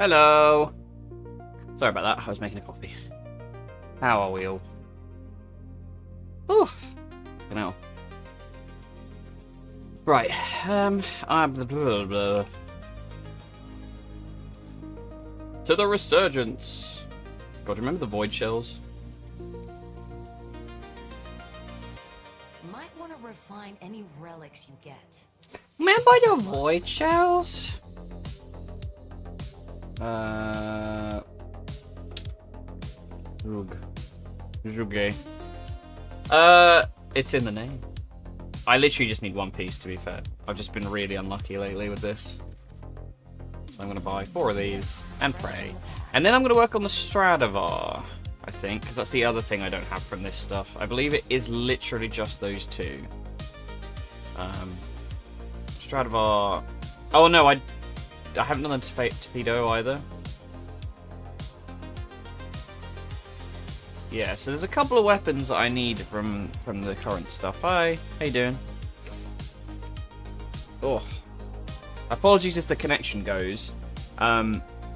Hello. Sorry about that. I was making a coffee. How are we all? Ooh. You know. Right. I'm blah, blah, blah. To the resurgence. God, remember the void shells? Might want to refine any relics you get. Remember the void shells? Zhuge. It's in the name. I literally just need one piece, to be fair. I've just been really unlucky lately with this. So I'm going to buy 4 of these and pray. And then I'm going to work on the Stradivar, I think, because that's the other thing I don't have from this stuff. I believe it is literally just those 2. Stradivar... Oh, no, I haven't done the torpedo either. Yeah, so there's a couple of weapons that I need from the current stuff. Hi, how you doing? Oh, apologies if the connection goes.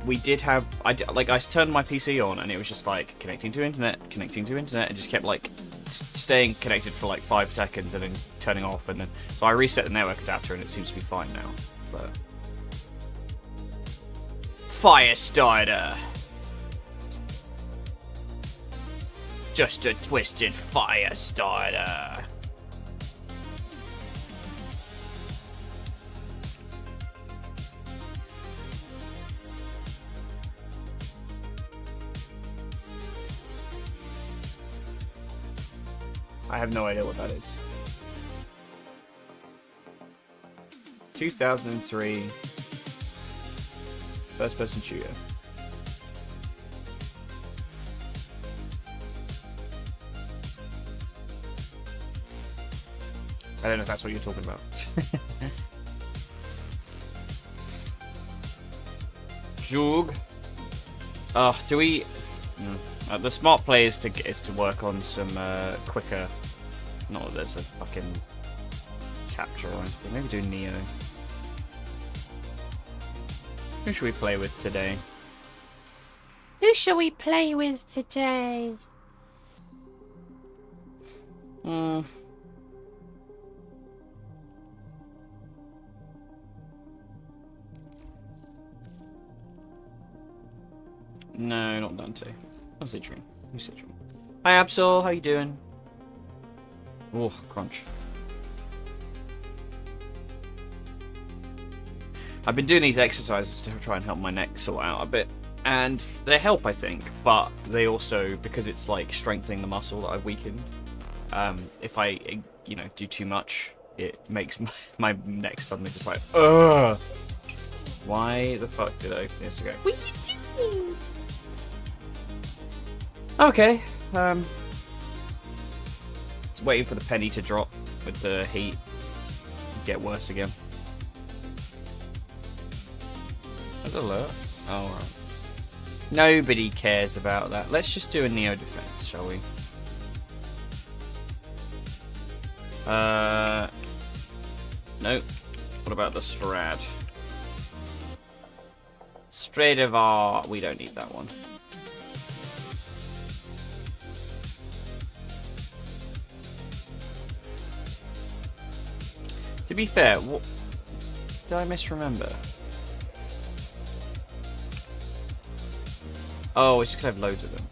We did have I turned my PC on and it was just like connecting to internet, and just kept like staying connected for like 5 seconds and then turning off, and then so I reset the network adapter and it seems to be fine now. But fire starter. Just a twisted fire starter. I have no idea what that is. 2003 first-person shooter. I don't know if that's what you're talking about. Zhuge. Oh, do we... the smart play is to work on some quicker... Not that there's a fucking capture or anything. Maybe do Neo. Who should we play with today? Who shall we play with today? No, not Dante. Not Citron. Who's Citron? Hi, Absol. How you doing? Oh, crunch. I've been doing these exercises to try and help my neck sort out a bit. And they help, I think. But they also, because it's like strengthening the muscle that I've weakened, if I, do too much, it makes my neck suddenly just like, ugh. Why the fuck did I open this again? What are you doing? Okay, just waiting for the penny to drop with the heat. Get worse again. There's an alert. Oh, right. Nobody cares about that. Let's just do a Neo defense, shall we? Nope. What about the Strad? Stradivar. We don't need that one. To be fair, what did I misremember? Oh, it's because I have loads of them.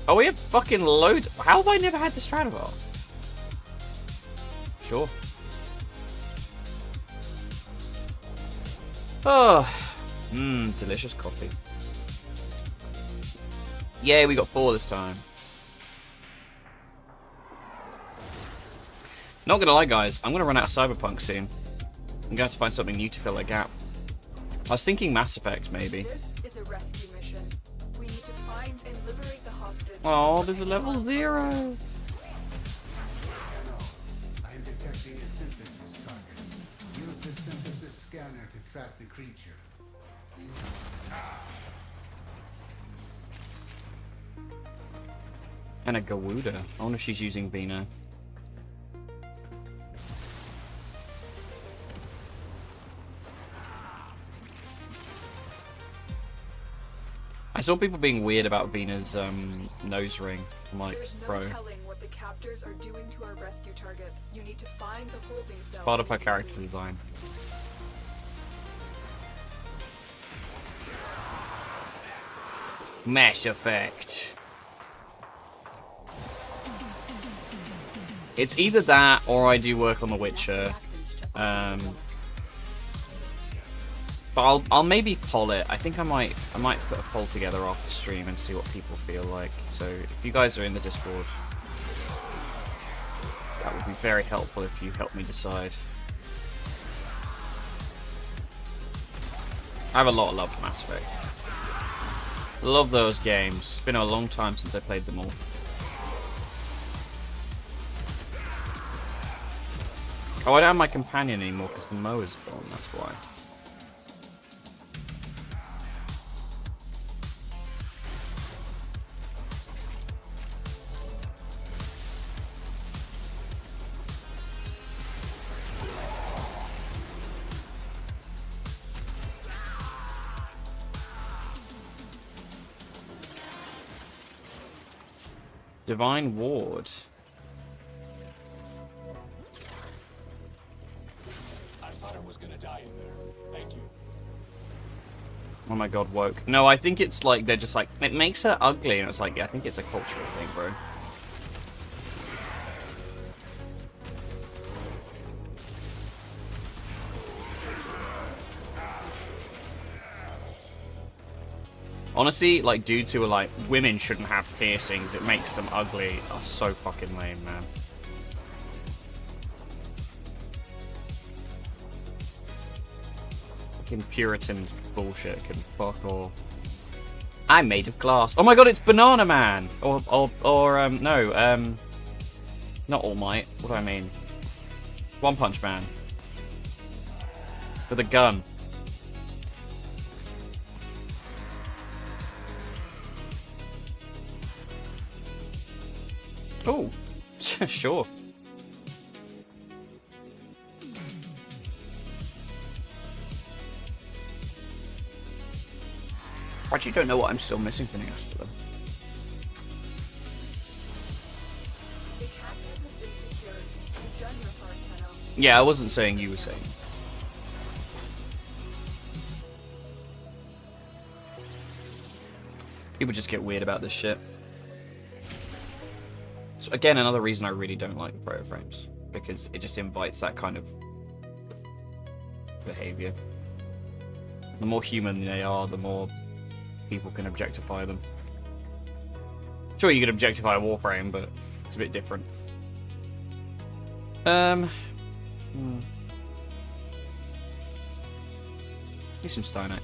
Oh, we have fucking loads. How have I never had the Stradivar? Sure. Oh, delicious coffee. Yay, we got 4 this time. Not gonna lie, guys, I'm gonna run out of Cyberpunk soon. I'm gonna have to find something new to fill that gap. I was thinking Mass Effect, maybe. This is a rescue mission. We need to find and liberate the hostage. Oh, there's a level 0. I am detecting a synthesis target. Use the synthesis scanner to track the creature. And a Gawuda. I wonder if she's using Vina. I saw people being weird about Vina's nose ring. I'm like, There's no bro, telling what the captors are doing to our rescue target. You need to find the holding it's cell. part of her character design. Mass Effect. It's either that or I do work on The Witcher. But I'll maybe poll it. I think I might put a poll together after stream and see what people feel like. So if you guys are in the Discord, that would be very helpful if you help me decide. I have a lot of love for Mass Effect. Love those games. It's been a long time since I played them all. Oh, I don't have my companion anymore because the mower's gone, that's why. Divine Ward. I thought I was gonna die in there. Thank you. Oh my god, woke. No, I think it's like, they're just like, it makes her ugly, and it's like, yeah, I think it's a cultural thing, bro. Honestly, like, dudes who are like, women shouldn't have piercings, it makes them ugly, are so fucking lame, man. Fucking Puritan bullshit can fuck off. I'm made of glass. Oh my god, it's Banana Man! Not All Might. What do I mean? One Punch Man. With a gun. Oh, sure. I actually don't know what I'm still missing for Nagasta, though. The captive has been secured. You've done your part, Tenno. Yeah, I wasn't saying, you were saying. People just get weird about this shit. So again, another reason I really don't like proto frames, because it just invites that kind of behavior. The more human they are, the more people can objectify them. Sure, you can objectify a Warframe, but it's a bit different. Do some Stynax.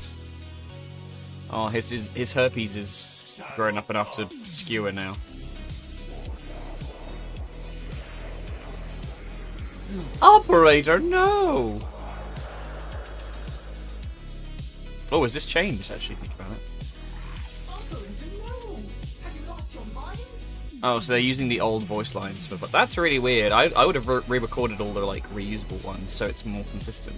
Oh, his herpes is grown up enough to skewer now. Operator, no! Oh, has this changed, actually, think about it? Oh, so they're using the old voice lines for... But that's really weird. I would have re-recorded all the, like, reusable ones, so it's more consistent.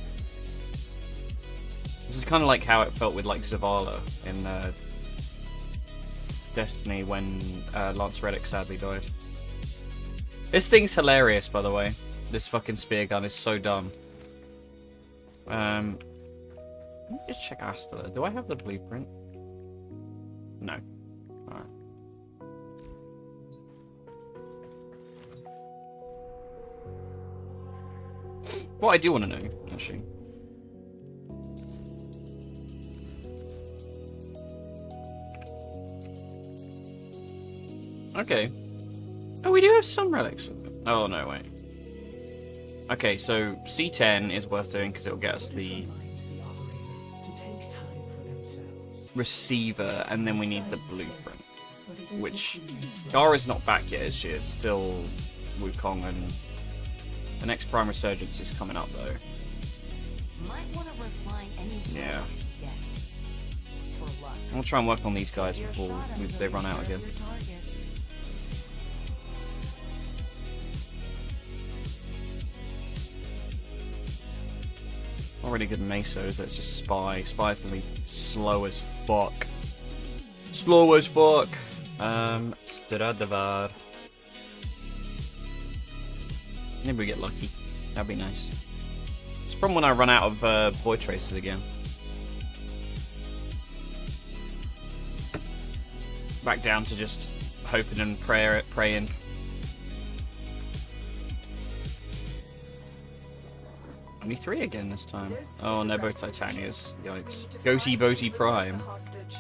This is kind of like how it felt with, like, Zavala in Destiny when Lance Reddick sadly died. This thing's hilarious, by the way. This fucking spear gun is so dumb. Let me just check Astela. Do I have the blueprint? No. Alright. What I do want to know, actually. Okay. Oh, we do have some relics. Oh, no, wait. Okay, so C10 is worth doing because it'll get us the receiver, and then we need the blueprint. Which, Gara's not back yet, is she? It's still Wukong, and the next Prime Resurgence is coming up, though. Might want to refine any Yeah. relics you get. For luck. I'll try and work on these guys Your before shot until they you're run out sure of again. your target. Not really good mesos, that's just Spy. Spy's gonna be slow as fuck. Slow as fuck. Stradavar. Maybe we get lucky. That'd be nice. It's from when I run out of void traces again. Back down to just hoping and praying. Only 3 again this time. Oh, and they're both Titanias. Yikes. Goatee Boaty Prime.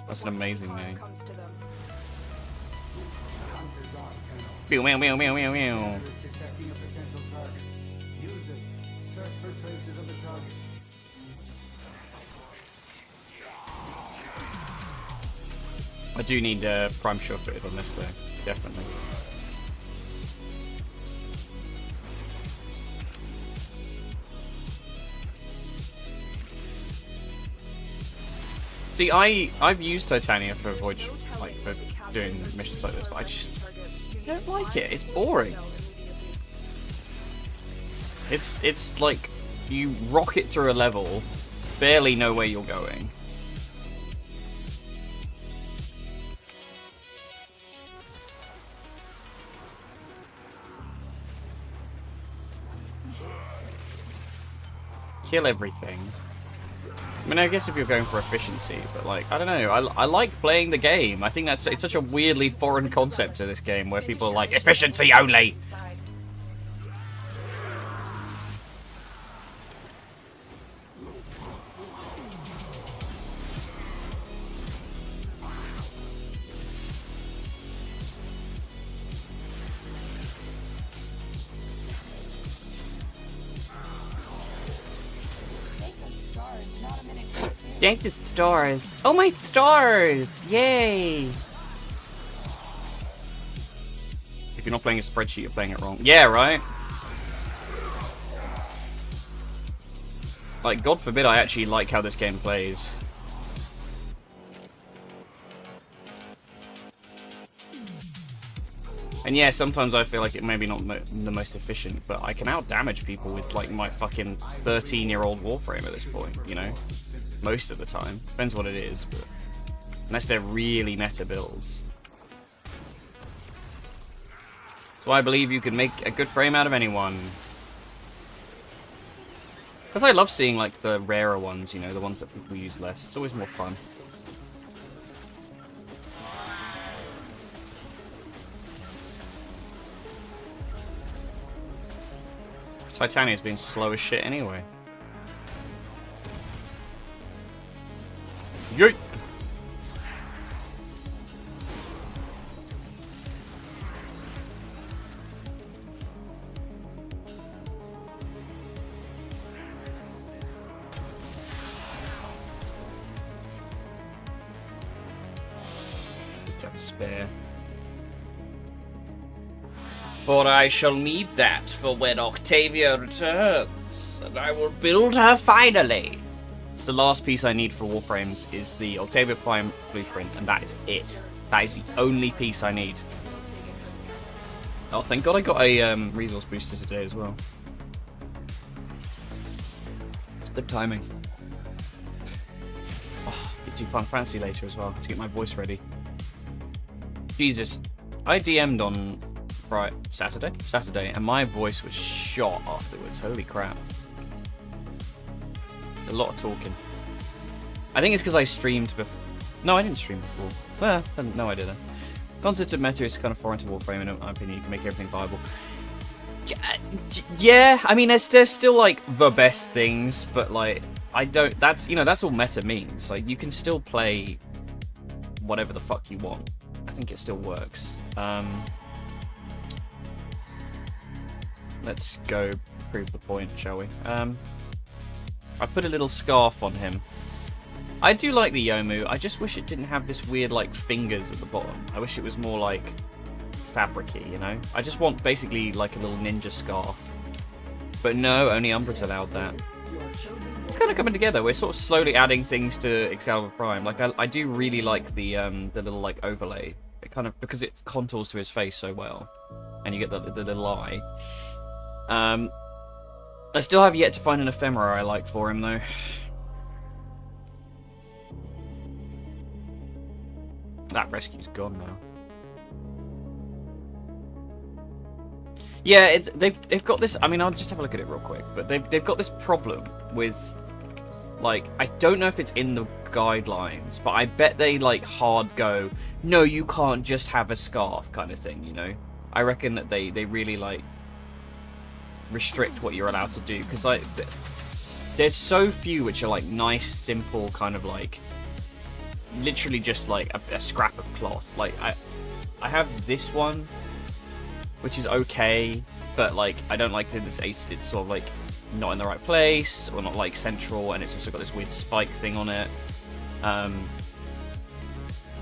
That's an amazing name. Meow, meow, meow, meow, meow, meow. Detecting a potential target. Use it. Search for traces of the target. I do need Prime Sure Footed on this though. Definitely. See, I've used Titania for Void, like for doing missions like this, but I just don't like it. It's boring. It's like you rocket through a level, barely know where you're going. Kill everything. I mean, I guess if you're going for efficiency, but like, I don't know, I like playing the game. I think it's such a weirdly foreign concept to this game where people are like, efficiency only! Thank the stars. Oh, my stars! Yay! If you're not playing a spreadsheet, you're playing it wrong. Yeah, right? Like, God forbid I actually like how this game plays. And yeah, sometimes I feel like it may be not the most efficient, but I can out-damage people with, like, my fucking 13-year-old Warframe at this point, you know? Most of the time. Depends what it is, but unless they're really meta builds. So I believe you can make a good frame out of anyone. Because I love seeing like the rarer ones, you know, the ones that people use less. It's always more fun. Titania's been slow as shit anyway. Yeet! Let's have a spare. For I shall need that for when Octavia returns, and I will build her finally. It's the last piece I need for Warframes is the Octavia Prime blueprint, and that is it. That is the only piece I need. Oh, thank God I got a resource booster today as well. It's good timing. Oh, get to Final Fantasy later as well to get my voice ready. Jesus, I DM'd on Saturday, and my voice was shot afterwards. Holy crap. A lot of talking. I think it's because I streamed before. No, I didn't stream before. Well, no idea then. Concept of meta is kind of foreign to Warframe, in my opinion. You can make everything viable. Yeah, I mean, there's still like the best things, but like I don't. That's that's all meta means. Like you can still play whatever the fuck you want. I think it still works. Let's go prove the point, shall we? I put a little scarf on him. I do like the Yomu. I just wish it didn't have this weird, like, fingers at the bottom. I wish it was more, like, fabric-y, you know? I just want, basically, like, a little ninja scarf. But no, only Umbra's allowed that. It's kind of coming together. We're sort of slowly adding things to Excalibur Prime. Like, I do really like the little, like, overlay. It kind of, because it contours to his face so well. And you get the little eye. I still have yet to find an ephemera I like for him, though. That rescue's gone now. Yeah, they've got this. I mean, I'll just have a look at it real quick. But they've got this problem with, like, I don't know if it's in the guidelines, but I bet they like hard go, no, you can't just have a scarf kind of thing. You know, I reckon that they really like restrict what you're allowed to do, because like there's so few which are like nice, simple, kind of like literally just like a scrap of cloth. Like I have this one, which is okay, but like I don't like that it's sort of like not in the right place or not like central, and it's also got this weird spike thing on it.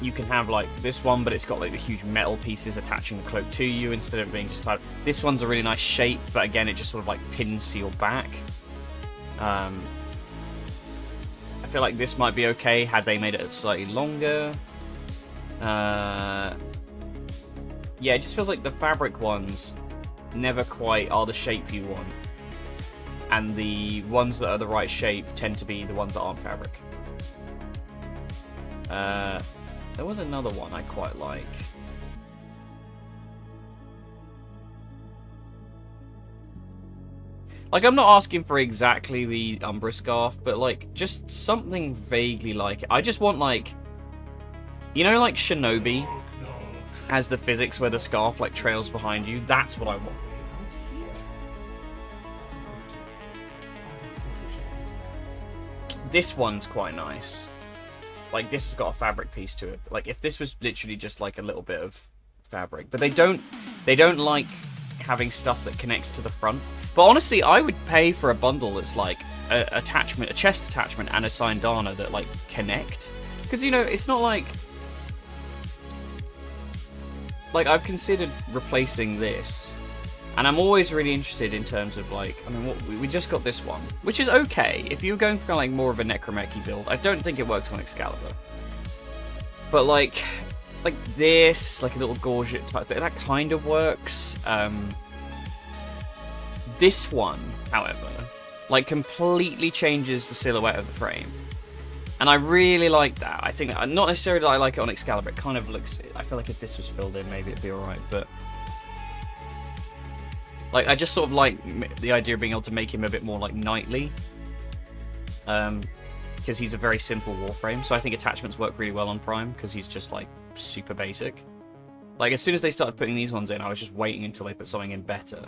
You can have like this one, but it's got like the huge metal pieces attaching the cloak to you instead of being just tied. This one's a really nice shape, but again it just sort of like pins your back. I feel like this might be okay had they made it slightly longer. Yeah, it just feels like the fabric ones never quite are the shape you want, and the ones that are the right shape tend to be the ones that aren't fabric. There was another one I quite like. Like, I'm not asking for exactly the Umbra scarf, but like just something vaguely like it. I just want like, you know, like Shinobi has the physics where the scarf like trails behind you. That's what I want. This one's quite nice. Like, this has got a fabric piece to it. Like, if this was literally just like a little bit of fabric, but they don't like having stuff that connects to the front. But honestly, I would pay for a bundle that's like a chest attachment and a Sindana that like connect, because you know it's not like I've considered replacing this, and I'm always really interested in terms of like, I mean, we just got this one, which is okay if you're going for like more of a Necromechie build. I don't think it works on Excalibur, but like this, like a little gorget type thing, that kind of works. This one, however, like completely changes the silhouette of the frame, and I really like that. I think, not necessarily that I like it on Excalibur, it kind of looks, I feel like if this was filled in, maybe it'd be alright, but like, I just sort of like the idea of being able to make him a bit more like knightly, because he's a very simple Warframe, so I think attachments work really well on Prime, because he's just like super basic. Like, as soon as they started putting these ones in, I was just waiting until they put something in better.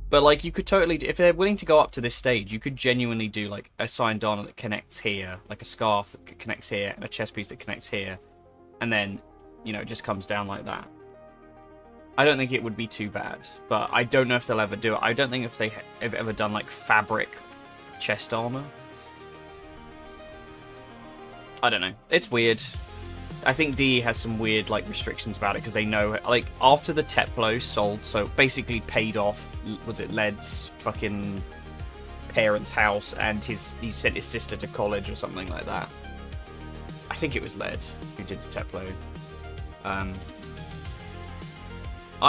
But like, you could totally, if they're willing to go up to this stage, you could genuinely do like a Sindana that connects here, like a scarf that connects here, and a chest piece that connects here, and then, you know, it just comes down like that. I don't think it would be too bad, but I don't know if they'll ever do it. I don't think if they've ever done like fabric chest armor. I don't know. It's weird. I think DE has some weird like restrictions about it, because they know, like, after the Teplo sold, so basically paid off, was it Led's fucking parents' house, and he sent his sister to college or something like that. I think it was Led who did the Teplo.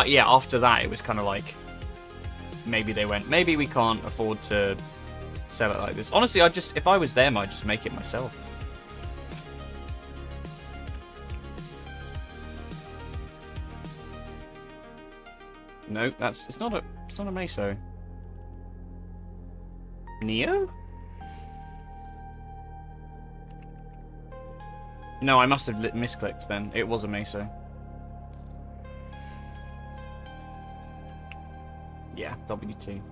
Yeah, after that it was kind of like, maybe they went, maybe we can't afford to sell it like this. Honestly, if I was them, I'd just make it myself. No, it's not a Meso. Neo? No, I must have misclicked then. It was a Meso. Yeah, WT.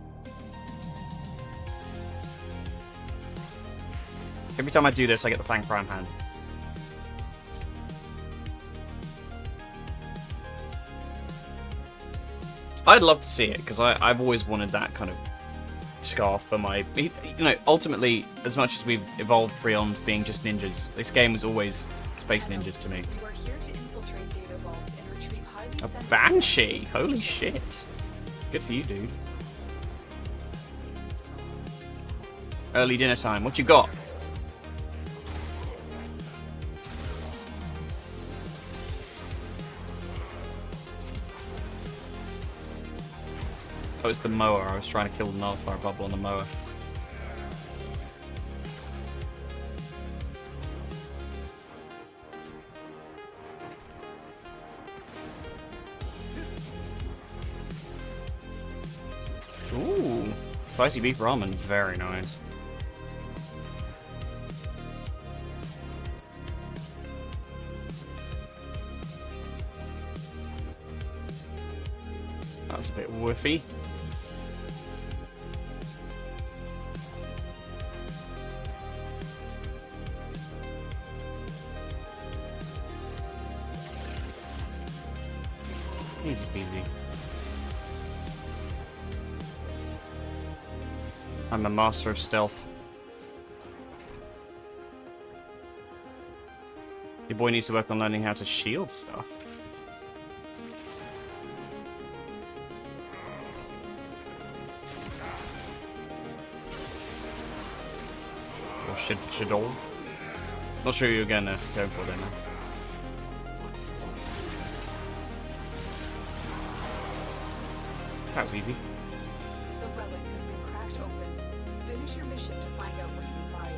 Every time I do this, I get the Fang Prime hand. I'd love to see it, because I've always wanted that kind of scarf for my... You know, ultimately, as much as we've evolved beyond being just ninjas, this game was always Space Ninjas to me. You are here to infiltrate data vaults and retrieve highly A sensitive... Banshee! Holy shit. Good for you, dude. Early dinner time. What you got? Oh, it's the mower. I was trying to kill the nullifier bubble on the mower. Spicy beef ramen, very nice. That was a bit woofy. Easy peasy. I'm a master of stealth. Your boy needs to work on learning how to shield stuff. Or should all? Not sure you're gonna go for then. That was easy. The relic has been cracked open. Finish your mission to find out what's inside.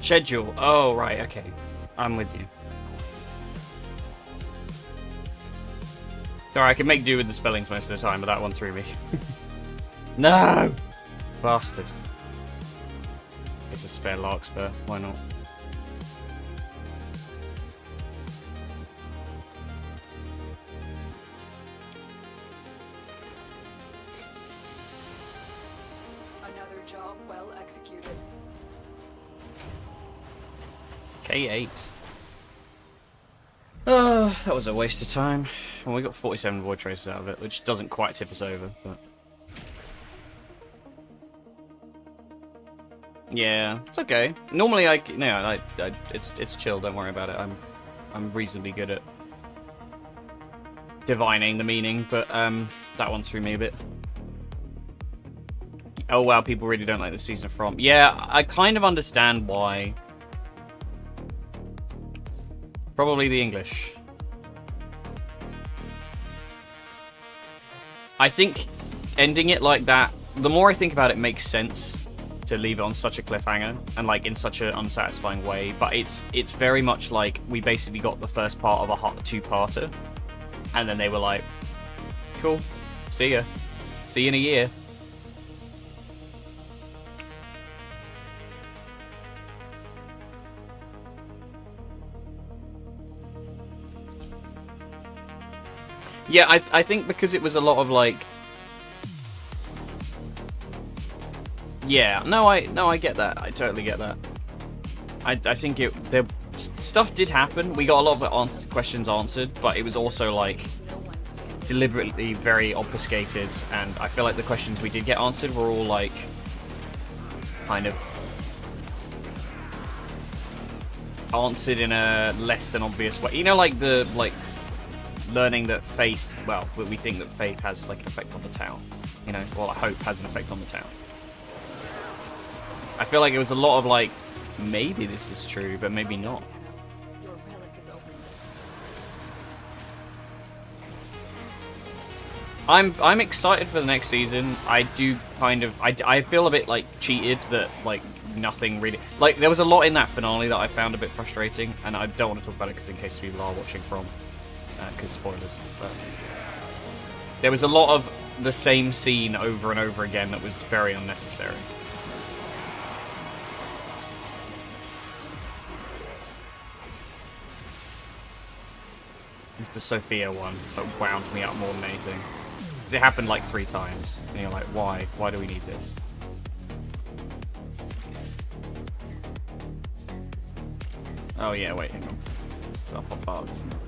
Schedule. Oh, right, okay. I'm with you. Alright, I can make do with the spellings most of the time, but that one threw me. No! Bastard. It's a spare larkspur, why not? Another job well executed. K8. Oh, that was a waste of time. Well, we got 47 void traces out of it, which doesn't quite tip us over, but... Yeah, it's okay. Normally, it's chill. Don't worry about it. I'm reasonably good at divining the meaning, but that one threw me a bit. Oh wow, people really don't like the season from. Yeah, I kind of understand why. Probably the English. I think ending it like that, the more I think about it, makes sense to leave it on such a cliffhanger and like in such an unsatisfying way. But it's very much like we basically got the first part of a two-parter, and then they were like, "Cool, see ya, see you in a year." Yeah, I think because it was a lot of like... Yeah, no, I get that. I totally get that. I think stuff did happen. We got a lot of questions answered, but it was also like deliberately very obfuscated, and I feel like the questions we did get answered were all like kind of answered in a less than obvious way. You know, like the learning that faith, well, we think that faith has like an effect on the town, you know, well, hope has an effect on the town. I feel like it was a lot of like, maybe this is true, but maybe not. Your relic is open. I'm excited for the next season. I do kind of, I feel a bit like cheated that like nothing really, like there was a lot in that finale that I found a bit frustrating, and I don't want to talk about it because in case people are watching from, because spoilers. But there was a lot of the same scene over and over again that was very unnecessary. It's the Sophia one that wound me up more than anything. Because it happened like 3 times. And you're like, why? Why do we need this? Oh yeah, wait, hang on. This is up on bar, isn't it?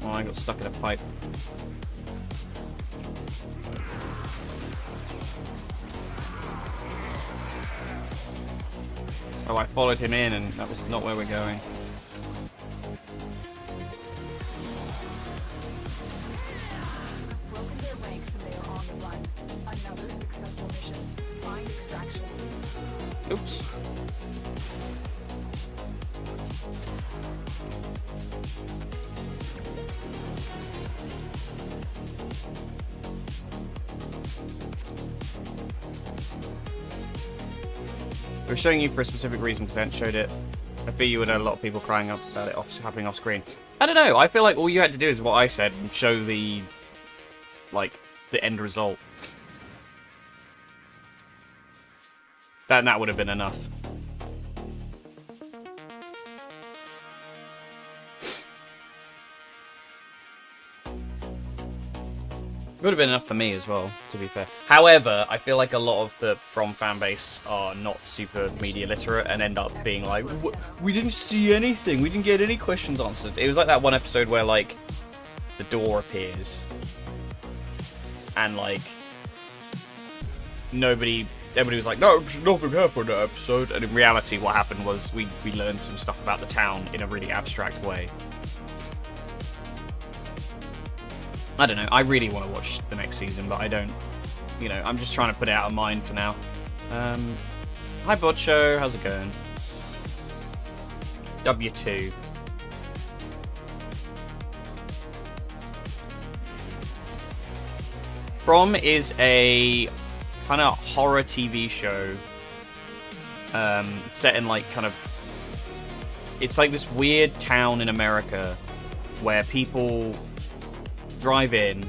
Oh, I got stuck in a pipe. Oh, I followed him in, and that was not where we're going. Broken their ranks and they are on the run. Another successful mission. Find extraction. Oops. We're showing you for a specific reason because I hadn't showed it. I feel you would have a lot of people crying up about it happening off screen. I don't know. I feel like all you had to do is what I said and show the, like, the end result. That would have been enough. Would have been enough for me as well, to be fair. However, I feel like a lot of the From fan base are not super media literate and end up being like, we didn't see anything, we didn't get any questions answered. It was like that one episode where, like, the door appears and, like, everybody was like, no, nothing happened in that episode. And in reality, what happened was we learned some stuff about the town in a really abstract way. I don't know, I really want to watch the next season, but I don't, you know, I'm just trying to put it out of mind for now. Hi Bocho, how's it going? W2. From is a kind of horror TV show set in like kind of, it's like this weird town in America where people drive in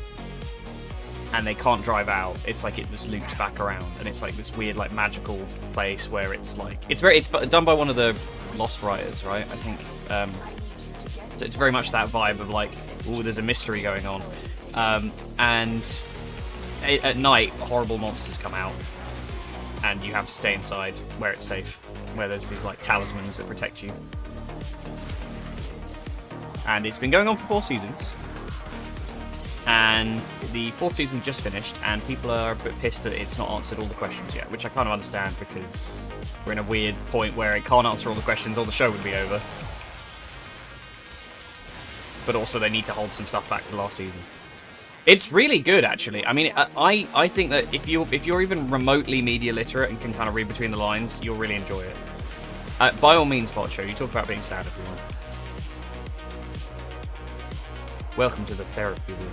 and they can't drive out. It's like it just loops back around, and it's like this weird like magical place where it's like it's done by one of the Lost writers, right? I think. So it's very much that vibe of like, oh, there's a mystery going on, and at night horrible monsters come out, and you have to stay inside where it's safe, where there's these like talismans that protect you. And it's been going on for 4 seasons. And the 4th season just finished, and people are a bit pissed that it's not answered all the questions yet, which I kind of understand because we're in a weird point where it can't answer all the questions or the show would be over. But also they need to hold some stuff back for last season. It's really good, actually. I mean, I think that if you're even remotely media literate and can kind of read between the lines, you'll really enjoy it. By all means, Botcho, you talk about being sad if you want. Welcome to the therapy room.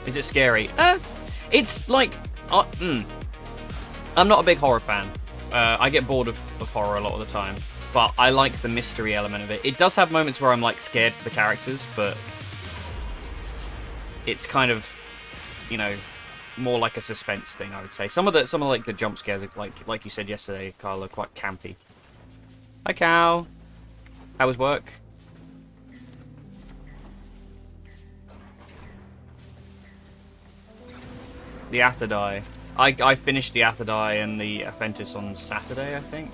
Is it scary? It's like... I'm not a big horror fan. I get bored of horror a lot of the time. But I like the mystery element of it. It does have moments where I'm like scared for the characters, but... it's kind of, you know, more like a suspense thing, I would say. Some of like the jump scares, like you said yesterday, Carl, are quite campy. Hi, Cal. How was work? The Athadai. I finished the Athadai and the Aphentis on Saturday, I think.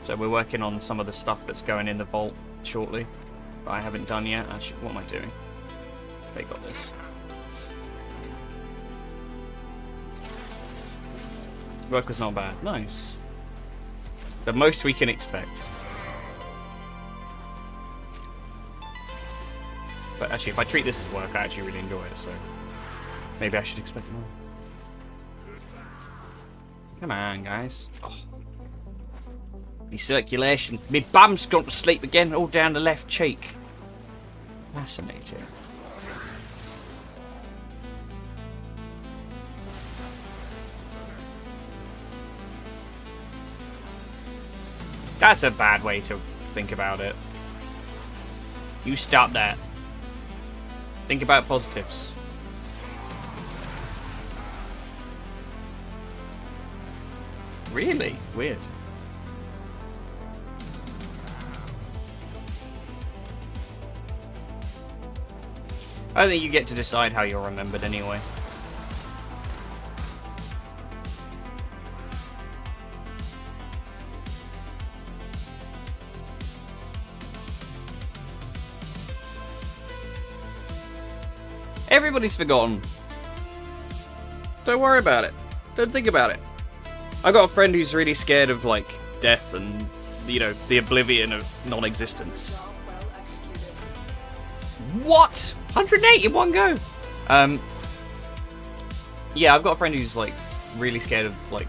So we're working on some of the stuff that's going in the vault shortly. But I haven't done yet. Actually, what am I doing? They got this. Work was not bad. Nice. The most we can expect. But actually, if I treat this as work, I actually really enjoy it, so... maybe I should expect more. Come on, guys. Oh. Me circulation. Me bum's gone to sleep again, all down the left cheek. Fascinating. That's a bad way to think about it. You stop that. Think about positives. Really? Weird. I think you get to decide how you're remembered anyway. Everybody's forgotten. Don't worry about it. Don't think about it. I got a friend who's really scared of like death and the oblivion of non-existence. Job well executed. What? 108 in one go. Yeah, I've got a friend who's like really scared of like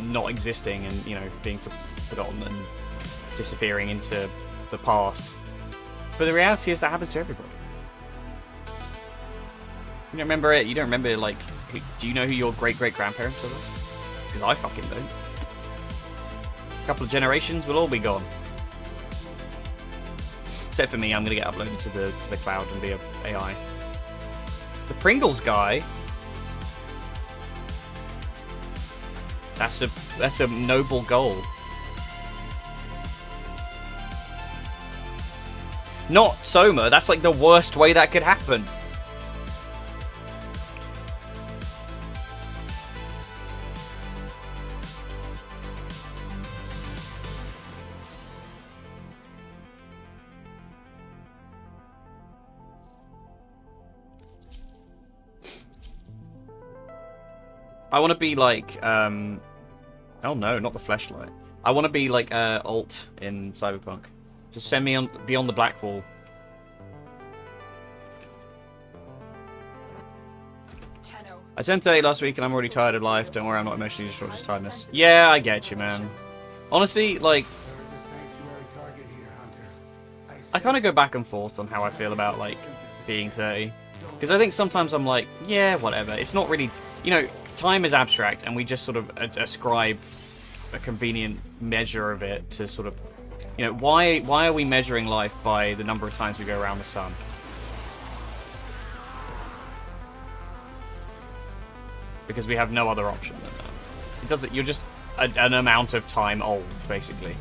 not existing and being forgotten and disappearing into the past. But the reality is that happens to everybody. You don't remember it. You don't remember like. Do you know who your great-great-grandparents are? Because I fucking don't. A couple of generations, we'll all be gone. Except for me, I'm gonna get uploaded to the cloud and be a AI. The Pringles guy. That's a noble goal. Not Soma. That's like the worst way that could happen. I want to be like, oh no, not the fleshlight. I want to be like alt in Cyberpunk. Just send me on beyond the black wall. Tenno. I turned 30 last week and I'm already tired of life. Don't worry, I'm not emotionally distraught, just tiredness. Yeah, I get you, man. Honestly, like, There is a sanctuary target here, Hunter. I kind of go back and forth on how I feel about like being 30. Because I think sometimes I'm like, yeah, whatever. It's not really, time is abstract and we just sort of ascribe a convenient measure of it to sort of, why are we measuring life by the number of times we go around the sun? Because we have no other option than that. It doesn't, you're just an amount of time old, basically.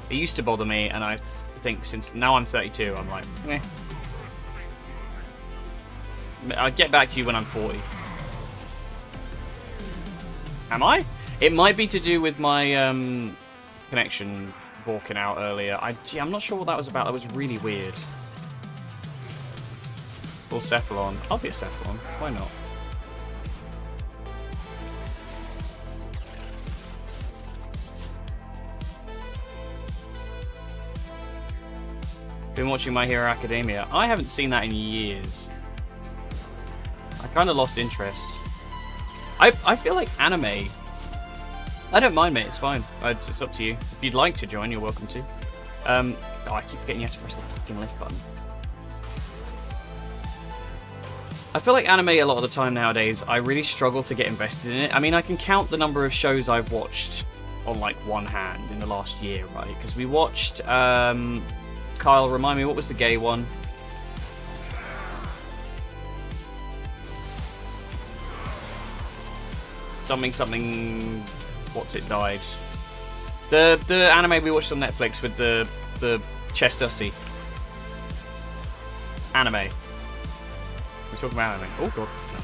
It used to bother me, and I think since now I'm 32, I'm like, meh. I'll get back to you when I'm 40. Am I? It might be to do with my connection walking out earlier. I'm not sure what that was about. That was really weird. Or Cephalon. I'll be a Cephalon. Why not? Been watching My Hero Academia. I haven't seen that in years. I kind of lost interest. I feel like anime. I don't mind, mate. It's fine. It's up to you. If you'd like to join, you're welcome to. Oh, I keep forgetting you have to press the fucking left button. I feel like anime a lot of the time nowadays, I really struggle to get invested in it. I mean, I can count the number of shows I've watched on like one hand in the last year, right? Because we watched, Kyle, remind me, what was the gay one? Something, what's it died? The anime we watched on Netflix with the Chestussy. Anime. We're talking about anime. Oh god. No.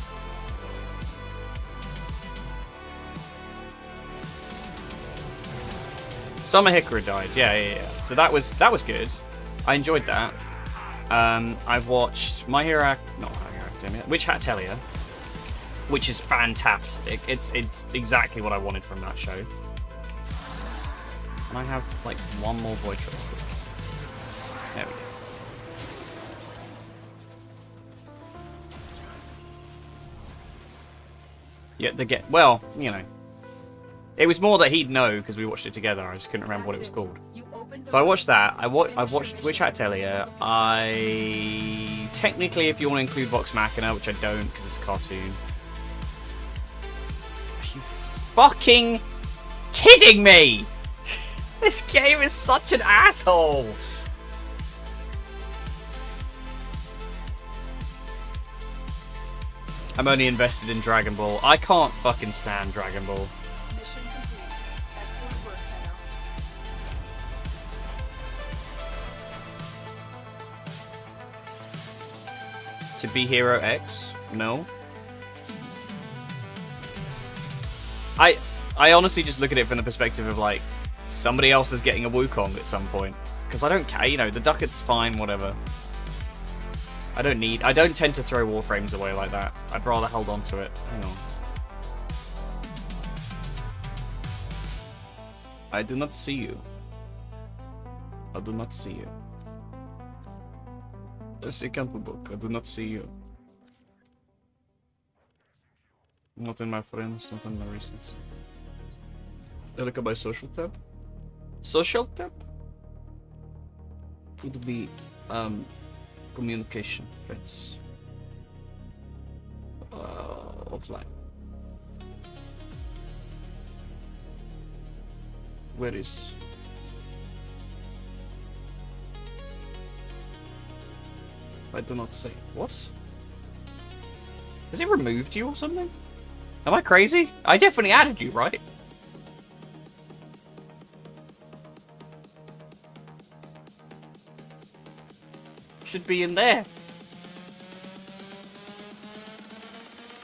Summer Hikari died. Yeah. So that was good. I enjoyed that. I've watched My Hero, not My Hero Academia, Witch Hat Atelier, which is fantastic. It's exactly what I wanted from that show. And I have like one more void choice, please. There we go. Yeah, well, it was more that he'd know because we watched it together. I just couldn't remember what it was called. So I watched that. I've watched Witch Hat Atelier. I technically, if you want to include Vox Machina, which I don't because it's a cartoon. Are you fucking kidding me? This game is such an asshole. I'm only invested in Dragon Ball. I can't fucking stand Dragon Ball. Mission complete. Excellent work, Tenno. To be Hero X? No. I honestly just look at it from the perspective of like somebody else is getting a Wukong at some point. Because I don't care, you know, the ducat's fine, whatever. I don't tend to throw Warframes away like that. I'd rather hold on to it. Hang on. I do not see you. I do not see you. A second book. I do not see you. Not in my friends, not in my recents. Look at my social tab. Social tab? Would be communication friends. Offline. Where is? I do not say. What? Has it removed you or something? Am I crazy? I definitely added you, right? Should be in there.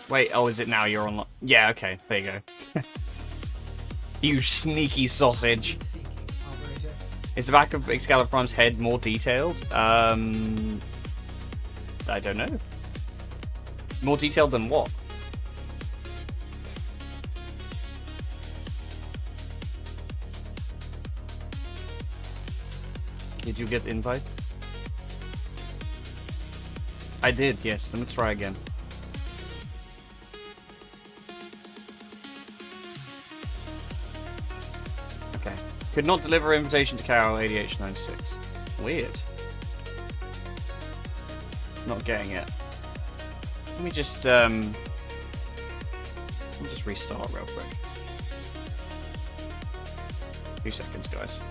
Wait, oh, is it now? You're on. Yeah, okay, there you go. You sneaky sausage. Is the back of Excalibur Prime's head more detailed? I don't know. More detailed than what? Did you get the invite? I did, yes. Let me try again. Okay. Could not deliver invitation to Carol ADH96. Weird. Not getting it. Let me just restart real quick. 2 seconds, guys.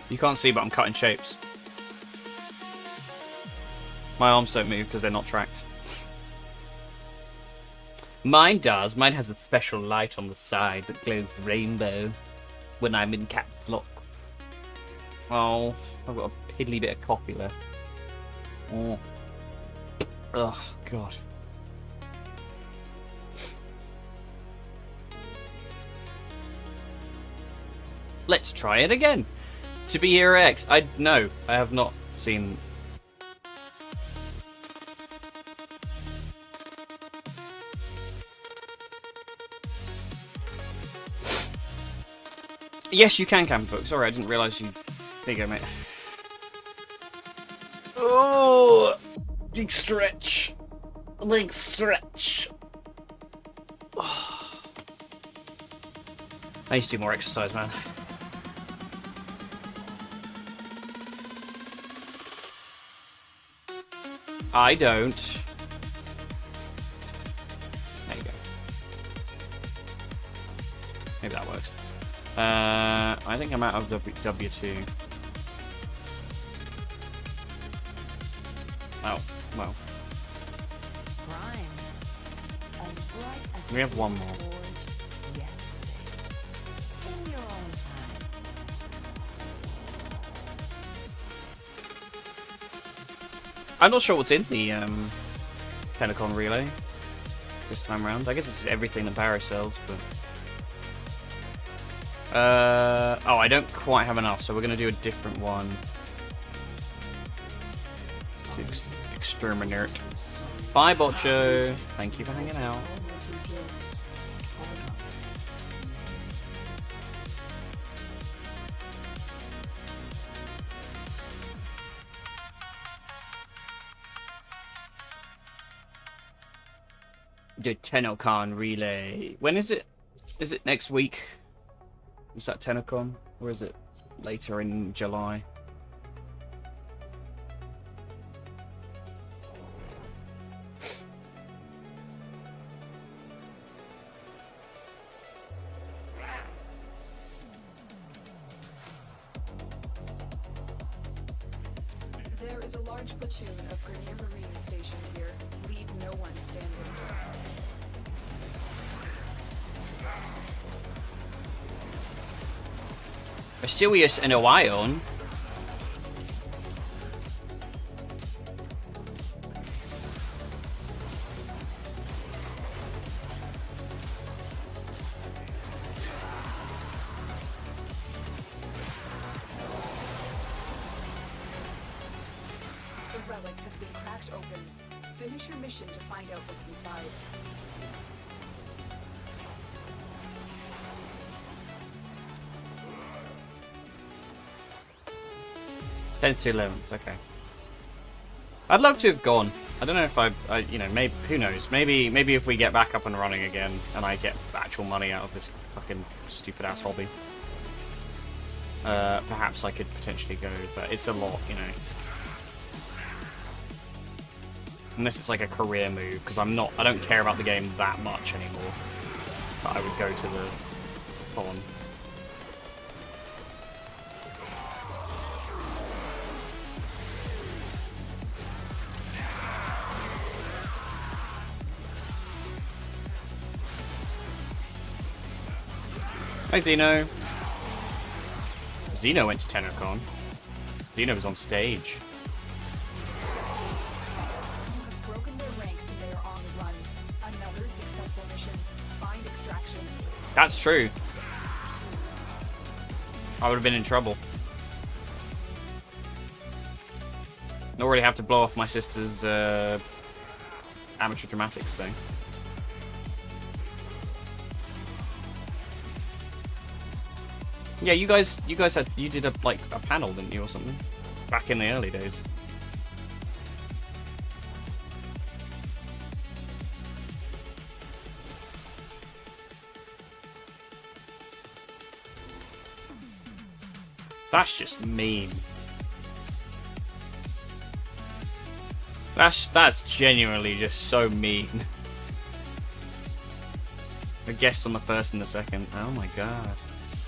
You can't see, but I'm cutting shapes. My arms don't move because they're not tracked. Mine does. Mine has a special light on the side that glows rainbow when I'm in caps lock. Oh, I've got a piddly bit of coffee left. Oh. Oh, God. Let's try it again. To be Hero X. No, I have not seen. Yes, you can camp book. Sorry, I didn't realise you. There you go, mate. Oh, big stretch. Big stretch. Oh. I need to do more exercise, man. I don't. There you go. Maybe that works. I think I'm out of W2. Oh, well. Primes, as bright as We have one more. forged yesterday. In your own time. I'm not sure what's in the Tenacon relay this time around. I guess it's everything that Barrow sells, but oh, I don't quite have enough, so we're gonna do a different one. Exterminate. Bye, Botcho. Thank you for hanging out. The Tenocon relay. When is it? Is it next week? Is that Tenocon? Or is it later in July? There is a large platoon of Grenier Marine stationed here. Leave no one standing. A Sirius and a Ion. cracked open. Finish your mission to find out what's inside. Tenth to 11th, okay. I'd love to have gone. I don't know if I you know, maybe, who knows? Maybe if we get back up and running again and I get actual money out of this fucking stupid ass hobby. Perhaps I could potentially go, but it's a lot, you know. Unless it's like a career move, because I don't care about the game that much anymore. But I would go to the con. Hi, Xeno. Xeno went to TennoCon. Xeno was on stage. You have broken their ranks and they are on the run. Another successful mission. Find extraction. That's true. I would have been in trouble. Not really have to blow off my sister's amateur dramatics thing. Yeah, you guys you did a panel, didn't you, or something? Back in the early days. That's just mean. That's genuinely just so mean. The guests on the first and the second. Oh my god.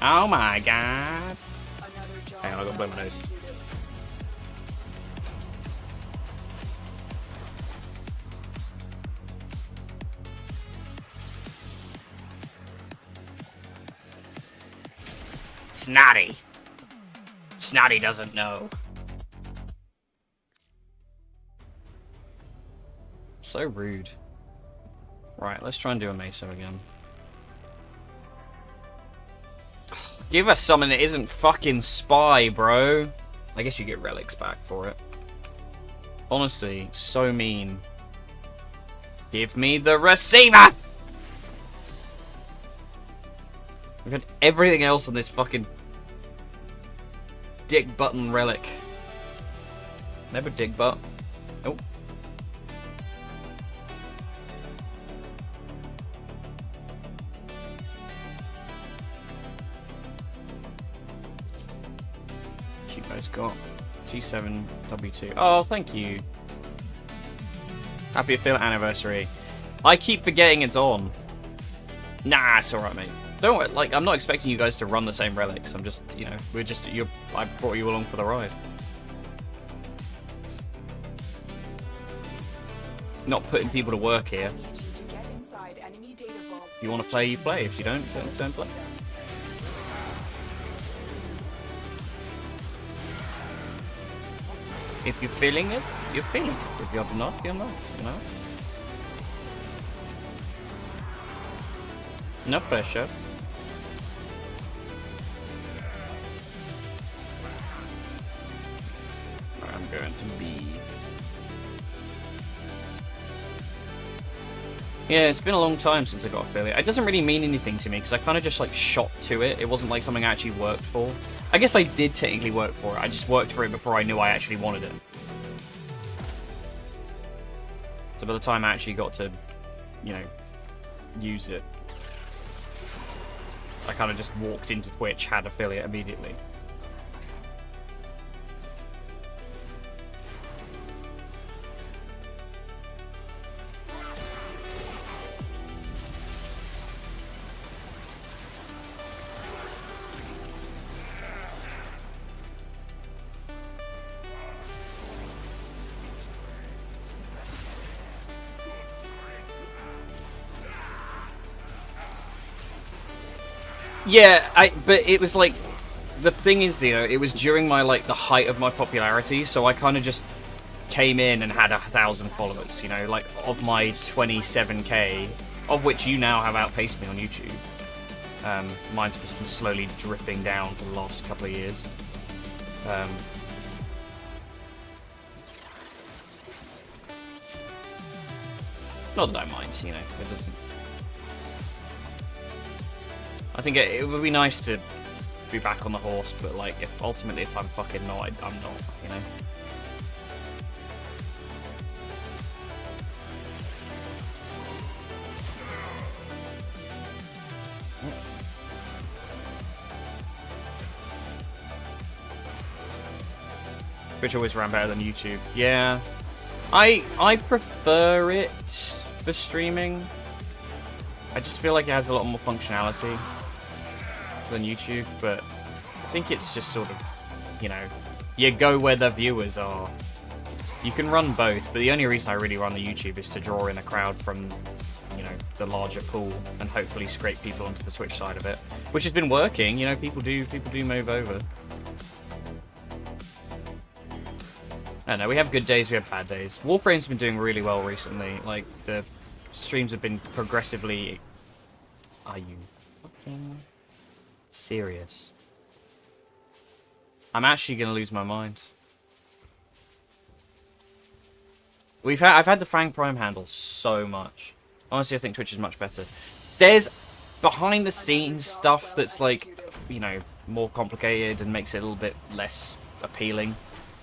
Oh my god. Another job. Hang on, I've got to blow my nose. executed. Snotty. Snotty doesn't know. So rude. Right, let's try and do a Meso again. Give us something that isn't fucking Spy, bro. I guess you get relics back for it. Honestly, so mean. Give me the receiver! We've had everything else on this fucking dick button relic. Never dick butt. Nope. You guys got T7 W2. Oh, thank you. Happy affiliate anniversary. I keep forgetting it's on. Nah, it's alright, mate. Don't worry, like, I'm not expecting you guys to run the same relics. I'm just, you know, I brought you along for the ride. Not putting people to work here. I need you to get inside enemy data vaults. If you want to play, you play. If you don't play. If you're feeling it, you're feeling it. If you're not, you're not, you know? No pressure. I'm going to be... Yeah, it's been a long time since I got affiliate. It doesn't really mean anything to me, because I kind of just, like, shot to it. It wasn't, like, something I actually worked for. I guess I did technically work for it. I just worked for it before I knew I actually wanted it. So by the time I actually got to, you know, use it, I kind of just walked into Twitch, had affiliate immediately. Yeah, but it was like, the thing is, you know, it was during my, like, the height of my popularity, so I kind of just came in and had 1,000 followers, you know, like, of my 27k, of which you now have outpaced me on YouTube. Mine's just been slowly dripping down for the last couple of years. Not that I mind, you know. It doesn't. I think it would be nice to be back on the horse, but like, if ultimately if I'm fucking not, I'm not, you know. Twitch always ran better than YouTube. Yeah, I prefer it for streaming. I just feel like it has a lot more functionality than YouTube, but I think it's just sort of, you know, you go where the viewers are. You can run both, but the only reason I really run the YouTube is to draw in a crowd from, you know, the larger pool and hopefully scrape people onto the Twitch side of it, which has been working. You know, people do move over. I don't know, we have good days, we have bad days. Warframe's been doing really well recently. Like, the streams have been progressively... Are you fucking serious? I'm actually gonna lose my mind. I've had the Fang Prime handle so much. Honestly, I think Twitch is much better. There's behind the scenes stuff that's like, you know, more complicated and makes it a little bit less appealing.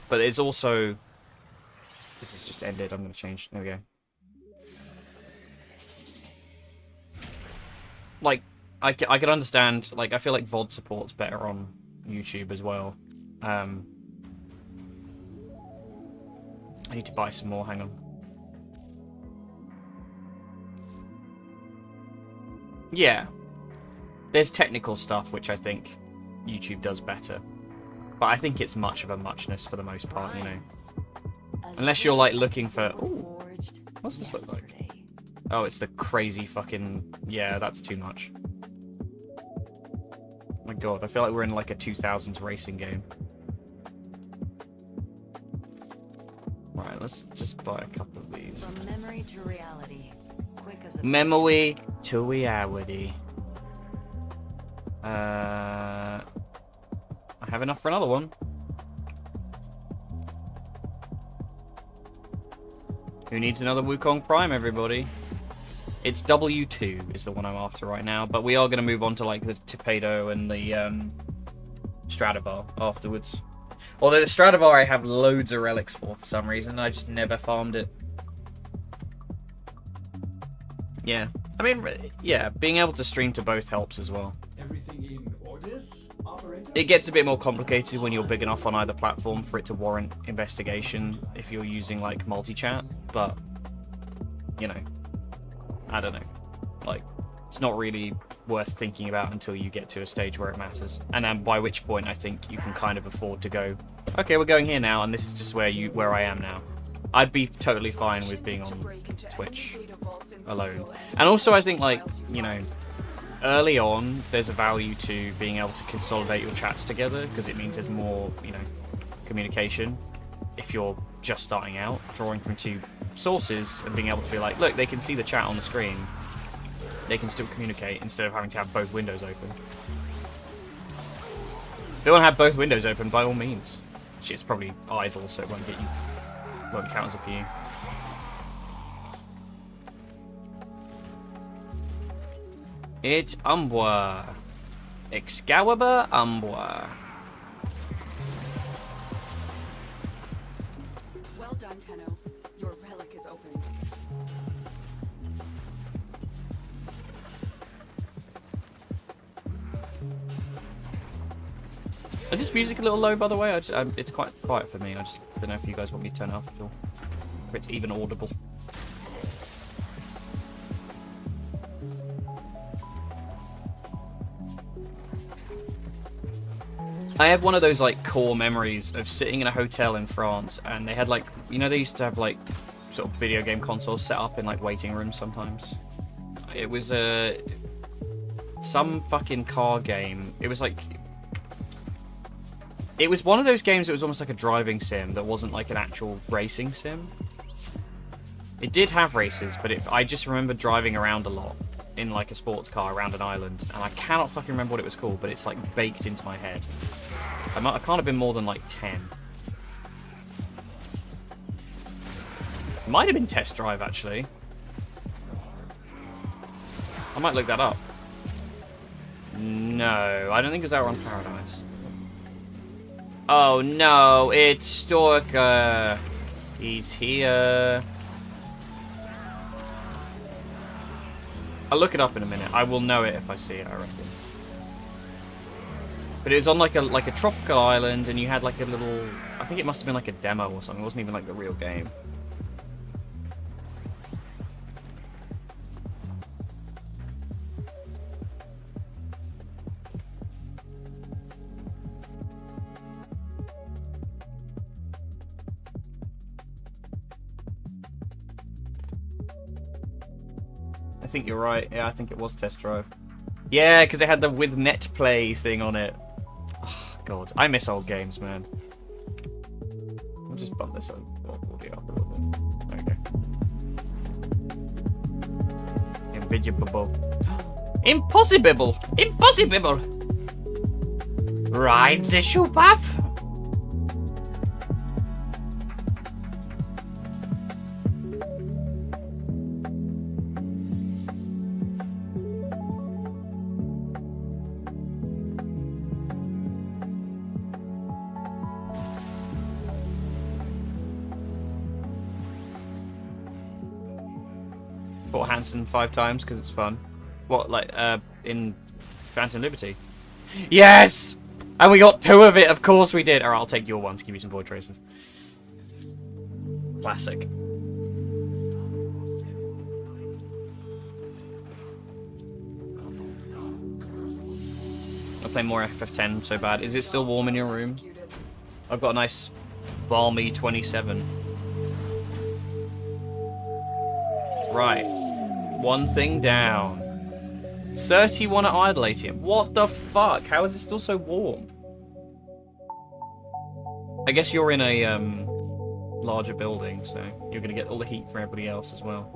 But it's also... This has just ended. I'm going to change. There we go. Like, I can understand... Like, I feel like VOD support's better on YouTube as well. I need to buy some more. Hang on. Yeah. There's technical stuff, which I think YouTube does better. But I think it's much of a muchness for the most part, you know. Unless you're like looking for... Ooh, what's this look like? Oh, it's the crazy fucking... Yeah, that's too much. Oh my god, I feel like we're in like a 2000s racing game. Right, let's just buy a couple of these. From memory to reality. Quick as a Memory to reality. I have enough for another one. Who needs another Wukong Prime, everybody? It's W2 is the one I'm after right now, but we are going to move on to like the Torpedo and the Stradivar afterwards. Although the Stradivar I have loads of relics for some reason, I just never farmed it. Yeah, I mean, yeah, being able to stream to both helps as well. Everything in orders, operator? It gets a bit more complicated when you're big enough on either platform for it to warrant investigation if you're using like multi-chat, but you know, I don't know, like it's not really worth thinking about until you get to a stage where it matters, and then by which point I think you can kind of afford to go, okay, we're going here now, and this is just where I am now. I'd be totally fine with being on Twitch alone. And also I think, like, you know, early on there's a value to being able to consolidate your chats together, because it means there's more, you know, communication if you're just starting out, drawing from two sources and being able to be like, look, they can see the chat on the screen, they can still communicate instead of having to have both windows open. If they want to have both windows open, by all means. Shit's probably idle, so it won't count as a view. It's Umbwa. Excalibur Umbwa. Well done, Tenno. Your relic is opened. Is this music a little low, by the way? It's quite quiet for me. I just don't know if you guys want me to turn it up at all. If it's even audible. I have one of those like core memories of sitting in a hotel in France, and they had like, you know, they used to have like sort of video game consoles set up in like waiting rooms sometimes. It was some fucking car game. It was like, it was one of those games that was almost like a driving sim that wasn't like an actual racing sim. It did have races, but I just remember driving around a lot in like a sports car around an island, and I cannot fucking remember what it was called, but it's like baked into my head. I can't have been more than like 10. It might have been Test Drive, actually. I might look that up. No, I don't think it's Outrun Paradise. Oh no, it's Stalker. He's here. I'll look it up in a minute. I will know it if I see it, I reckon. But it was on like a tropical island, and you had like a little. I think it must have been like a demo or something. It wasn't even like the real game. I think you're right. Yeah, I think it was Test Drive. Yeah, because it had the with net play thing on it. Oh, God, I miss old games, man. I'll just bump this audio up a little bit. There we go. Invisible. Impossible! Impossible! Ride the shoe path! Bought Hanson 5 times because it's fun. What, like, in Phantom Liberty? Yes! And we got 2 of it, of course we did. Alright, I'll take your one to give you some void traces. Classic. I'll play more FF10 so bad. Is it still warm in your room? I've got a nice balmy 27. Right. One thing down. 31 at Idle ATM. What the fuck? How is it still so warm? I guess you're in a larger building, so you're gonna get all the heat for everybody else as well.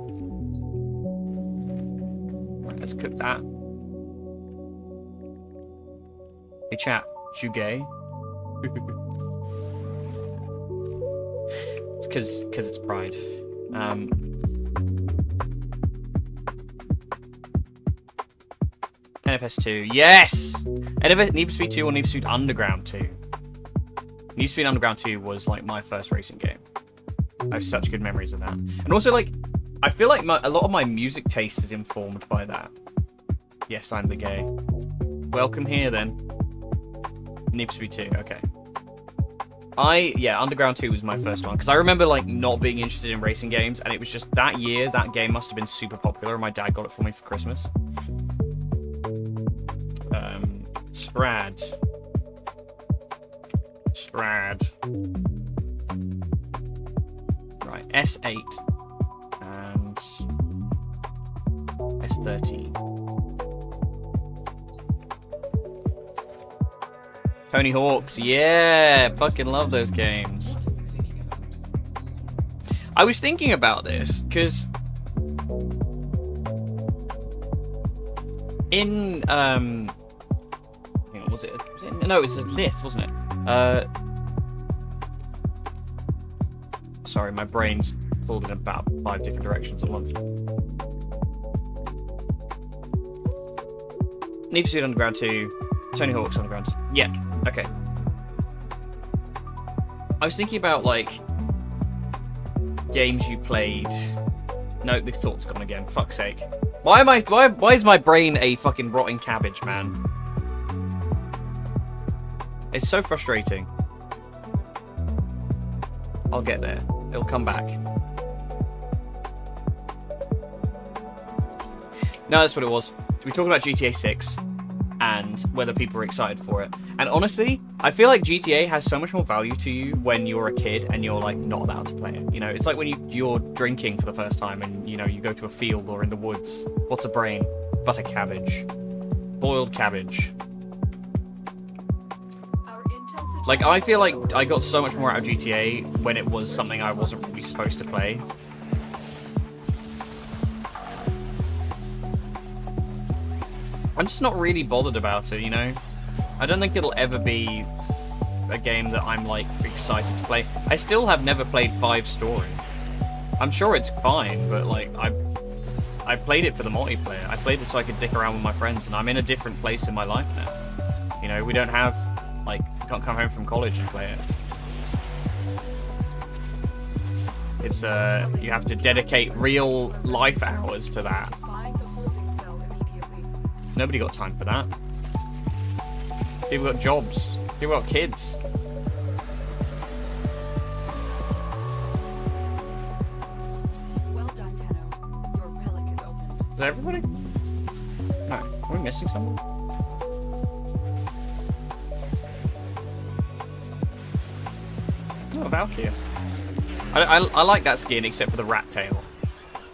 Right, let's cook that. Hey chat, Zhuge. It's because it's Pride. NFS 2, yes! Need for Speed 2 or Need for Speed Underground 2? Need for Speed Underground 2 was like my first racing game. I have such good memories of that. And also, like, I feel like a lot of my music taste is informed by that. Yes, I'm the gay. Welcome here, then. Need for Speed 2, okay. Yeah, Underground 2 was my first one. Because I remember, like, not being interested in racing games. And it was just that year, that game must have been super popular. And my dad got it for me for Christmas. Strad. Right, S8 and S13. Tony Hawk's, yeah, fucking love those games. I was thinking about this because in was it no, it was a list, wasn't it? Sorry, my brain's pulled in about 5 different directions at once. Need for Speed Underground 2, Tony Hawk's Underground. Yeah, okay. I was thinking about like games you played. No, the thought's gone again. Fuck's sake. Why is my brain a fucking rotting cabbage, man? It's so frustrating. I'll get there. It'll come back. No, that's what it was. We were talking about GTA 6 and whether people are excited for it. And honestly, I feel like GTA has so much more value to you when you're a kid and you're like not allowed to play it. You know, it's like when you're drinking for the first time and you know you go to a field or in the woods. What's a brain? Butter cabbage. Boiled cabbage. Like, I feel like I got so much more out of GTA when it was something I wasn't really supposed to play. I'm just not really bothered about it, you know? I don't think it'll ever be a game that I'm, like, excited to play. I still have never played 5 Story. I'm sure it's fine, but, like, I I played it for the multiplayer. I played it so I could dick around with my friends, and I'm in a different place in my life now. You know, we don't have, like, I can't come home from college and play it. It's, you have to dedicate real life hours to that. Find the holding cell immediately. Nobody got time for that. People got jobs. People got kids. Well done, Tenno. Your relic is opened. Is that everybody? No. Are we missing someone? Oh, Valkyrie. I like that skin except for the rat tail.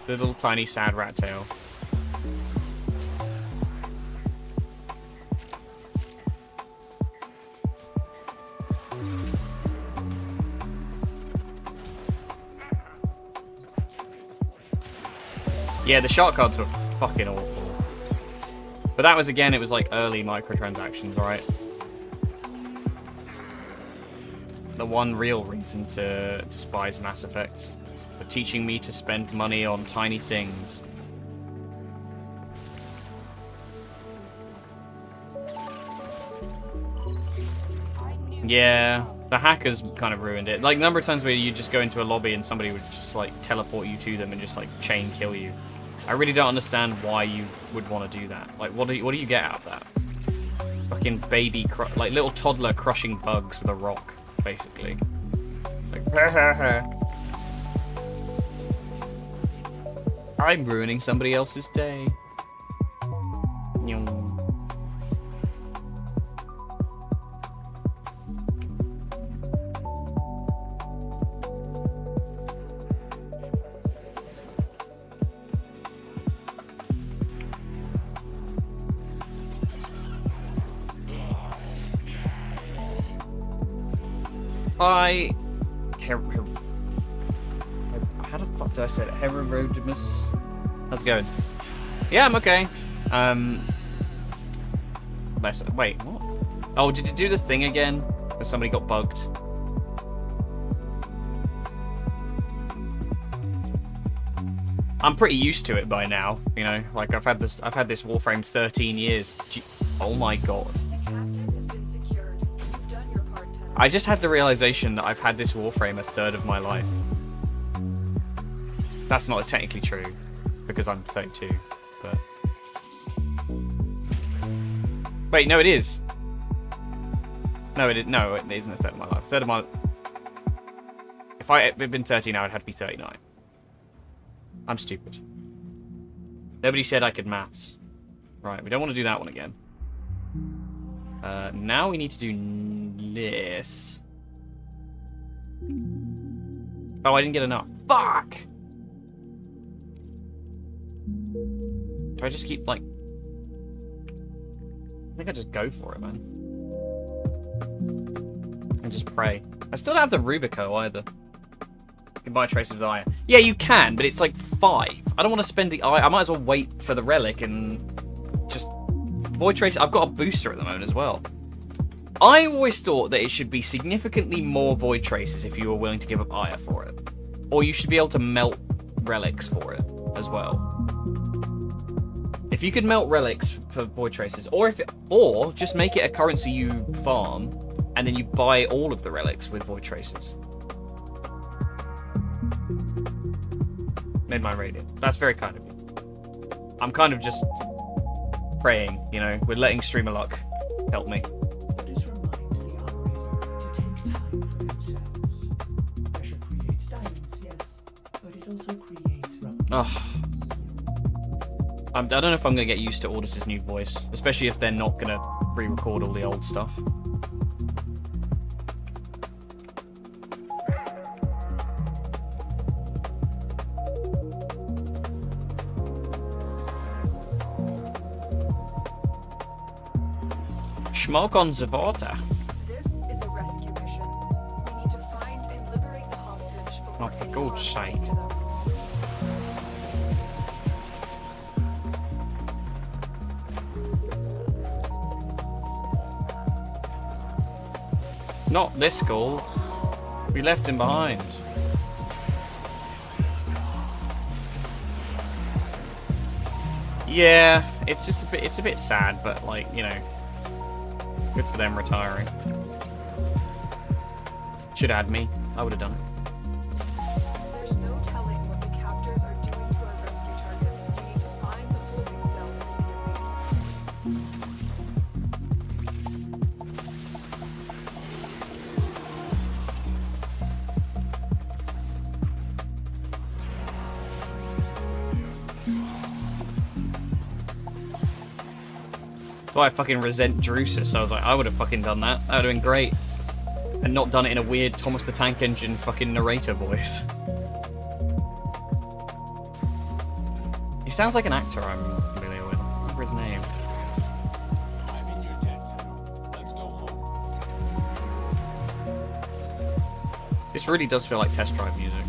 The little tiny sad rat tail. Yeah, the shark cards were fucking awful. But that was, again, it was like early microtransactions, right? The one real reason to despise Mass Effect. For teaching me to spend money on tiny things. Yeah, the hackers kind of ruined it. Like, a number of times where you just go into a lobby and somebody would just, like, teleport you to them and just, like, chain kill you. I really don't understand why you would want to do that. Like, what do you get out of that? Fucking baby, like, little toddler crushing bugs with a rock, basically. Like, I'm ruining somebody else's day. Nyong. How the fuck did I say it? Heterodimus. How's it going? Yeah, I'm okay. Wait, what? Oh, did you do the thing again? Where somebody got bugged? I'm pretty used to it by now, you know. Like I've had this Warframe 13 years. Oh my god. The captain has been secured. You've done your part, Tenno. I just had the realization that I've had this Warframe a third of my life. That's not technically true, because I'm 32, but... Wait, no, it is. No, it isn't a third of my life. Third of my... If I had been 30 now, I'd have to be 39. I'm stupid. Nobody said I could maths. Right, we don't want to do that one again. Now we need to do this. Oh, I didn't get enough. Fuck! Do I just keep, like... I think I just go for it, man. And just pray. I still don't have the Rubico either. You can buy traces of iron. Yeah, you can, but it's like 5. I don't want to spend the iron. I might as well wait for the relic and just... Void Trace... I've got a booster at the moment as well. I always thought that it should be significantly more Void Traces if you were willing to give up Ire for it. Or you should be able to melt relics for it as well. If you could melt relics for Void Traces, or just make it a currency you farm, and then you buy all of the relics with Void Traces. Made mine radiant. That's very kind of you. I'm kind of just praying, you know, we're letting Streamer Luck help me. This reminds the operator to take time for themselves. Pressure creates diamonds, yes, but it also creates rubber. Ugh. I don't know if I'm going to get used to Ordis' new voice, especially if they're not going to re-record all the old stuff. Schmock on Zavata. This is a rescue mission. We need to find and liberate the hostage before Oh, for any God's harm sake. comes to them. Not this school. We left him behind. Yeah, it's just a bit sad, but like, you know, good for them retiring. Should add me. I would have done it. There's no telling what the captors are doing to our rescue target. You need to find the holding cell immediately. That's why I fucking resent Drusus. I was like, I would have fucking done that. That would have been great. And not done it in a weird Thomas the Tank Engine fucking narrator voice. He sounds like an actor I'm familiar with. I don't remember his name. I'm in your tent now. Let's go home. This really does feel like test drive music.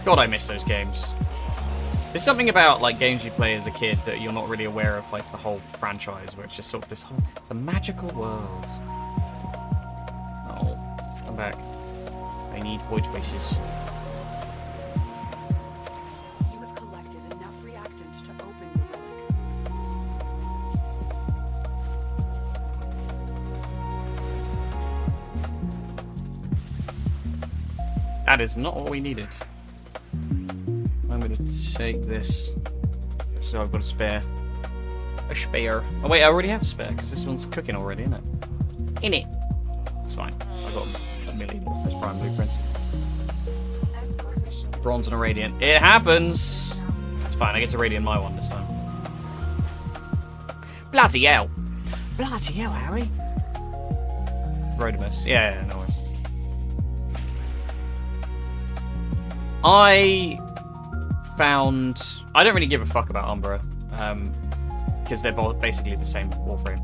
God, I miss those games. There's something about like games you play as a kid that you're not really aware of, like the whole franchise, where it's just sort of this whole, it's a magical world. Oh, come back. I need void choices. You have collected enough reactant to open your relic. That is not what we needed. I'm gonna take this. So I've got a spare. A spare. Oh wait, I already have a spare, because this one's cooking already, isn't it? It's fine. I've got a million of those prime blueprints. Escort mission. Bronze and a radiant. It happens! It's fine, I get to radiant my one this time. Bloody hell! Bloody hell, Harry! Rodimus. Yeah, no worries. I don't really give a fuck about Umbra, because they're both basically the same Warframe.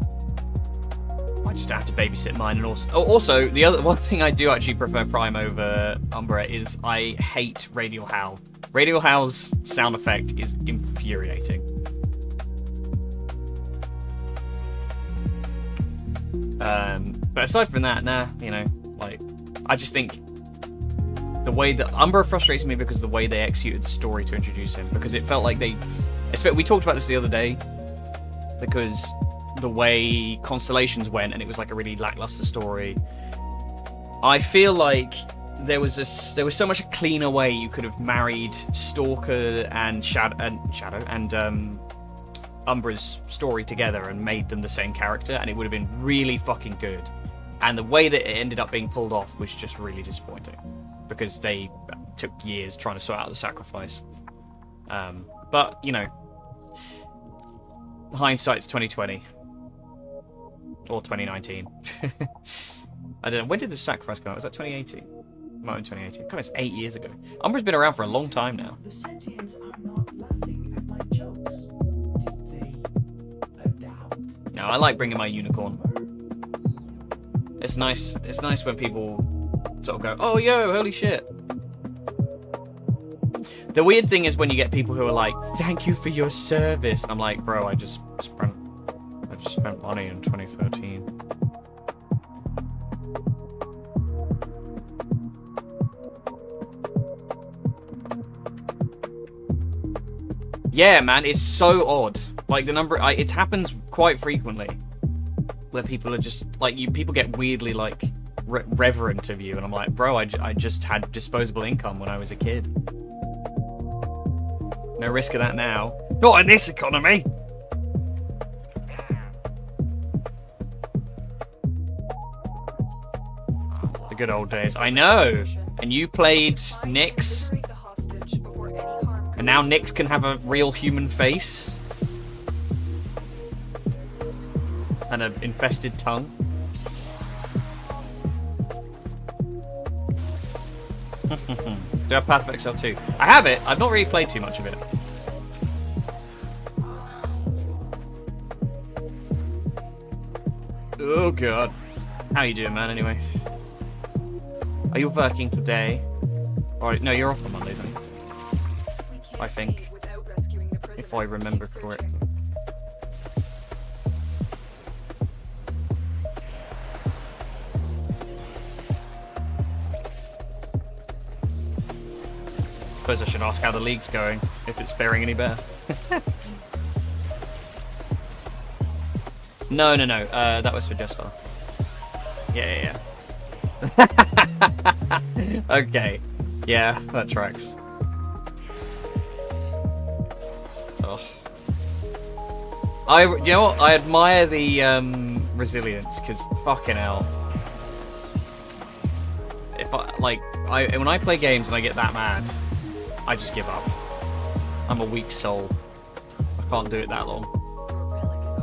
I just have to babysit mine, and also the other one thing I do actually prefer Prime over Umbra is I hate Radial Howl. Radial Howl's sound effect is infuriating. But aside from that, nah, you know, like I just think. The way that Umbra frustrates me because of the way they executed the story to introduce him, because it felt like we talked about this the other day, because the way Constellations went and it was like a really lackluster story. I feel like there was so much a cleaner way you could have married Stalker and Shadow and Umbra's story together and made them the same character, and it would have been really fucking good. And the way that it ended up being pulled off was just really disappointing, because they took years trying to sort out the sacrifice. But, you know, hindsight's 2020. Or 2019. I don't know. When did the sacrifice come out? Was that 2018? Might have been 2018. God, it's 8 years ago. Umbra's been around for a long time now. The sentients are not laughing at my jokes. Did they adapt? No, I like bringing my unicorn. It's nice when people sort of go, oh, yo, holy shit. The weird thing is when you get people who are like, thank you for your service. And I'm like, bro, I just spent money in 2013. Yeah, man, it's so odd. Like the number, it happens quite frequently, where people are just like people get weirdly like reverent of you, and I'm like, bro, I just had disposable income when I was a kid. No risk of that now. Not in this economy. The good old days. I know. And you played Nyx. Liberate the hostage before any harm And now Nyx can have a real human face. And an infested tongue. Do I have Path of Exile 2? I have it. I've not really played too much of it. Oh god. How you doing, man, anyway? Are you working today? Or no, you're off on Mondays, aren't you? We can't I think, leave without rescuing the prisoner. if I remember Keep correctly. searching. suppose I should ask how the league's going, if it's faring any better. No. That was for Jester. Yeah. Okay. Yeah, that tracks. Ugh. You know what? I admire the resilience, because fucking hell. If when I play games and I get that mad, I just give up. I'm a weak soul. I can't do it that long. Your relic is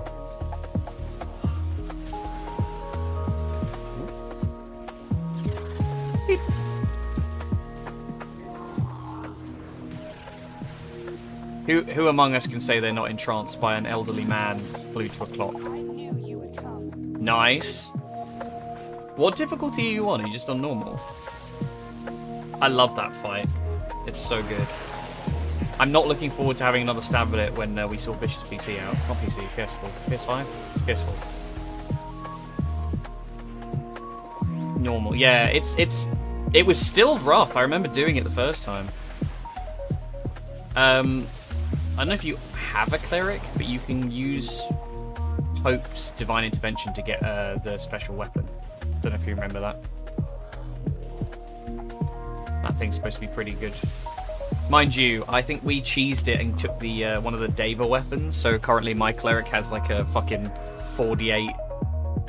opened. Who among us can say they're not entranced by an elderly man glued to a clock? I knew you would come. Nice. What difficulty are you on? Are you just on normal? I love that fight. It's so good. I'm not looking forward to having another stab at it when we sort Bish's PC out. Not PC, PS4. PS5? PS4. Normal. Yeah, it was still rough. I remember doing it the first time. I don't know if you have a cleric, but you can use Hope's Divine Intervention to get the special weapon. Don't know if you remember that. That thing's supposed to be pretty good. Mind you, I think we cheesed it and took the one of the Deva weapons, so currently my cleric has like a fucking 48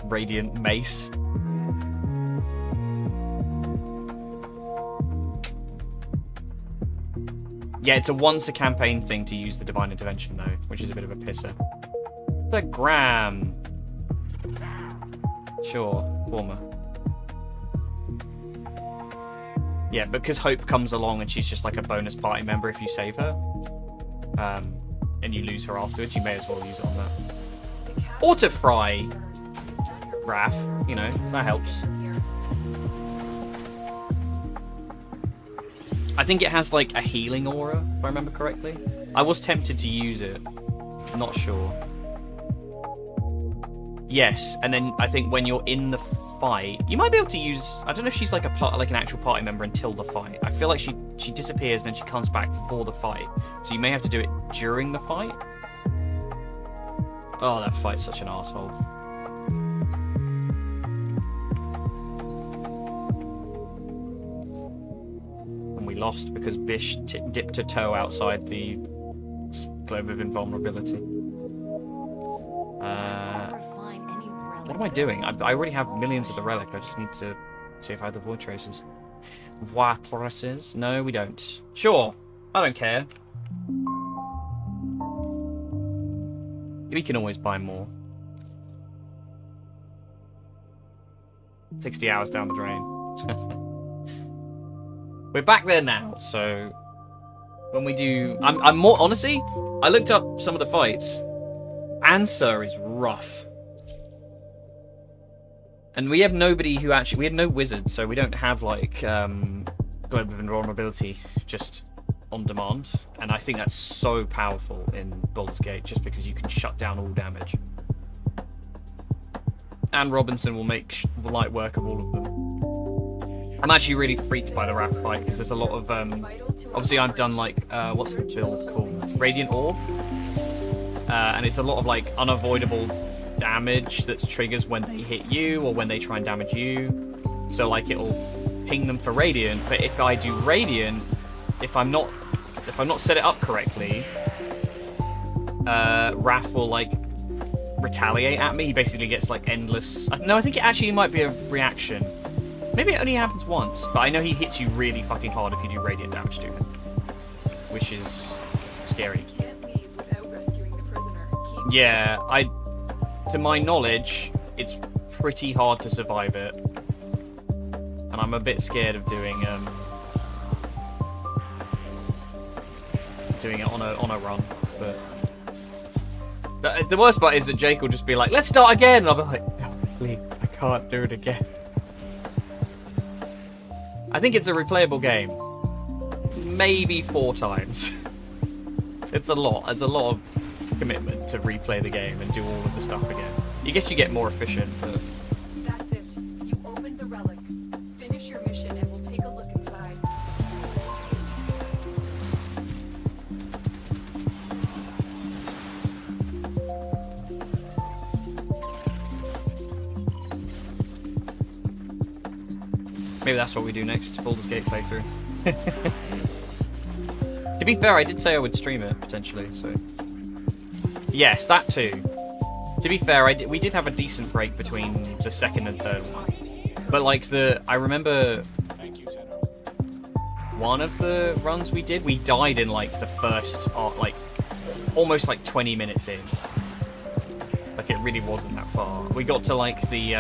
radiant mace. Yeah, it's a once a campaign thing to use the Divine Intervention though, which is a bit of a pisser. The Gram. Sure, warmer. Yeah, because Hope comes along and she's just like a bonus party member if you save her. And you lose her afterwards, you may as well use it on that. Auto fry, Raph, you know, that helps. I think it has like a healing aura, if I remember correctly. I was tempted to use it. I'm not sure. Yes, and then I think when you're in the fight, you might be able to use. I don't know if she's like an actual party member until the fight. I feel like she disappears and then she comes back for the fight. So you may have to do it during the fight. Oh, that fight's such an asshole. And we lost because Bish dipped a toe outside the globe of invulnerability. What am I doing? I already have millions of the relic. I just need to see if I have the void traces. Void traces? No, we don't. Sure. I don't care. We can always buy more. 60 hours down the drain. We're back there now, so when we do, I'm more honestly. I looked up some of the fights. Answer is rough. And we have nobody who actually... We have no wizard, so we don't have, like, Globe of Invulnerability just on demand. And I think that's so powerful in Baldur's Gate, just because you can shut down all damage. And Robinson will make light work of all of them. I'm actually really freaked by the Raph fight, because there's a lot of... obviously, I've done, like... what's the build called? Radiant Orb? And it's a lot of, like, unavoidable... damage that triggers when they hit you or when they try and damage you. So like it'll ping them for radiant, but if I do radiant, if I'm not set it up correctly, Raph will like retaliate at me. He basically gets like endless. No, I think it actually might be a reaction. Maybe it only happens once, but I know he hits you really fucking hard if you do radiant damage to him, which is scary. Can't leave without rescuing the prisoner. Yeah, to my knowledge, it's pretty hard to survive it, and I'm a bit scared of doing it on a run. But the worst part is that Jake will just be like, "Let's start again," and I'll be like, "No, please, I can't do it again." I think it's a replayable game, maybe 4 times. It's a lot. It's a lot of commitment to replay the game and do all of the stuff again. I guess you get more efficient, but... That's it. You opened the relic. Finish your mission and we'll take a look inside. Maybe that's what we do next. Baldur's Gate playthrough. To be fair, I did say I would stream it potentially, so yes, that too. To be fair, we did have a decent break between the second and third one, but like I remember Thank you, Tenno. one of the runs we did, we died in like the first, like almost like 20 minutes in. Like it really wasn't that far. We got to like the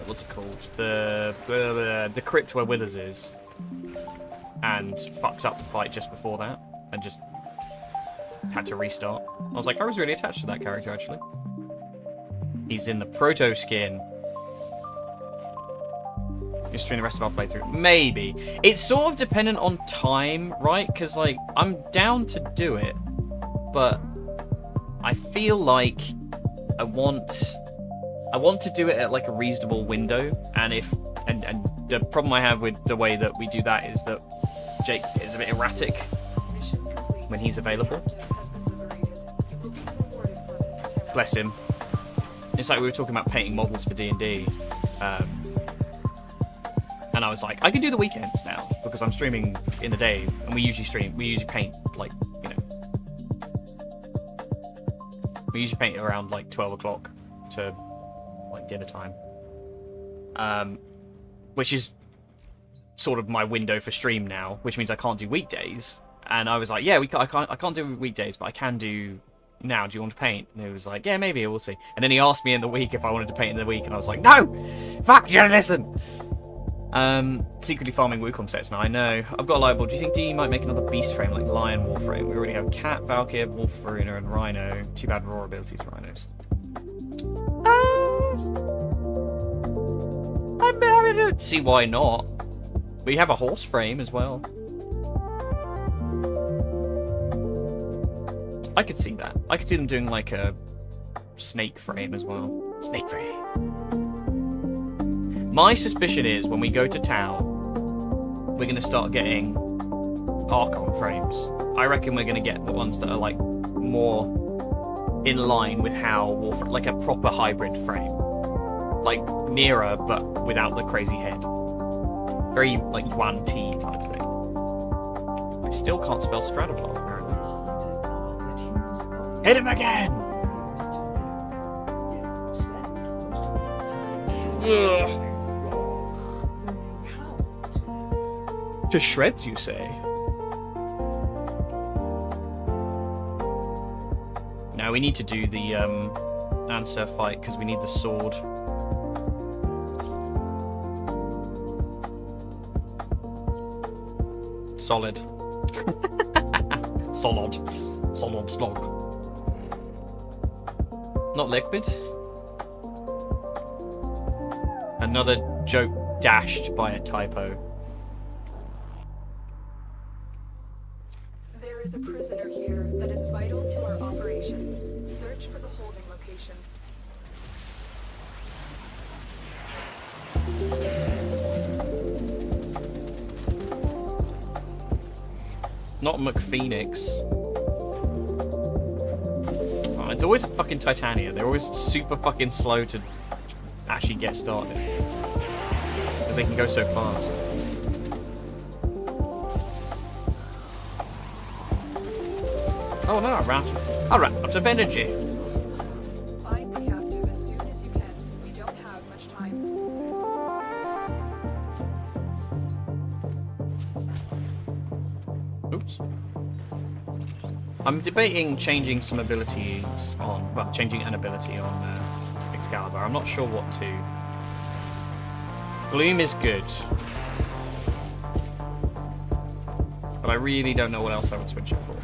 what's it called? The crypt where Withers is, and fucked up the fight just before that, and just had to restart. I was like, I was really attached to that character actually. He's in the proto skin. Just doing the rest of our playthrough. Maybe. It's sort of dependent on time, right? Because like I'm down to do it, but I feel like I want to do it at like a reasonable window, and the problem I have with the way that we do that is that Jake is a bit erratic Mission complete. when he's available. Captive has been liberated. You will be rewarded for this, Tenno. Bless him. It's like we were talking about painting models for D&D, and I was like, I can do the weekends now because I'm streaming in the day, and we usually paint like, you know, we usually paint around like 12 o'clock to like dinner time, which is sort of my window for stream now, which means I can't do weekdays. And I was like, yeah, I can't do weekdays, but I can do now. Do you want to paint? And he was like, yeah, maybe, we'll see. And then he asked me in the week if I wanted to paint in the week, and I was like, no, fuck you, listen. Secretly farming Wukong sets now. I know. I've got a light bulb. Do you think D might make another beast frame like Lion Warframe? We already have Cat, Valkyr, Wolf, Varuna, and Rhino. Too bad raw abilities Rhinos. I don't see why not. We have a horse frame as well. I could see that. I could see them doing like a snake frame as well. Snake frame. My suspicion is when we go to town, we're going to start getting Archon frames. I reckon we're going to get the ones that are like more in line with how Warframe, like a proper hybrid frame. Like nearer, but without the crazy head. Very like Yuan Ti type thing. I still can't spell Stradivar, apparently. Hit him again! Ugh. To shreds, you say? Now we need to do the answer fight because we need the sword. Solid. Solid. Solid slog. Not liquid. Another joke dashed by a typo. There is a prisoner here that is vital to our operations. Search for the holding location. Not McPhoenix. Oh, it's always fucking Titania. They're always super fucking slow to actually get started. Because they can go so fast. Oh no, I ran out of energy. Find the captive as soon as you can. We don't have much time. Oops. I'm debating changing some abilities on, well, changing an ability on Excalibur. I'm not sure what to. Gloom is good. But I really don't know what else I would switch it for.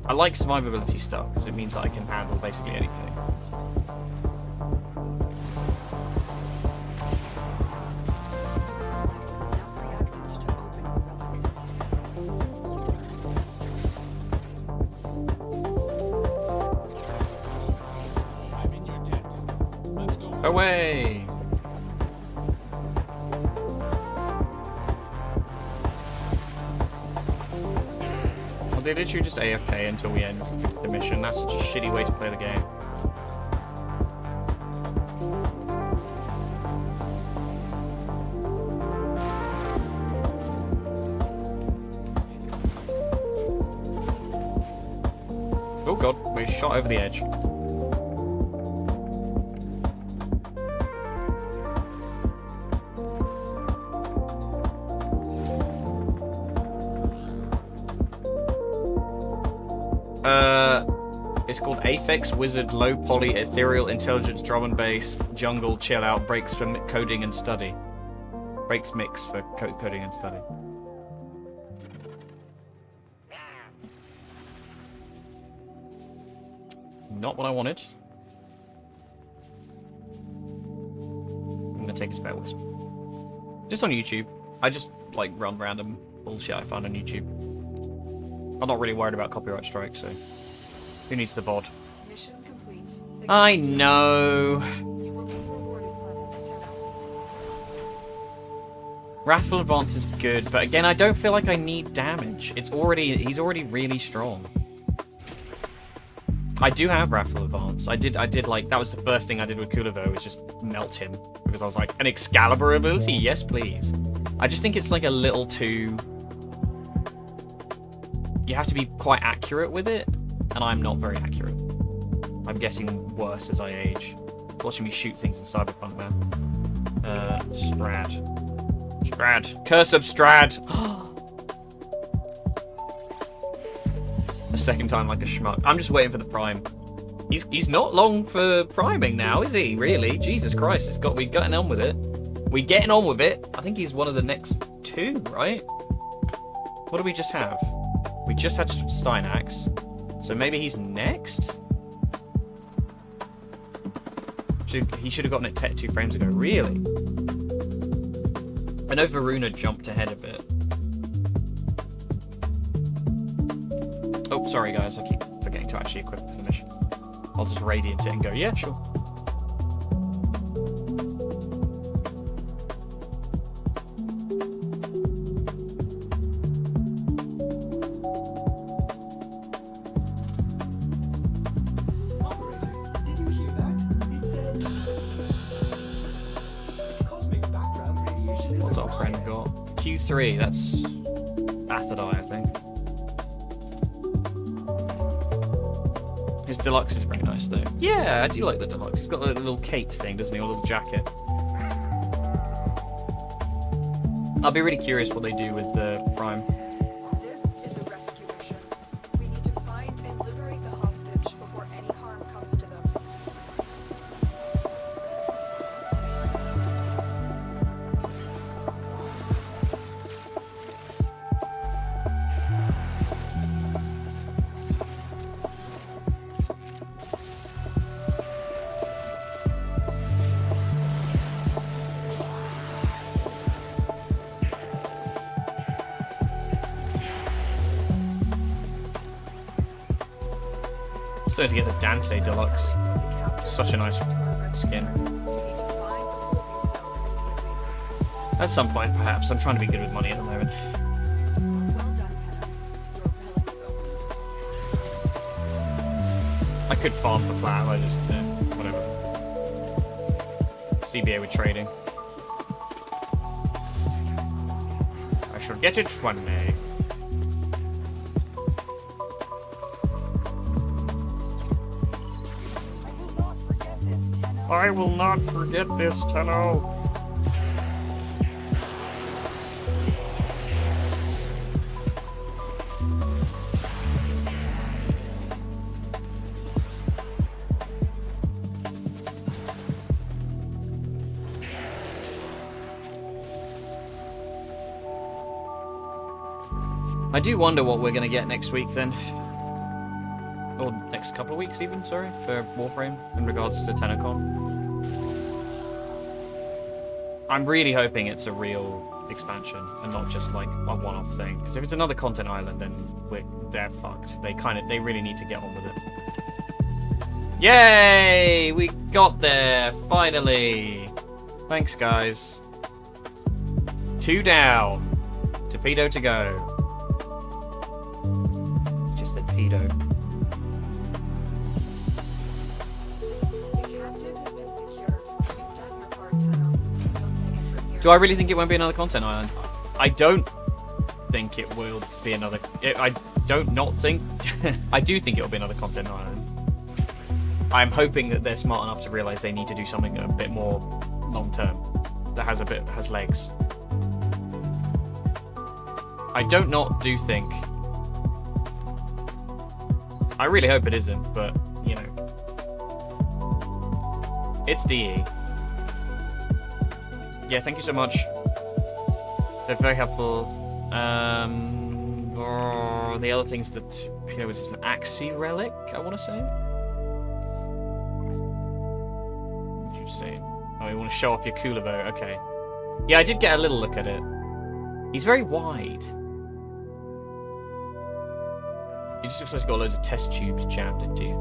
I like survivability stuff because it means that I can handle basically anything. I'm in your debt. Let's go. Away! Well, they literally just AFK until we end the mission. That's such a shitty way to play the game. Oh god, we shot over the edge. It's called Aphex Wizard Low Poly Ethereal Intelligence Drum and Bass Jungle Chill Out Breaks for Coding and Study. Breaks mix for coding and study. Not what I wanted. I'm gonna take a spare wisp. Just on YouTube. I just like run random bullshit I found on YouTube. I'm not really worried about copyright strikes, so who needs the VOD? Mission complete. The I captive- know. You will be rewarded for this, Tenno. Wrathful Advance is good, but again, I don't feel like I need damage. He's already really strong. I do have Wrathful Advance. I did like, that was the first thing I did with Kulivo, was just melt him. Because I was like, an Excalibur ability? Yes, please. I just think it's like a little too... You have to be quite accurate with it, and I'm not very accurate. I'm getting worse as I age. Watching me shoot things in Cyberpunk, man. Strad. Curse of Strad! A second time like a schmuck. I'm just waiting for the prime. He's not long for priming now, is he? Really? Jesus Christ, we're getting on with it. We're getting on with it. I think he's one of the next two, right? What do we just have? We just had Steinax. So maybe he's next? He should have gotten it 2 frames ago. Really? I know Varuna jumped ahead a bit. Oh, sorry guys, I keep forgetting to actually equip it for the mission. I'll just radiant it and go, yeah, sure. Operator, did you hear that? It said cosmic background radiation is What's a our friend riot. got? Q3, that's Athadai, I think. His deluxe is very nice though. Yeah, I do like the deluxe. He's got a little cape thing, doesn't he? A little jacket. I'll be really curious what they do with the Prime. This is a rescue mission. We need to find and liberate the hostage before any harm comes to them. Starting to get the Dante deluxe. Such a nice skin. At some point, perhaps. I'm trying to be good with money at the moment. Well done, Tenno. Your relic is opened. I could farm for platinum, I just, whatever. CBA with trading. I shall get it one day. I will not forget this, Tenno. I do wonder what we're going to get next week then. Or next couple of weeks even, sorry, for Warframe in regards to TennoCon. I'm really hoping it's a real expansion and not just like a one-off thing. Because if it's another content island, then they're fucked. They really need to get on with it. Yay! We got there, finally! Thanks, guys. 2 down. Torpedo to go. Just said pedo. The captive has been secured. You've done your part, Tenno. We'll take it from here. Do I really think it won't be another content island? I don't. think it will be another. I don't not think. I do think it will be another content island. I'm hoping that they're smart enough to realize they need to do something a bit more long term that has legs. I don't not do think. I really hope it isn't, but you know, it's DE. Yeah, thank you so much. They're very helpful. Or the other things that, you know, was just an Axie relic, I want to say. What you saying? Oh, you want to show off your cooler boat? Okay. Yeah, I did get a little look at it. He's very wide. He just looks like he's got loads of test tubes jammed into you.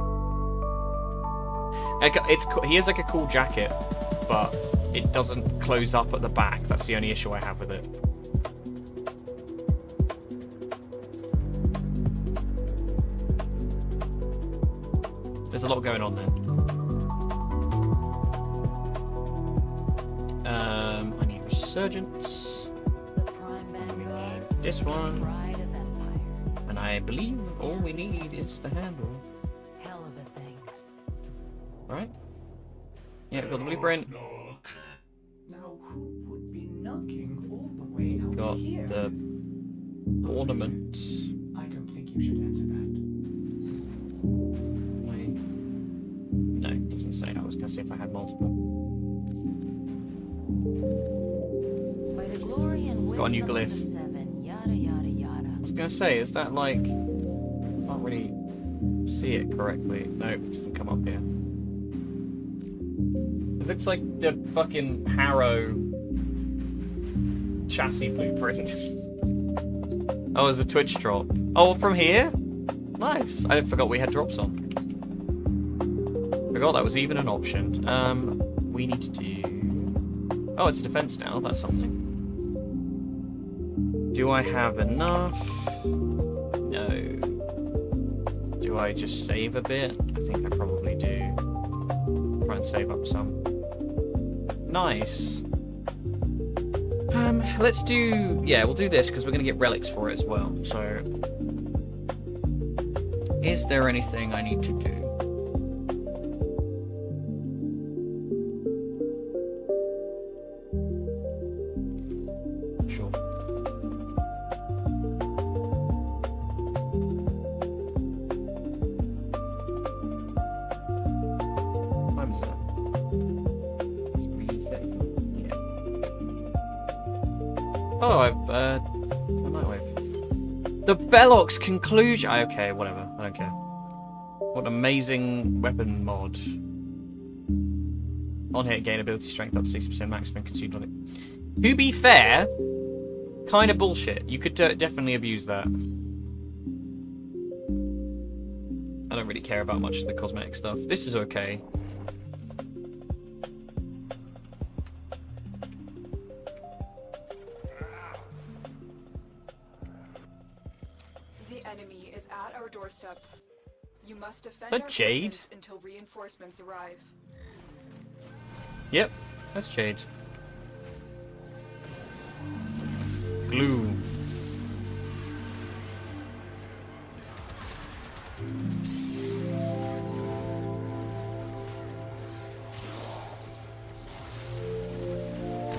He has like a cool jacket, but it doesn't close up at the back. That's the only issue I have with it. There's a lot going on there. I need Resurgence. This one. And I believe all we need is the handle. Hell of a thing. Alright. Yeah, we've got the blueprint. Now, who would be knocking all the way out Got here? the ornament. I don't think you should answer that. Wait. No, it doesn't say. I was going to see if I had multiple. By the glory and Got a new wisdom of glyph. the seven, yada yada yada. I was going to say, is that like... Can't really see it correctly. No, it doesn't come up here. It looks like the fucking Harrow chassis blueprint. Oh, there's a Twitch drop. Oh, from here? Nice. I forgot we had drops on. Forgot that was even an option. We need to do... Oh, it's a defense now. That's something. Do I have enough? No. Do I just save a bit? I think I probably do. Try and save up some. Nice. Let's do... Yeah, we'll do this because we're going to get relics for it as well. So... Is there anything I need to do? Sure. What time is it? It's 3:30. Yeah. Oh, I've a nightwave. The Bellox conclusion. Okay, whatever. I don't care. What an amazing weapon mod. On hit, gain ability strength up to 60% maximum consumed on it. To be fair, kind of bullshit. You could definitely abuse that. I don't really care about much of the cosmetic stuff. This is okay. The enemy is at our doorstep. You must defend Is that our Jade? shipment until reinforcements arrive. Yep, that's Jade. Glue.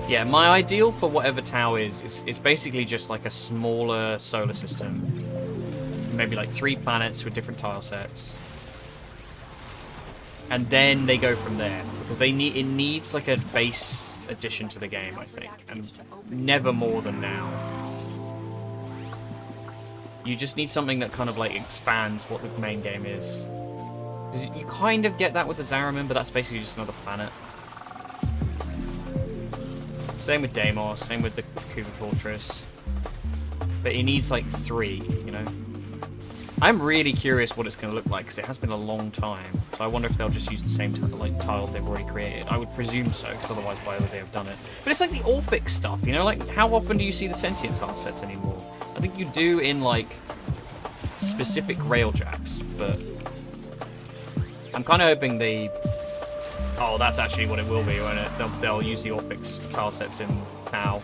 Yeah, my ideal for whatever Tau is it's basically just like a smaller solar system. Maybe like 3 planets with different tile sets. And then they go from there. Because it needs like a base addition to the game, I think. And never more than now. You just need something that kind of like expands what the main game is. 'Cause you kind of get that with the Zaraman, but that's basically just another planet. Same with Deimos, same with the Kuva Fortress. But it needs like 3, you know? I'm really curious what it's going to look like, because it has been a long time. So I wonder if they'll just use the same tiles they've already created. I would presume so, because otherwise why would they have done it? But it's like the Orphic stuff, you know? Like, how often do you see the sentient tile sets anymore? I think you do in, like, specific railjacks, but... I'm kind of hoping they... Oh, that's actually what it will be, won't it? They'll use the Orphic tile sets in now.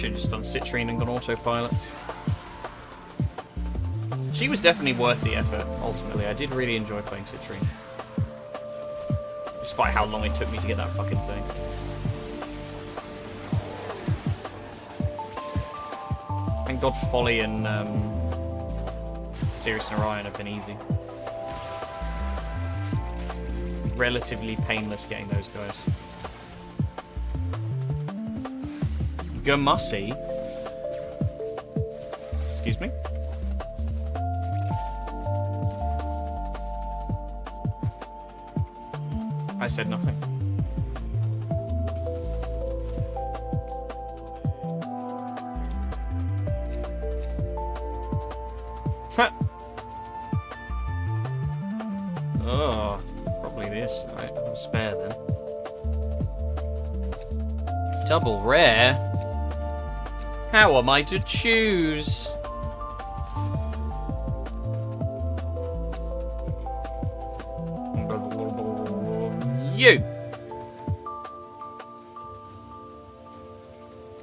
should have just done Citrine and gone autopilot. She was definitely worth the effort, ultimately. I did really enjoy playing Citrine. Despite how long it took me to get that fucking thing. Thank God Folly and Sirius and Orion have been easy. Relatively painless getting those guys. Gamussi. Excuse me? I said nothing. Oh, probably this. Right, I'll spare then. Double rare? How am I to choose? You!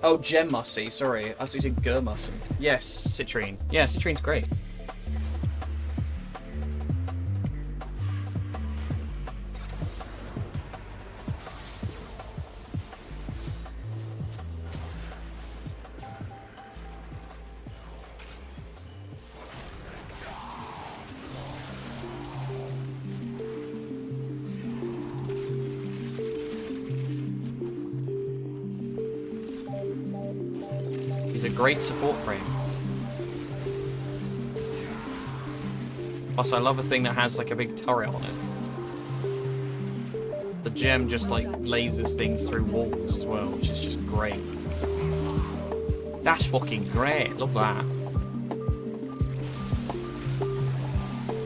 Oh, Gemmussy, sorry. I was using Gurmussy. Yes, Citrine. Yeah, Citrine's great. He's a great support frame. Plus, I love a thing that has like a big turret on it. The gem just like lasers things through walls as well, which is just great. That's fucking great. Love that.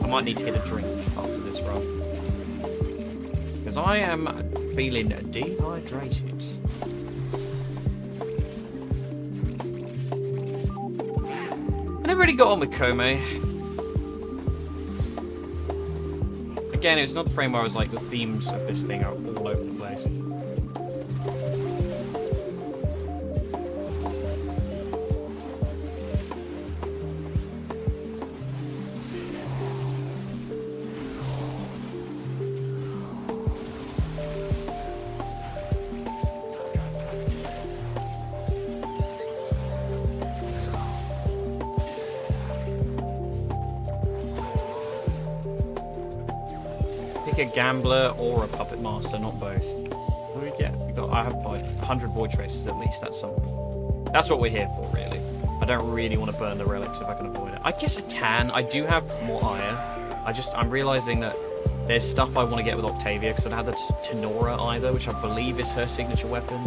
I might need to get a drink after this run. Because I am feeling dehydrated. I never really got on with Kome. Again, it's not the frame where I was like, the themes of this thing are all over the place. A gambler or a puppet master, not both. What do we get? I have like 100 void traces at least. That's something. That's what we're here for, really. I don't really want to burn the relics if I can avoid it. I guess I can. I do have more ire. I'm realizing that there's stuff I want to get with Octavia because I don't have the Tenora either, which I believe is her signature weapon.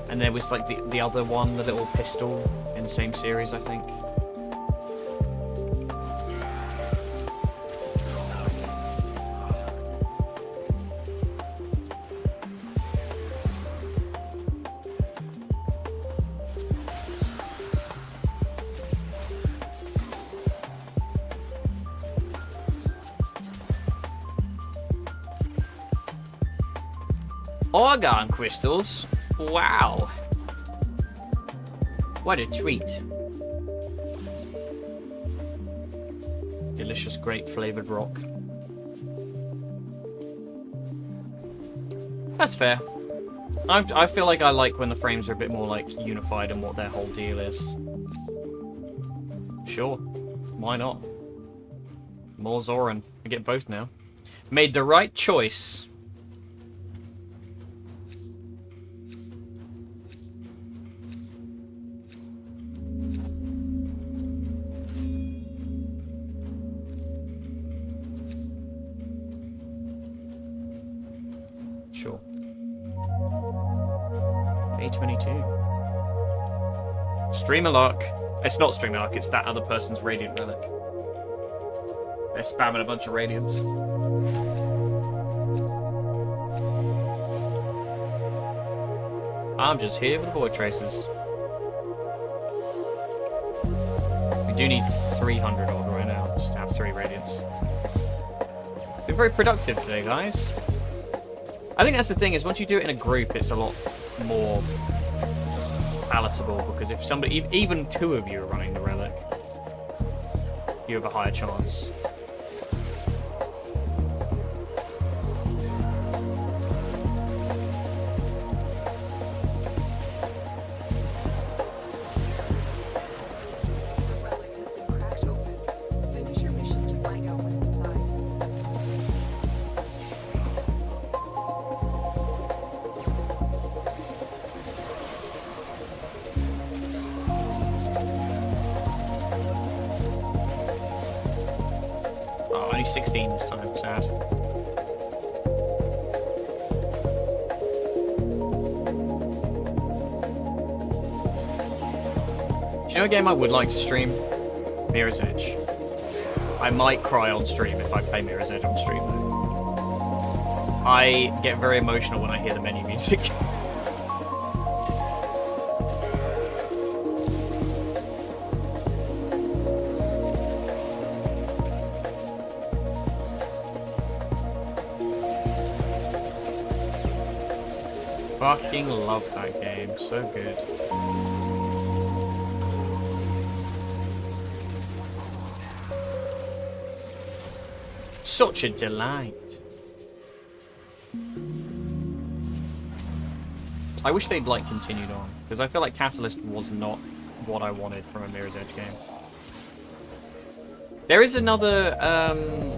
And there was like the other one, the little pistol in the same series, I think. Organ crystals? Wow. What a treat. Delicious grape flavored rock. That's fair. I feel like I like when the frames are a bit more like unified in what their whole deal is. Sure. Why not? More Zoran. I get both now. Made the right choice. Sure. A22. Streamer luck. It's not streamer luck, it's that other person's radiant relic. They're spamming a bunch of radiants. I'm just here for the void traces. We do need 300 odd right now, just to have 3 radiants. Been very productive today, guys. I think that's the thing, is once you do it in a group, it's a lot more palatable, because if somebody, even two of you are running the relic, you have a higher chance. The relic has been cracked open. Finish your mission to find out what's inside. Oh, only 16 this time, sad. Do you know a game I would like to stream? Mirror's Edge. I might cry on stream if I play Mirror's Edge on stream, though. I get very emotional when I hear the menu music. Fucking love that game, so good. Such a delight. I wish they'd like continued on, because I feel like Catalyst was not what I wanted from a Mirror's Edge game. There is another,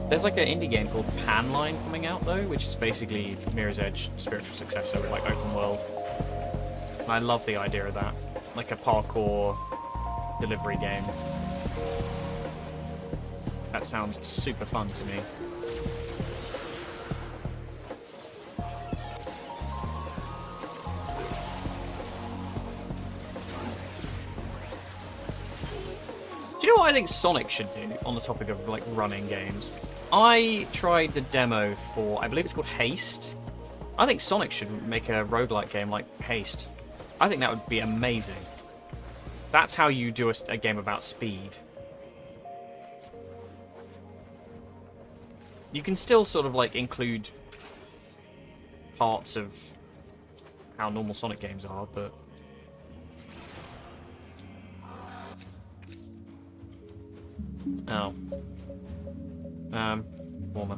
there's like an indie game called Panline coming out though, which is basically Mirror's Edge spiritual successor with like open world. And I love the idea of that, like a parkour delivery game. That sounds super fun to me. Do you know what I think Sonic should do on the topic of like running games? I tried the demo for, I believe it's called Haste. I think Sonic should make a roguelike game like Haste. I think that would be amazing. That's how you do a game about speed. You can still sort of like include parts of how normal Sonic games are, but oh. Warmer.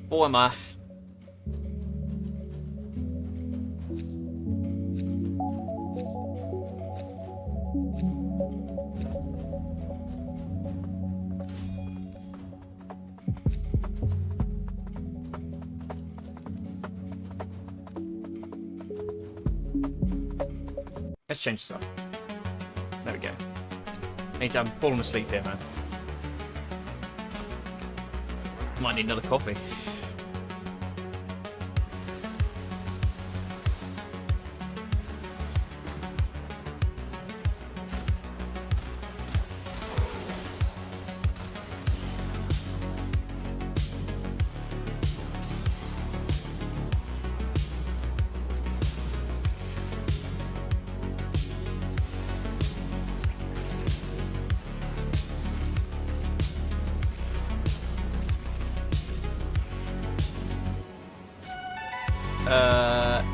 Warmer. Let's change this up. There we go. I'm falling asleep here, man. Might need another coffee.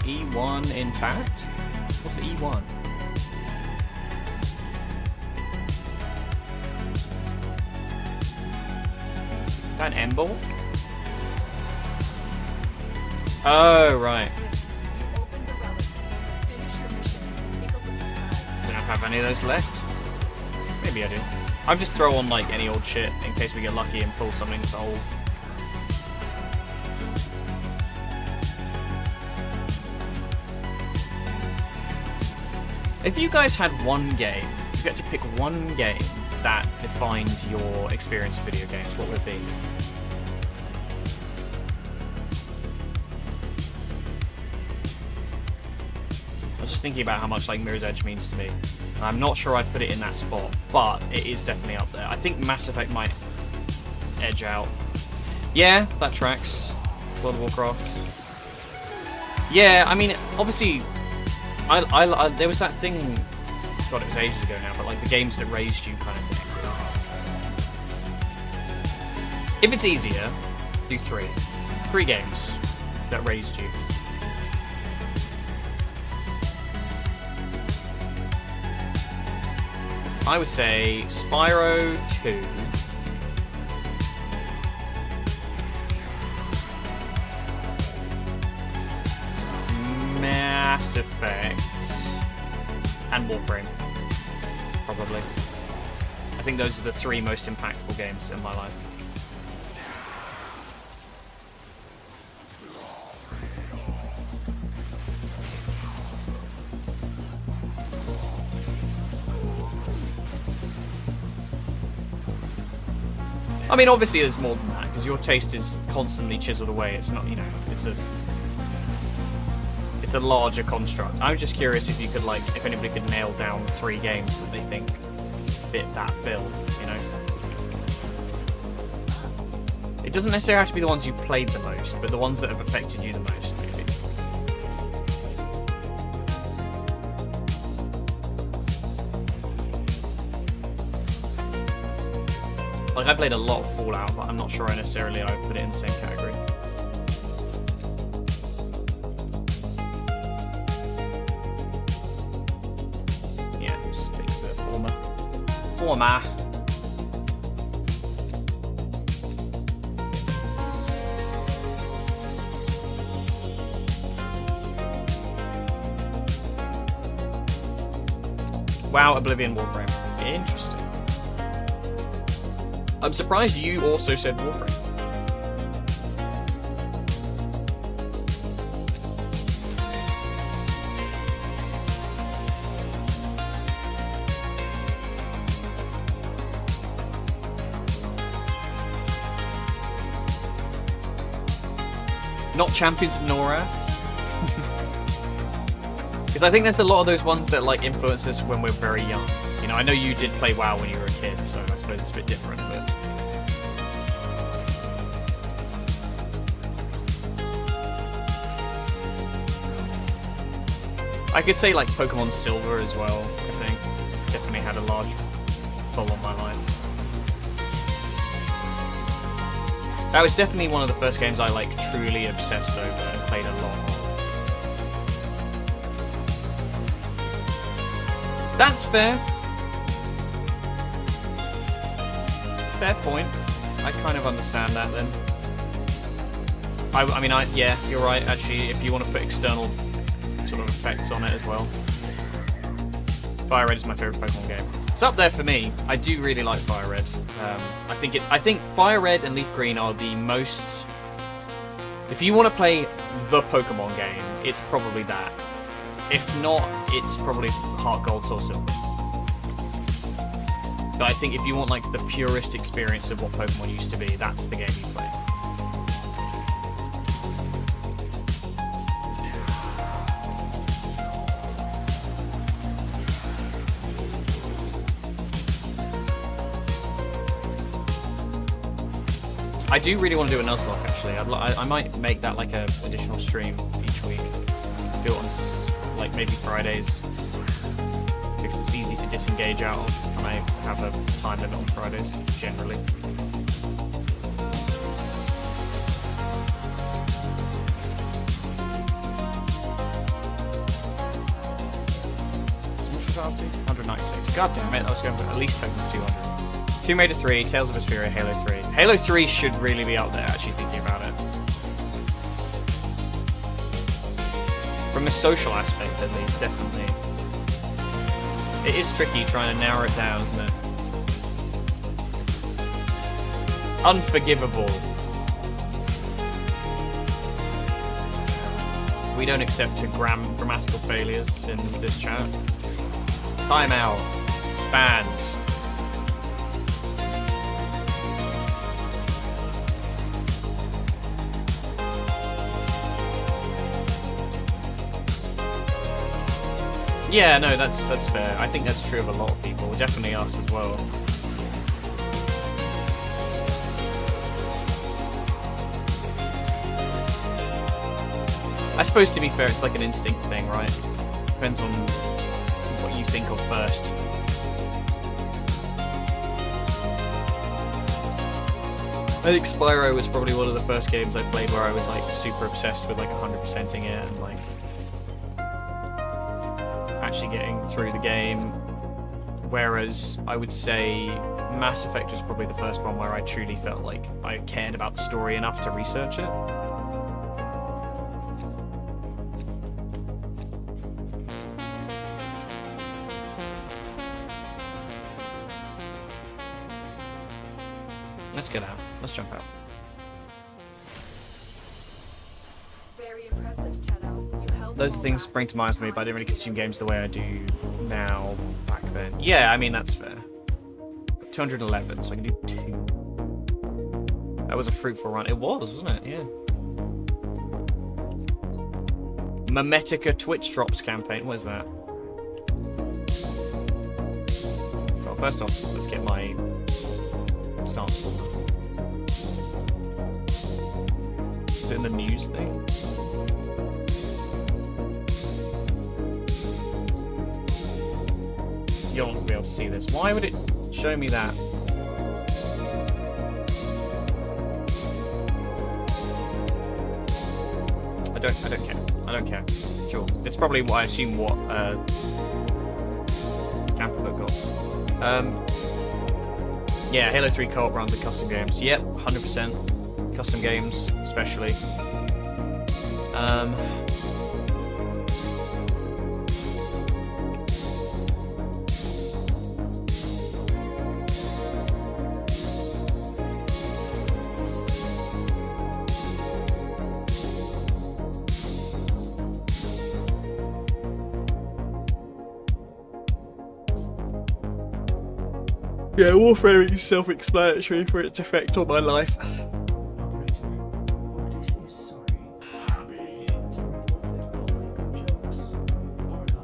E1 intact? What's the E1? Is that an M-ball? Oh, right. You opened the relic. Finish your mission and take a look inside. Don't have any of those left. Maybe I do. I'll just throw on like any old shit in case we get lucky and pull something that's old. If you guys had one game, if you had to pick one game that defined your experience with video games, what would it be? I was just thinking about how much like Mirror's Edge means to me. I'm not sure I'd put it in that spot, but it is definitely up there. I think Mass Effect might edge out. Yeah, that tracks. World of Warcraft. Yeah, I mean, obviously, there was that thing, God, it was ages ago now, but like the games that raised you kind of thing. If it's easier, do 3. 3 games that raised you. I would say Spyro 2. Mass Effect. And Warframe. Probably. I think those are the 3 most impactful games in my life. I mean, obviously there's more than that, because your taste is constantly chiseled away. It's not, you know, it's a larger construct. I'm just curious if you could, like, if anybody could nail down 3 games that they think fit that bill, you know? It doesn't necessarily have to be the ones you played the most, but the ones that have affected you the most, maybe. Like, I played a lot of Fallout, but I'm not sure I necessarily I would put it in the same category. Yeah, just take the former. Wow, Oblivion Warframe. Interesting. I'm surprised you also said Warframe. Not Champions of Norath? Because I think there's a lot of those ones that like influence us when we're very young. You know, I know you did play WoW when you were a kid, so I suppose it's a bit different, but... I could say like Pokemon Silver as well, I think. Definitely had a large pull on my life. That was definitely one of the first games I like truly obsessed over and played a lot of. That's fair. Fair point. I kind of understand that then. I mean, yeah, you're right, actually, if you want to put external sort of effects on it as well. Fire Red is my favourite Pokemon game. It's up there for me. I do really like Fire Red. I think Fire Red and Leaf Green are the most... If you want to play the Pokemon game, it's probably that. If not, it's probably Heart Gold, Soul Silver. But I think if you want like the purest experience of what Pokemon used to be, that's the game you play. I do really want to do a Nuzlocke actually. I might make that like an additional stream each week. Do it on like maybe Fridays. Because it's easy to disengage out of, and I have a time limit on Fridays, generally. How much was that up to? 196. God damn it, I was going for at least hoping for 200. Tomb Raider 3, Tales of Vesperia, Halo 3. Halo 3 should really be up there, actually thinking about it. From a social aspect, at least, definitely. It is tricky trying to narrow it down, isn't it? Unforgivable. We don't accept grammatical failures in this chat. Time out. Banned. Yeah, no, that's fair. I think that's true of a lot of people. Definitely us as well. I suppose, to be fair, it's like an instinct thing, right? Depends on what you think of first. I think Spyro was probably one of the first games I played where I was like super obsessed with like 100%ing it and like actually getting through the game. Whereas I would say Mass Effect was probably the first one where I truly felt like I cared about the story enough to research it. Let's get out. Let's jump out. Very impressive, Tenno. You held Those them are things all back. spring to mind for me, but I didn't really consume games the way I do now back then. Yeah, I mean, that's fair. 211, so I can do 2. That was a fruitful run. It was, wasn't it? Yeah. Memetica Twitch Drops campaign. What is that? Well, first off, let's get my stance forward. Is it in the news thing? You won't be able to see this. Why would it show me that? I don't care. I don't care. Sure. It's probably what I assume what Camper got. Yeah, Halo 3 co-op runs and custom games. Yep, 100%. Custom games, especially. Yeah, Warframe is self-explanatory for its effect on my life. Operator, Ordis is sorry. Happy. To report that all Mako jokes are gone.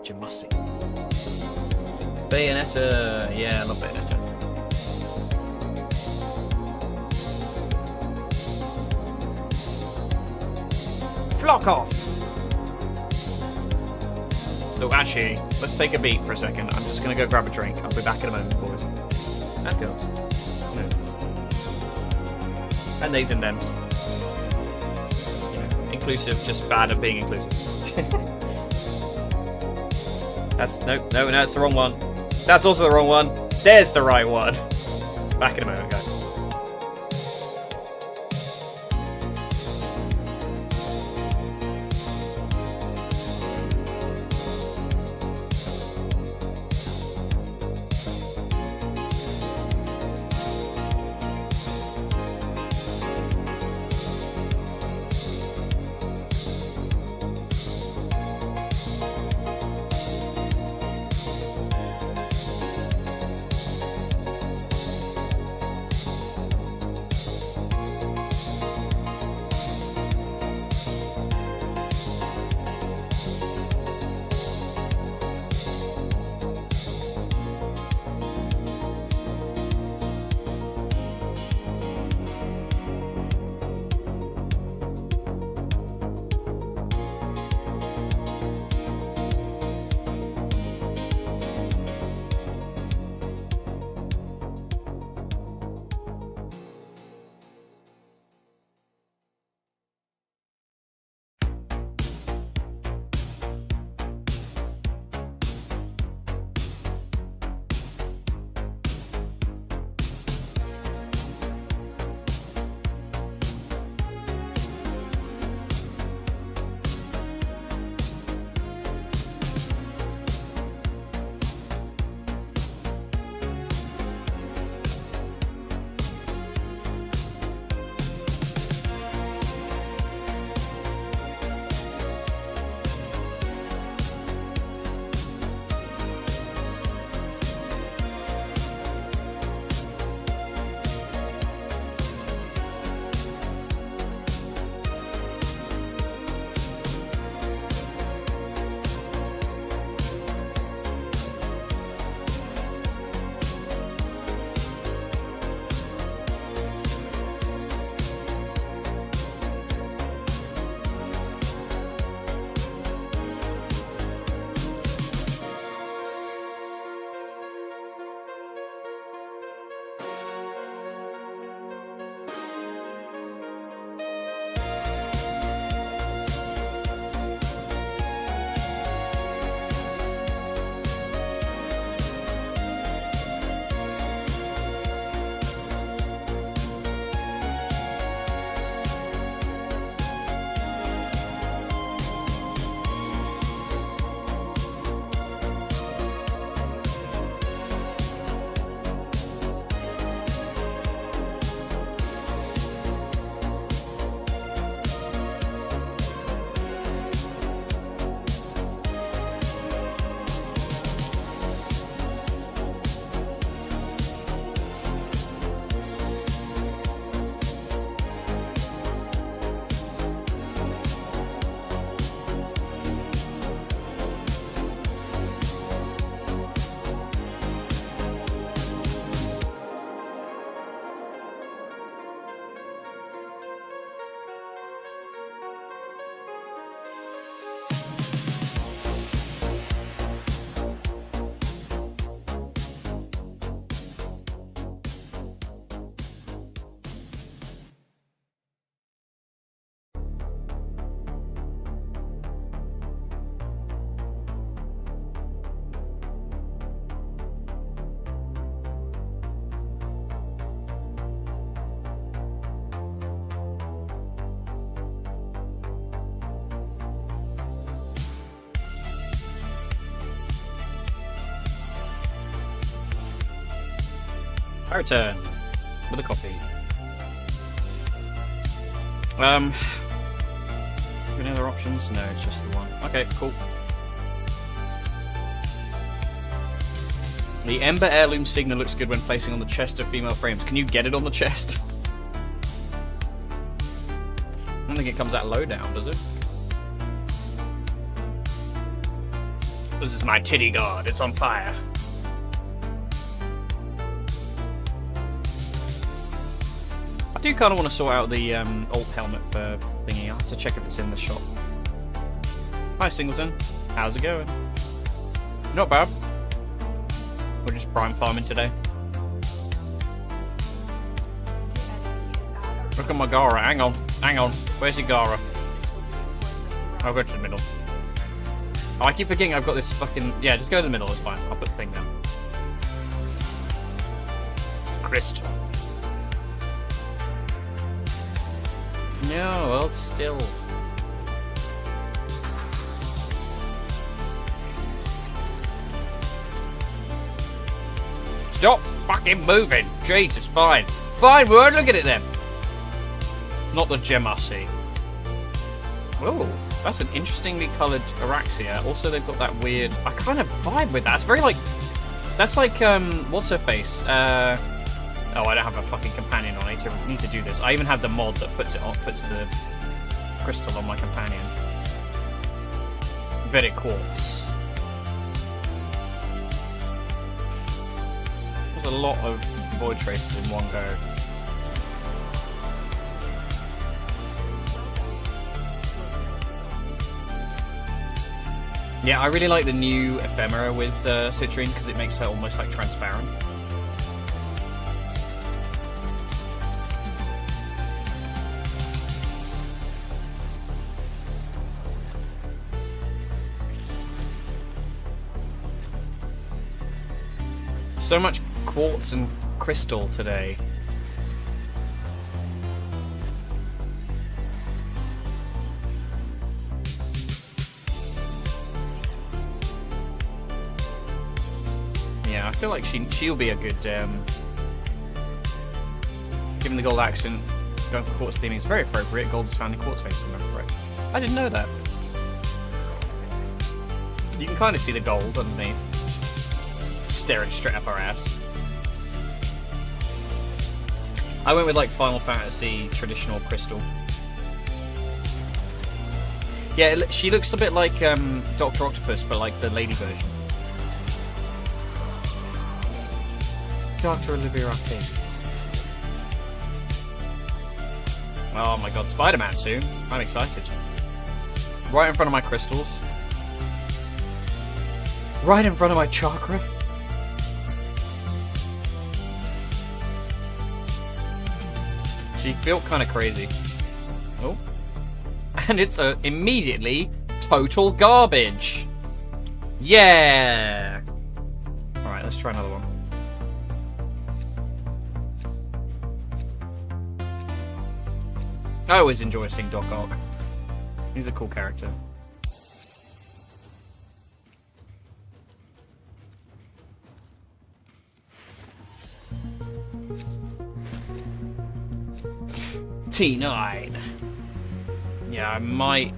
Jamussi. Bayonetta. Yeah, I love Bayonetta. Flock off! Oh, actually, let's take a beat for a second. I'm just gonna go grab a drink. I'll be back in a moment, boys. And girls. No. And these and thems. You know, inclusive, just bad at being inclusive. That's no, it's the wrong one. That's also the wrong one. There's the right one. Back in a moment, guys. I return with a coffee. Any other options? No, it's just the one. Okay, cool. The Ember Heirloom Signa looks good when placing on the chest of female frames. Can you get it on the chest? I don't think it comes that low down, does it? This is my titty guard. It's on fire. I do kind of want to sort out the old helmet for thingy. I have to check if it's in the shop. Hi, Singleton. How's it going? Not bad. We're just prime farming today. Look at my Gara. Hang on. Hang on. Where's your Gara? I'll go to the middle. Oh, I keep forgetting I've got this fucking... Yeah, just go to the middle. It's fine. I'll put the thing down. Crystal. No, hold still. Stop fucking moving. Jeez, it's fine. Fine, we won't look at it then. Not the gem I see. Oh, that's an interestingly coloured Araxia. Also, they've got that weird... I kind of vibe with that. It's very like... That's like, what's her face? Oh, I don't have a fucking companion on. I need to do this. I even have the mod that puts the crystal on my companion. Vedic quartz. There's a lot of void traces in one go. Yeah, I really like the new ephemera with Citrine because it makes her almost like transparent. So much quartz and crystal today. Yeah, I feel like she'll be a good. Given the gold accent, going for quartz theming is very appropriate. Gold is found in quartz face, if I remember correct. I didn't know that. You can kind of see the gold underneath. Staring straight up our ass. I went with like Final Fantasy traditional crystal. Yeah, she looks a bit like Dr. Octopus, but like the lady version. Dr. Olivia Octavius. Oh my god, Spider-Man soon. I'm excited. Right in front of my crystals. Right in front of my chakra. She built kind of crazy. Oh. And it's immediately total garbage. Yeah. Alright, let's try another one. I always enjoy seeing Doc Ock. He's a cool character. T9. Yeah, I might...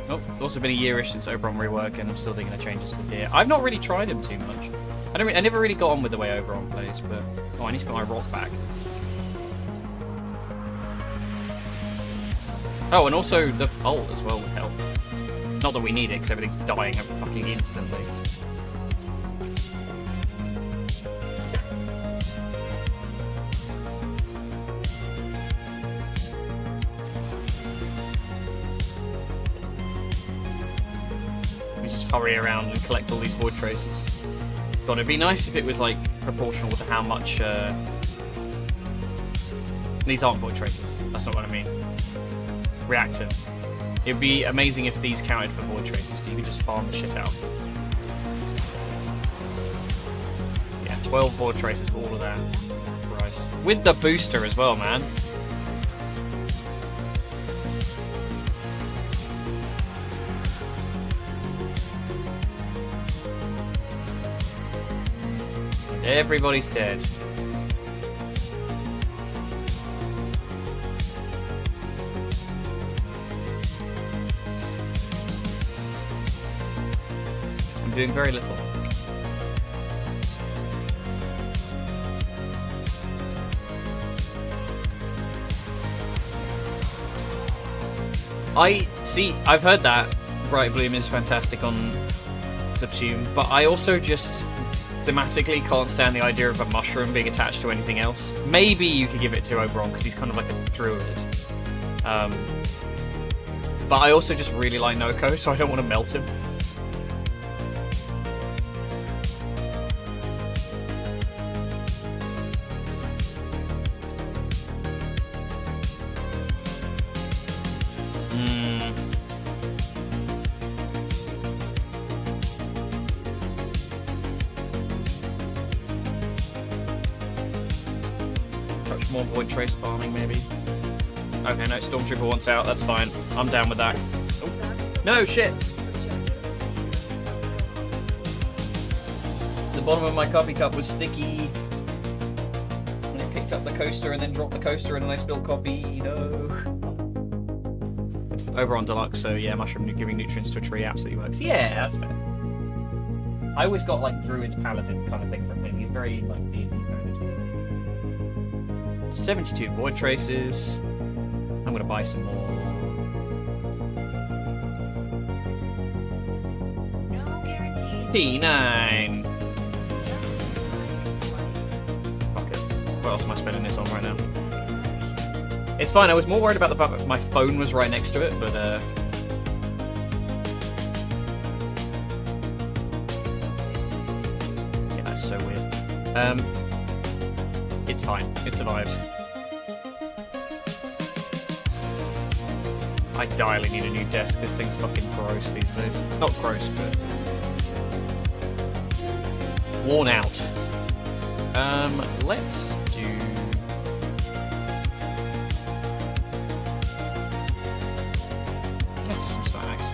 Oh, also been a yearish since Oberon rework, and I'm still thinking of changes to Deer. I've not really tried him too much. I never really got on with the way Oberon plays, but... Oh, I need to put my rock back. Oh, and also the ult as well would help. Not that we need it, because everything's dying fucking instantly. We just hurry around and collect all these void traces. God, it'd be nice if it was like proportional to how much. These aren't void traces. That's not what I mean. Reactive. It'd be amazing if these counted for void traces, because you could just farm the shit out. Yeah, 12 void traces for all of that. Price. With the booster as well, man. Everybody's dead. I'm doing very little. I've heard that Bright Bloom is fantastic on Subsume, but I also just thematically can't stand the idea of a mushroom being attached to anything else. Maybe you could give it to Oberon because he's kind of like a druid. But I also just really like Noko, so I don't want to melt him. More Void Trace farming, maybe. Okay, no, Stormtrooper wants out. That's fine. I'm down with that. Oh. No, shit! The bottom of my coffee cup was sticky. And it picked up the coaster and then dropped the coaster and then I spilled coffee. No. It's Oberon Deluxe, so yeah, mushroom giving nutrients to a tree absolutely works. Yeah, that's fair. I always got like Druid Paladin kind of thing from him. He's very like D&D coded. 72 Void Traces. I'm gonna buy some more. No guarantees. T9. Okay. What else am I spending this on right now? It's fine. I was more worried about the fact that my phone was right next to it, but yeah, that's so weird. It's fine. It survived. I direly need a new desk. This thing's fucking gross these days. Not gross, but worn out. Let's do. Let's do some stacks.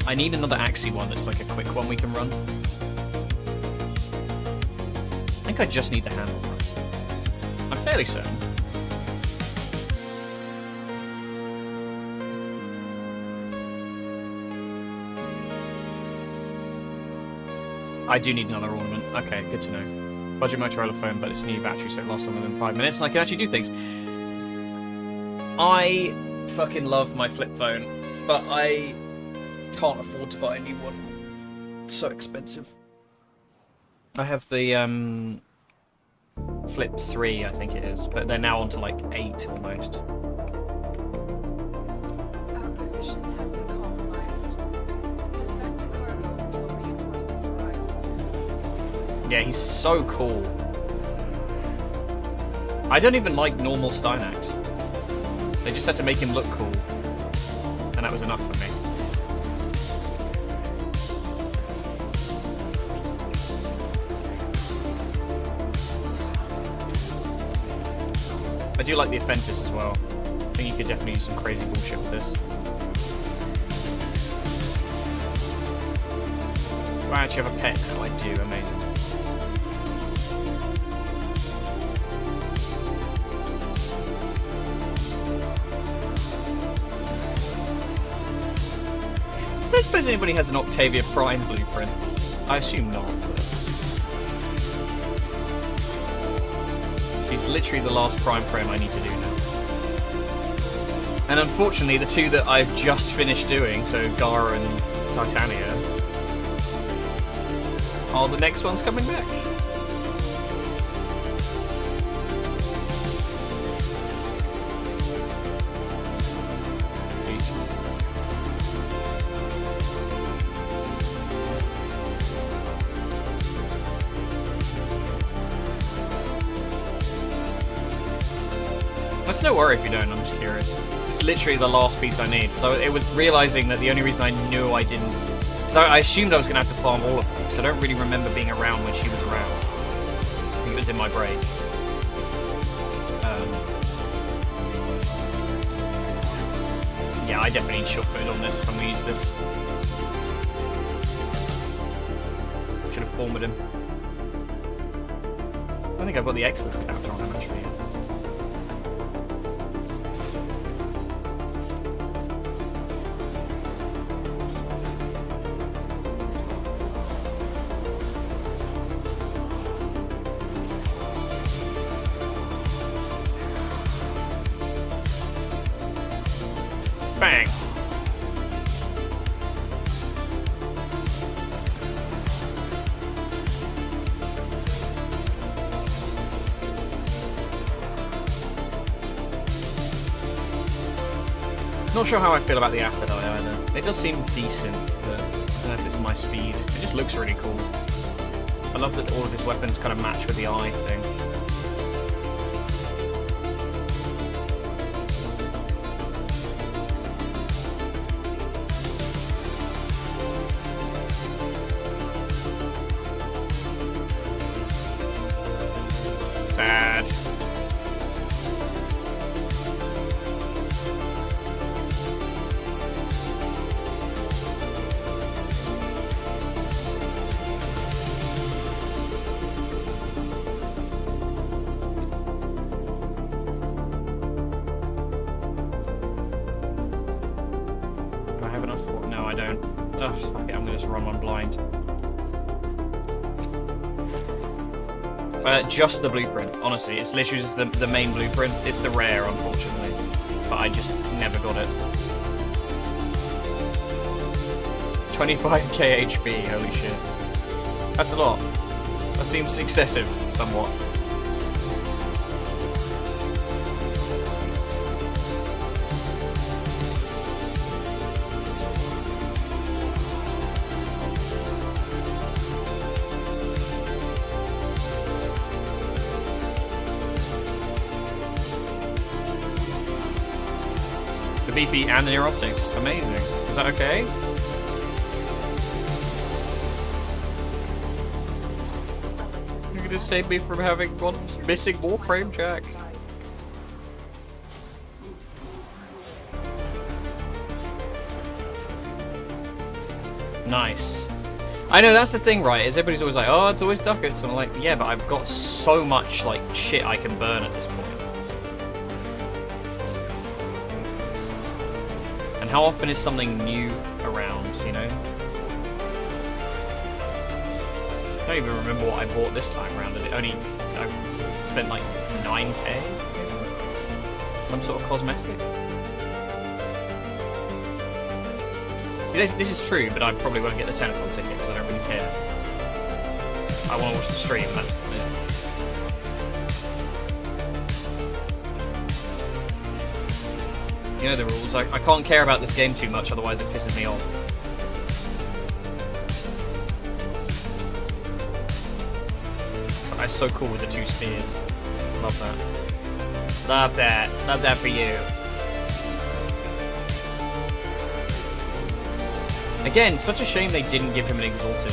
I need another Axie one that's like a quick one we can run. I think I just need the handle. I'm fairly certain. I do need another ornament. Okay, good to know. Budget Motorola phone, but it's a new battery, so it lasts longer than 5 minutes, and I can actually do things. I fucking love my flip phone, but I can't afford to buy a new one. It's so expensive. I have the Flip 3, I think it is, but they're now on to like 8 almost. Our position has been compromised. Defend the cargo until reinforcements arrive. Yeah, he's so cool. I don't even like normal Steinax. They just had to make him look cool. And that was enough for me. I do like the Aphentus as well. I think you could definitely use some crazy bullshit with this. Do I actually have a pet now? I do, amazing. I don't suppose anybody has an Octavia Prime blueprint. I assume not. She's literally the last Prime frame I need to do now. And unfortunately, the two that I've just finished doing, so Gara and Titania, are the next ones coming back. That's no worry if you don't, I'm just curious. It's literally the last piece I need. So it was realizing that the only reason I knew I didn't... Because I assumed I was going to have to farm all of them, because I don't really remember being around when she was around. I think it was in my break. Yeah, I definitely need shortfooted on this when we use this. Should have formed him. I think I've got the excellence adapter on him actually. Bang! Not sure how I feel about the Aphid Eye either. It does seem decent, but I don't know if it's my speed. It just looks really cool. I love that all of his weapons kind of match with the eye thing. Sad. Do I have enough for? No, I don't. Ugh, fuck it, I'm gonna just run one blind. Just the blueprint, honestly. It's literally just the main blueprint. It's the rare, unfortunately. But I just never got it. 25k HP, holy shit. That's a lot. That seems excessive, somewhat. BP and the near optics. Amazing. Is that okay? You're gonna save me from having one missing Warframe, Jack. Nice. I know, that's the thing, right? Is everybody's always like, oh, it's always ducats. And I'm like, yeah, but I've got so much, like, shit I can burn at this point. And how often is something new around, you know? I don't even remember what I bought this time around. I spent like 9k? Some sort of cosmetic? This is true, but I probably won't get the Tentacon ticket because I don't really care. I want to watch the stream, that's it. You know the rules. I can't care about this game too much, otherwise it pisses me off. But I'm so cool with the 2 spears. Love that. Love that. Love that for you. Again, such a shame they didn't give him an Exalted.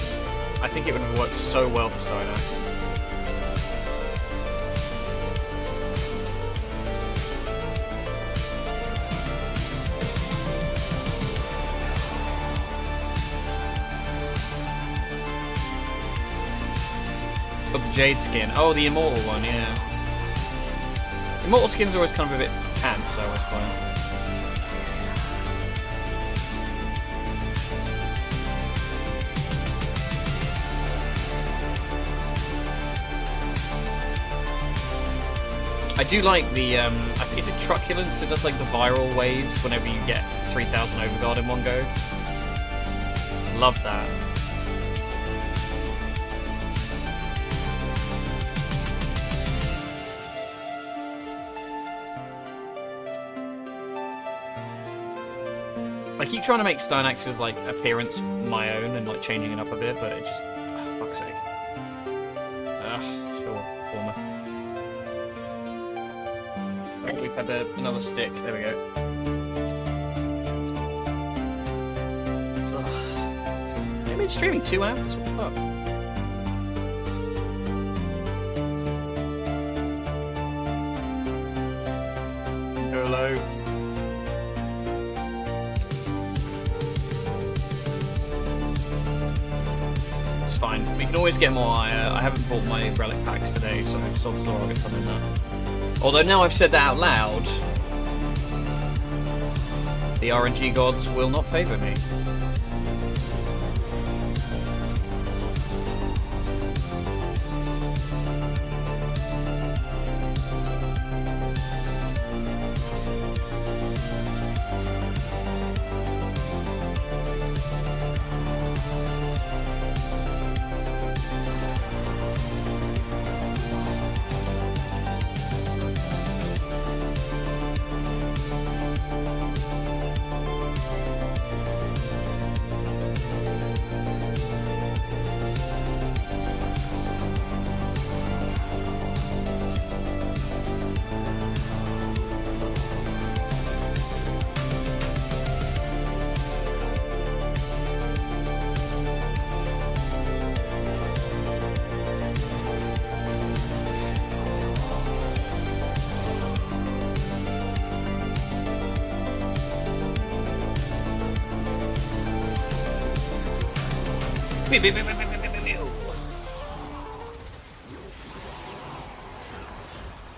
I think it would have worked so well for Stynax. Got the Jade skin. Oh, the Immortal one, yeah. Immortal skins are always kind of a bit pants, so it's fine. I do like the, I think it's a Truculence that does like the viral waves whenever you get 3000 Overguard in one go. Love that. I keep trying to make Stynax's like appearance my own and like changing it up a bit, but it just, oh, fuck's sake. Sure, former. Oh, we've had another stick. There we go. Ugh. I've been streaming 2 hours. What the fuck? Hello. It's fine. We can always get more. I haven't bought my relic packs today, so sod's law, I'll get some in there. Although now I've said that out loud, the RNG gods will not favour me.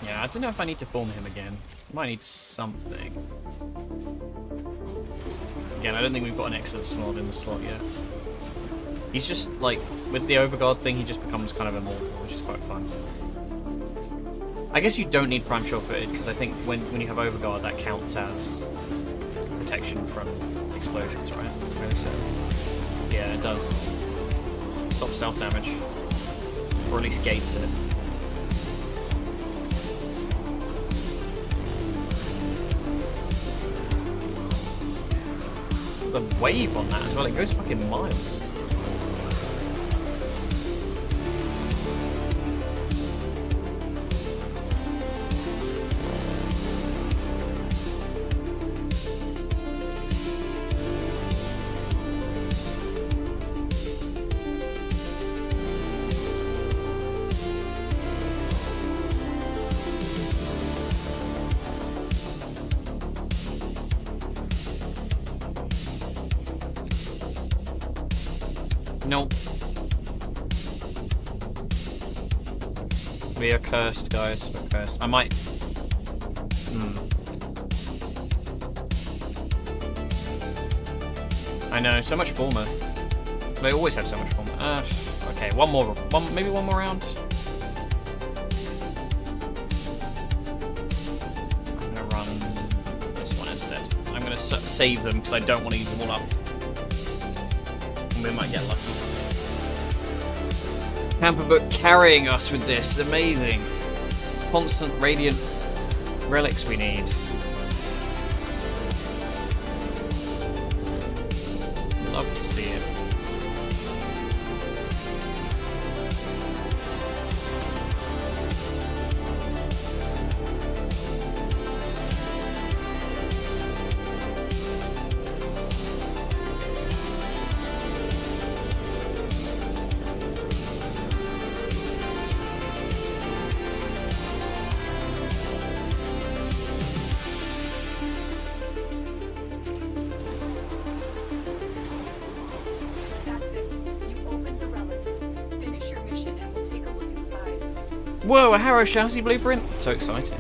Yeah, I don't know if I need to form him again. Might need something. Again, I don't think we've got an Exodus mod in the slot yet. He's just, like, with the Overguard thing, he just becomes kind of immortal, which is quite fun. I guess you don't need Prime Shot Footed, because I think when you have Overguard, that counts as protection from explosions, right? So, yeah, it does. Stops self-damage. Or at least gates it. The wave on that as well, it goes fucking miles. Nope. We are cursed, guys. We're cursed. I might... I know, so much former. They always have so much former. Okay, maybe one more round. I'm gonna run this one instead. I'm gonna save them because I don't want to use them all up. We might get lucky. Camper book carrying us with this. Amazing. Constant radiant relics we need. Love to see it. Whoa, a Harrow chassis blueprint? So exciting.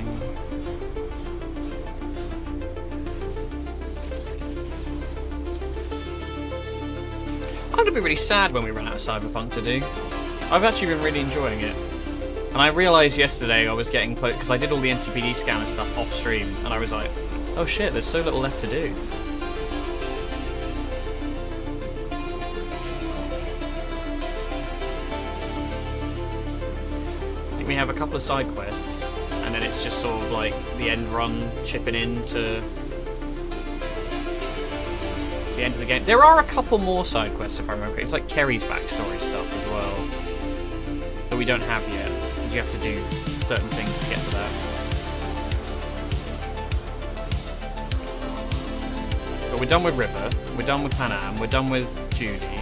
I'm gonna be really sad when we run out of Cyberpunk to do. I've actually been really enjoying it. And I realised yesterday I was getting close, because I did all the NCPD scanner stuff off stream, and I was like, oh shit, there's so little left to do. We have a couple of side quests, and then it's just sort of like the end run chipping into the end of the game. There are a couple more side quests if I remember. It's like Kerry's backstory stuff as well that we don't have yet, because you have to do certain things to get to that. But we're done with River, we're done with Panam, we're done with Judy.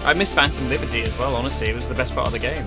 I miss Phantom Liberty as well, honestly. It was the best part of the game.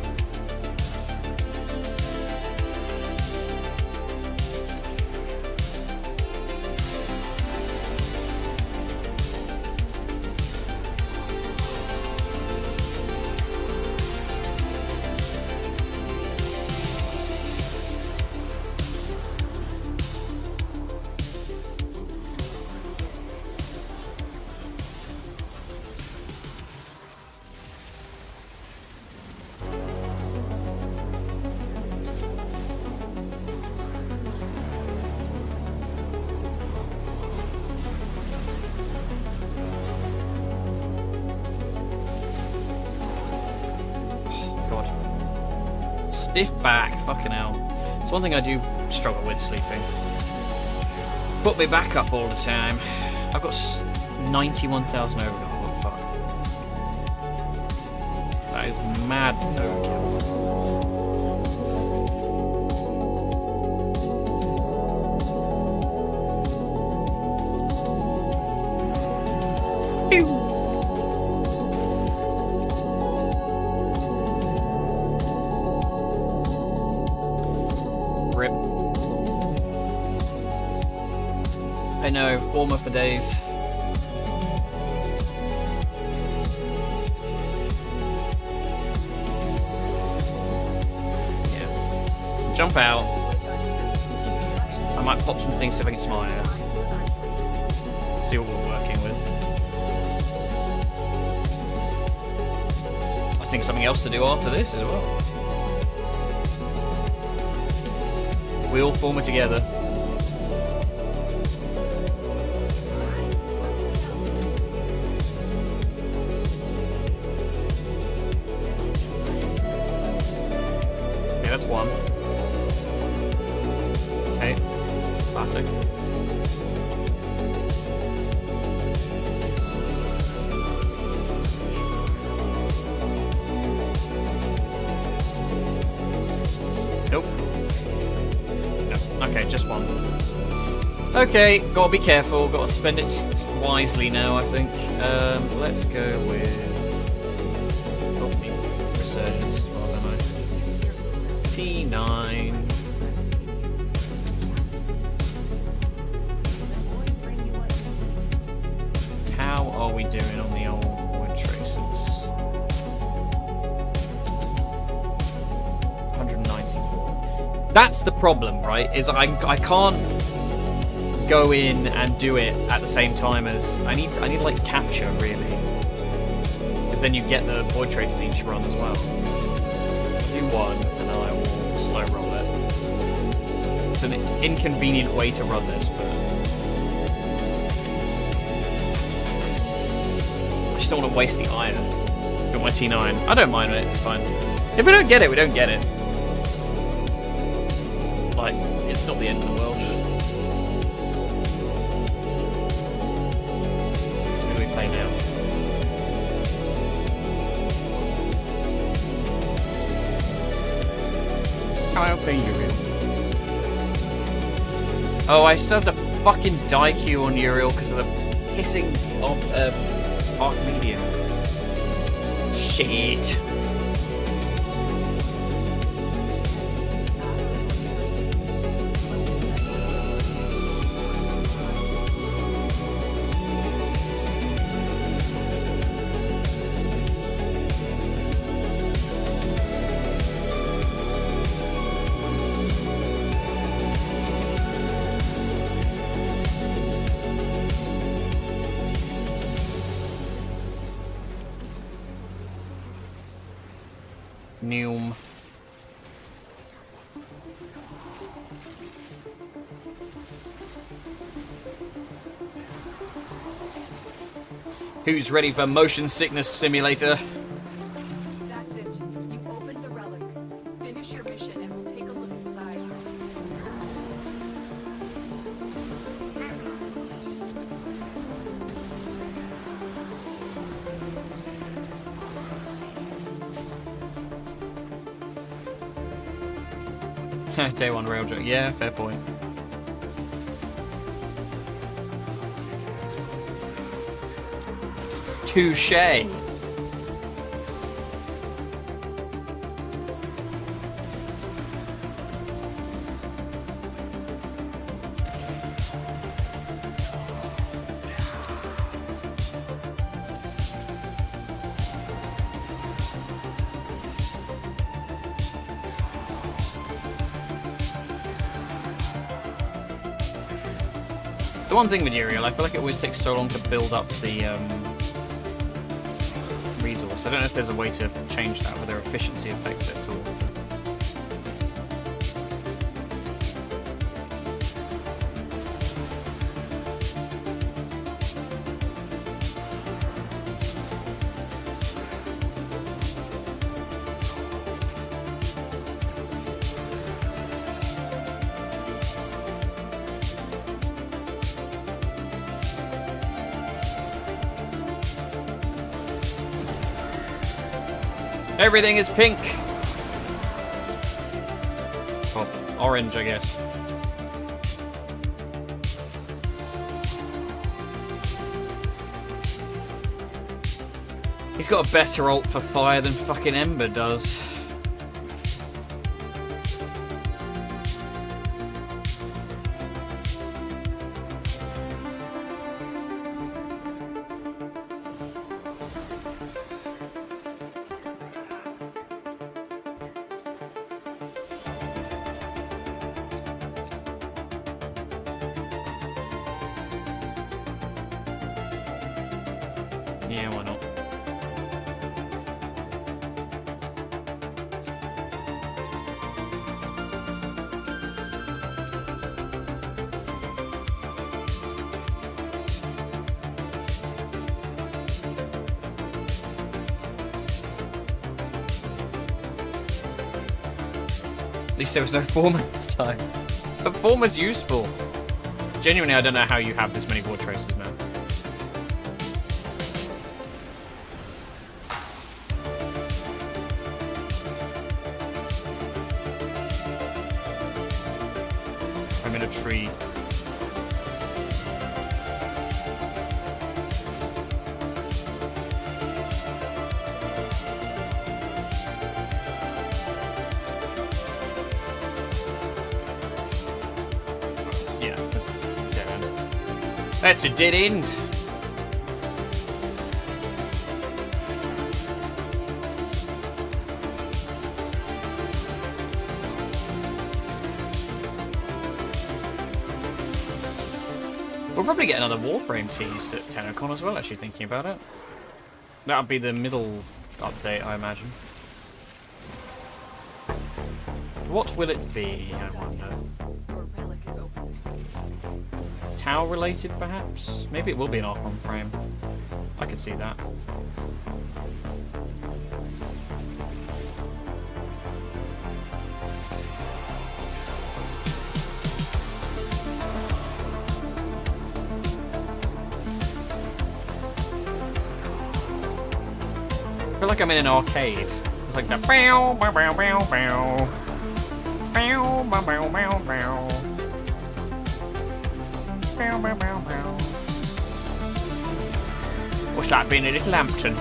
God. Stiff back, fucking hell. It's one thing I do struggle with, sleeping. Put me back up all the time. I've got 91,000 overkill. What the fuck? That is mad overkill. Rip. I know, former for days. Yeah. Jump out. I might pop some things, see if I can smile. See what we're working with. I think something else to do after this as well. We all form it together. Okay, that's one. Okay, classic. Nope. No. Okay, just one. Okay, gotta be careful. Gotta spend it wisely now, I think. Let's go with... Got me resurgence as well, don't I? T9. How are we doing on the old wood tracers? 194. That's the problem, right? Is I can't go in and do it at the same time as I need like capture really. Because then you get the void trace each run as well. Do one and I will slow roll it. It's an inconvenient way to run this, but I just don't want to waste the iron. Got my T9. I don't mind it, it's fine. If we don't get it, we don't get it. Like, it's not the end of the world. Who do we play now? I'll play Uriel. Oh, I still have the fucking die queue on Uriel because of the pissing of Archimedean. Shit. Neum. Who's ready for motion sickness simulator? That's it. You've opened the relic. Finish your mission and we'll take a look inside. Day one railjoke. Yeah, fair point. Touche. The one thing with Uriel, I feel like it always takes so long to build up the resource. I don't know if there's a way to change that, whether efficiency affects it at all. Everything is pink. Well, orange, I guess. He's got a better ult for fire than fucking Ember does. Yeah, why not? At least there was no Former this time. But Former's useful. Genuinely, I don't know how you have this many war traces, man. I'm in a tree. Yeah, this is a dead end. That's a dead end. We'll probably get another Warframe teased at TennoCon as well, actually, thinking about it. That'll be the middle update, I imagine. What will it be, I wonder? Your relic is opened. Tau related, perhaps? Maybe it will be an Archon frame. I could see that. I feel like I'm in an arcade. It's like the bow bow bow bow bow. Bow bow bow bow bow. Bow bow bow bow. What's like being a little Lambton?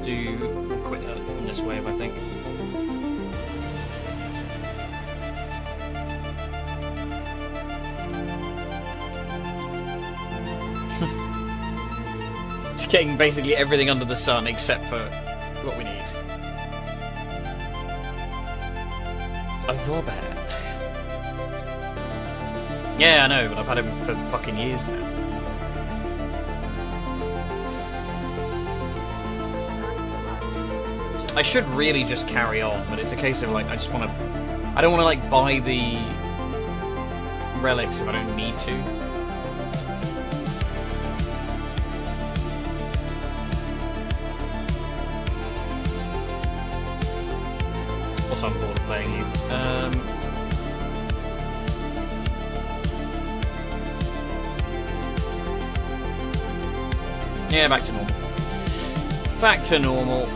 We'll quit on this wave, I think. It's getting basically everything under the sun except for what we need. A Vorbat. Yeah, I know, but I've had him for fucking years now. I should really just carry on, but it's a case of like I just want to. I don't want to like buy the relics if I don't need to. Also, I'm bored of playing you. Yeah, back to normal. Back to normal.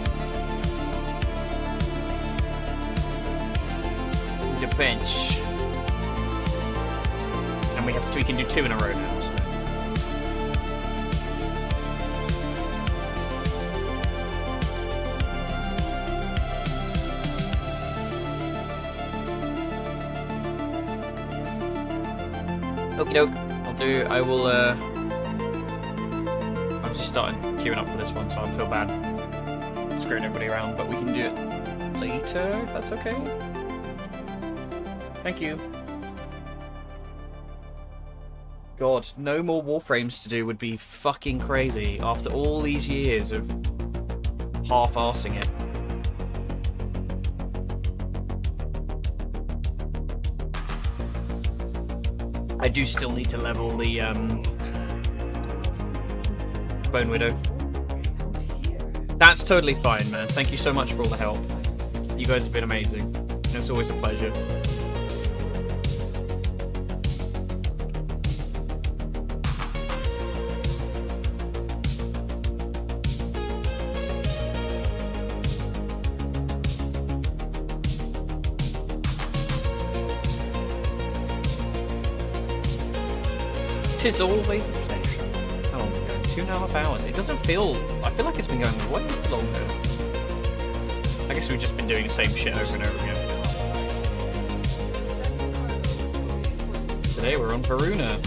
The bench. And we can do 2 in a row now. So. Okie doke. I will I've just started queuing up for this one, so I feel bad screwing everybody around, but we can do it later if that's okay. Thank you. God, no more Warframes to do would be fucking crazy after all these years of half-arsing it. I do still need to level the Bone Widow. That's totally fine, man. Thank you so much for all the help. You guys have been amazing. It's always a pleasure. It's always a pleasure. How long are we going? 2.5 hours. It doesn't feel... I feel like it's been going way longer. I guess we've just been doing the same shit over and over again. Today we're on Varuna.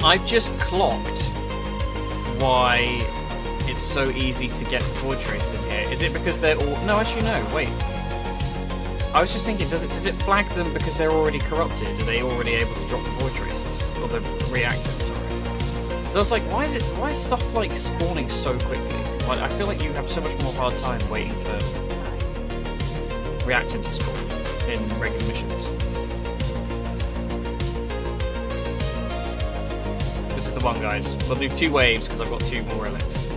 I've just clocked why it's so easy to get void trace in here. Is it because they're all... No, actually no, wait. I was just thinking, does it flag them because they're already corrupted? Are they already able to drop the void traces? Or the reactant, sorry. So I was like, why is stuff like spawning so quickly? Like, I feel like you have so much more hard time waiting for reactant to spawn in regular missions. This is the one, guys. We'll do 2 waves because I've got 2 more relics.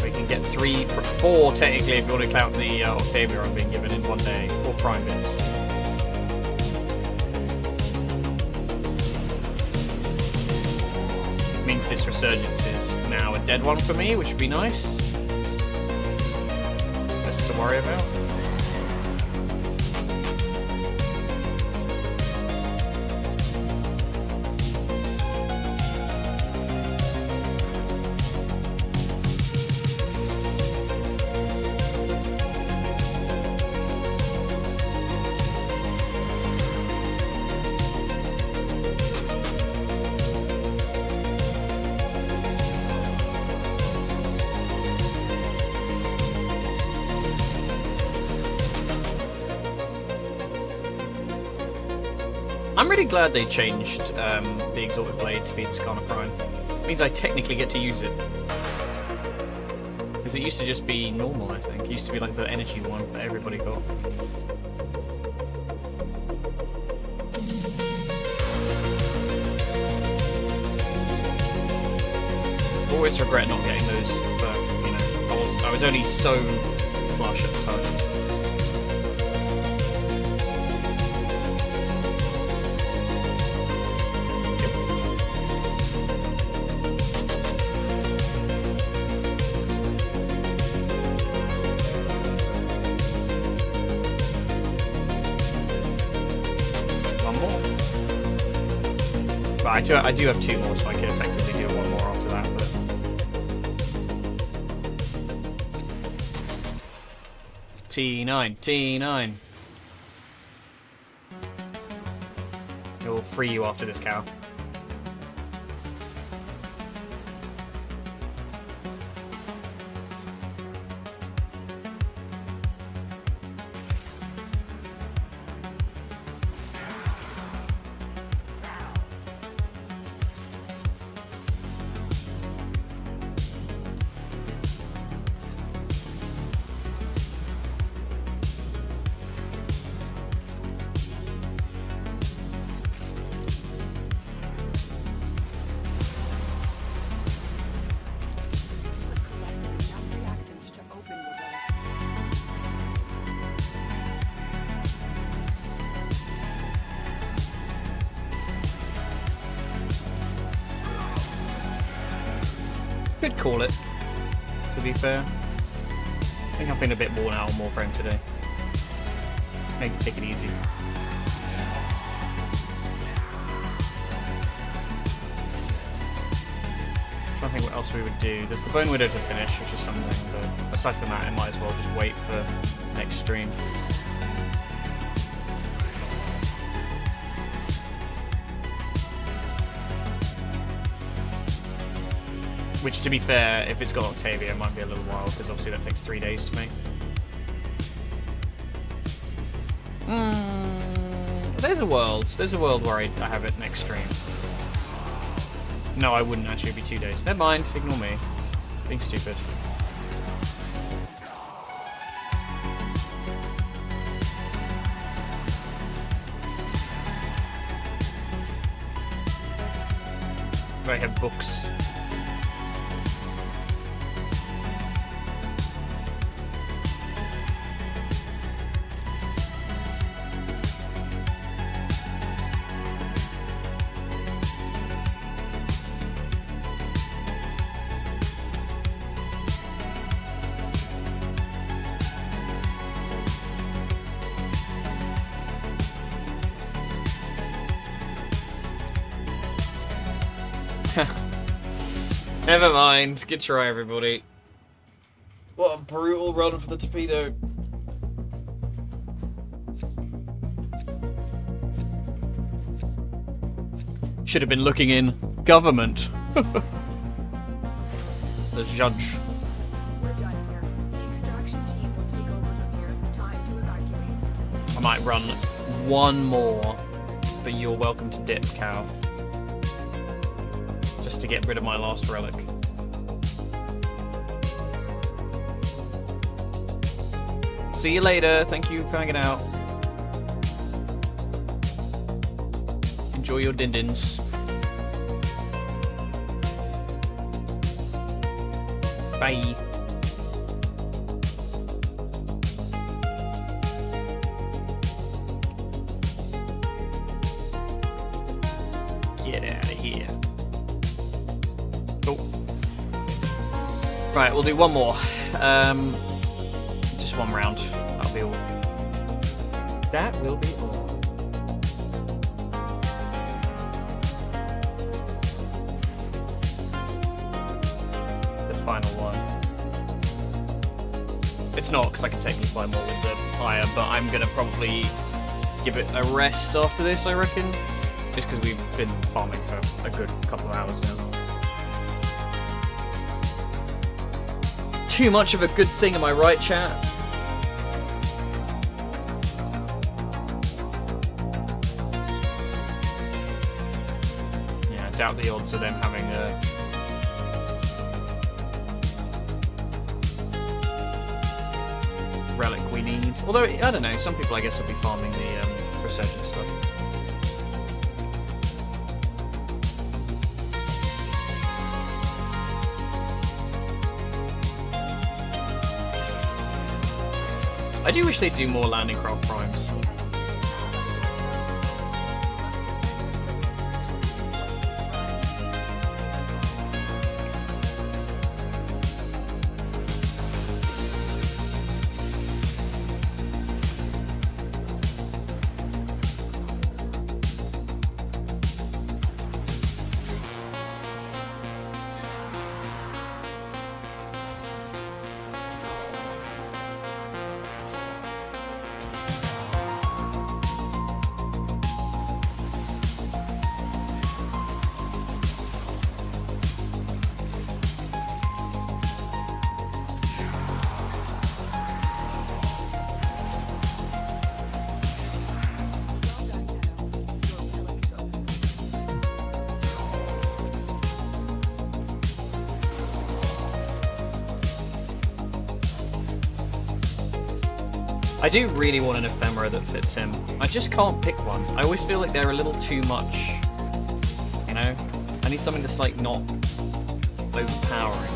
We can get 4 technically if you want to count the Octavia I'm being given in one day. 4 prime bits. Means this resurgence is now a dead one for me, which would be nice. To worry about. I'm really glad they changed the Exalted Blade to be the Skana Prime. It means I technically get to use it. Because it used to just be normal, I think. It used to be like the energy one that everybody got. Always regret not getting those, but, you know, I was only so flush at the time. I do have 2 more, so I can effectively do 1 more after that. But T9. T9. It will free you after this cow. Have collected enough reactant to open the relic. Could call it, to be fair. I think I'm feeling a bit worn out on Warframe today. Maybe take it easy. Trying to think what else we would do. There's the Bone Widow to finish, which is something, but aside from that, I might as well just wait for next stream. Which, to be fair, if it's got Octavia, it might be a little while, because obviously that takes 3 days to make. There's a world. There's a world where I have it next stream. No, I wouldn't actually. It'd be 2 days. Never mind. Ignore me. Being stupid. I have books. Never mind. Good try, everybody. What a brutal run for the torpedo. Should have been looking in government. The judge. We're done here. The extraction team will take over from here. Time to evacuate. I might run one more, but you're welcome to dip, cow. Just to get rid of my last relic. See you later. Thank you for hanging out. Enjoy your din-dins. Bye. Get out of here. Oh. Right, we'll do one more. Just one round. That'll be all. That will be all. The final one. It's not, because I can technically fly more with the higher, but I'm going to probably give it a rest after this, I reckon. Just because we've been farming for a good couple of hours now. Too much of a good thing, am I right, chat? Yeah, I doubt the odds of them having a... relic we need. Although, I don't know, some people I guess will be farming the resurgence stuff. I do wish they'd do more landing craft primes. I do really want an ephemera that fits him. I just can't pick one. I always feel like they're a little too much. You know? I need something that's like not overpowering.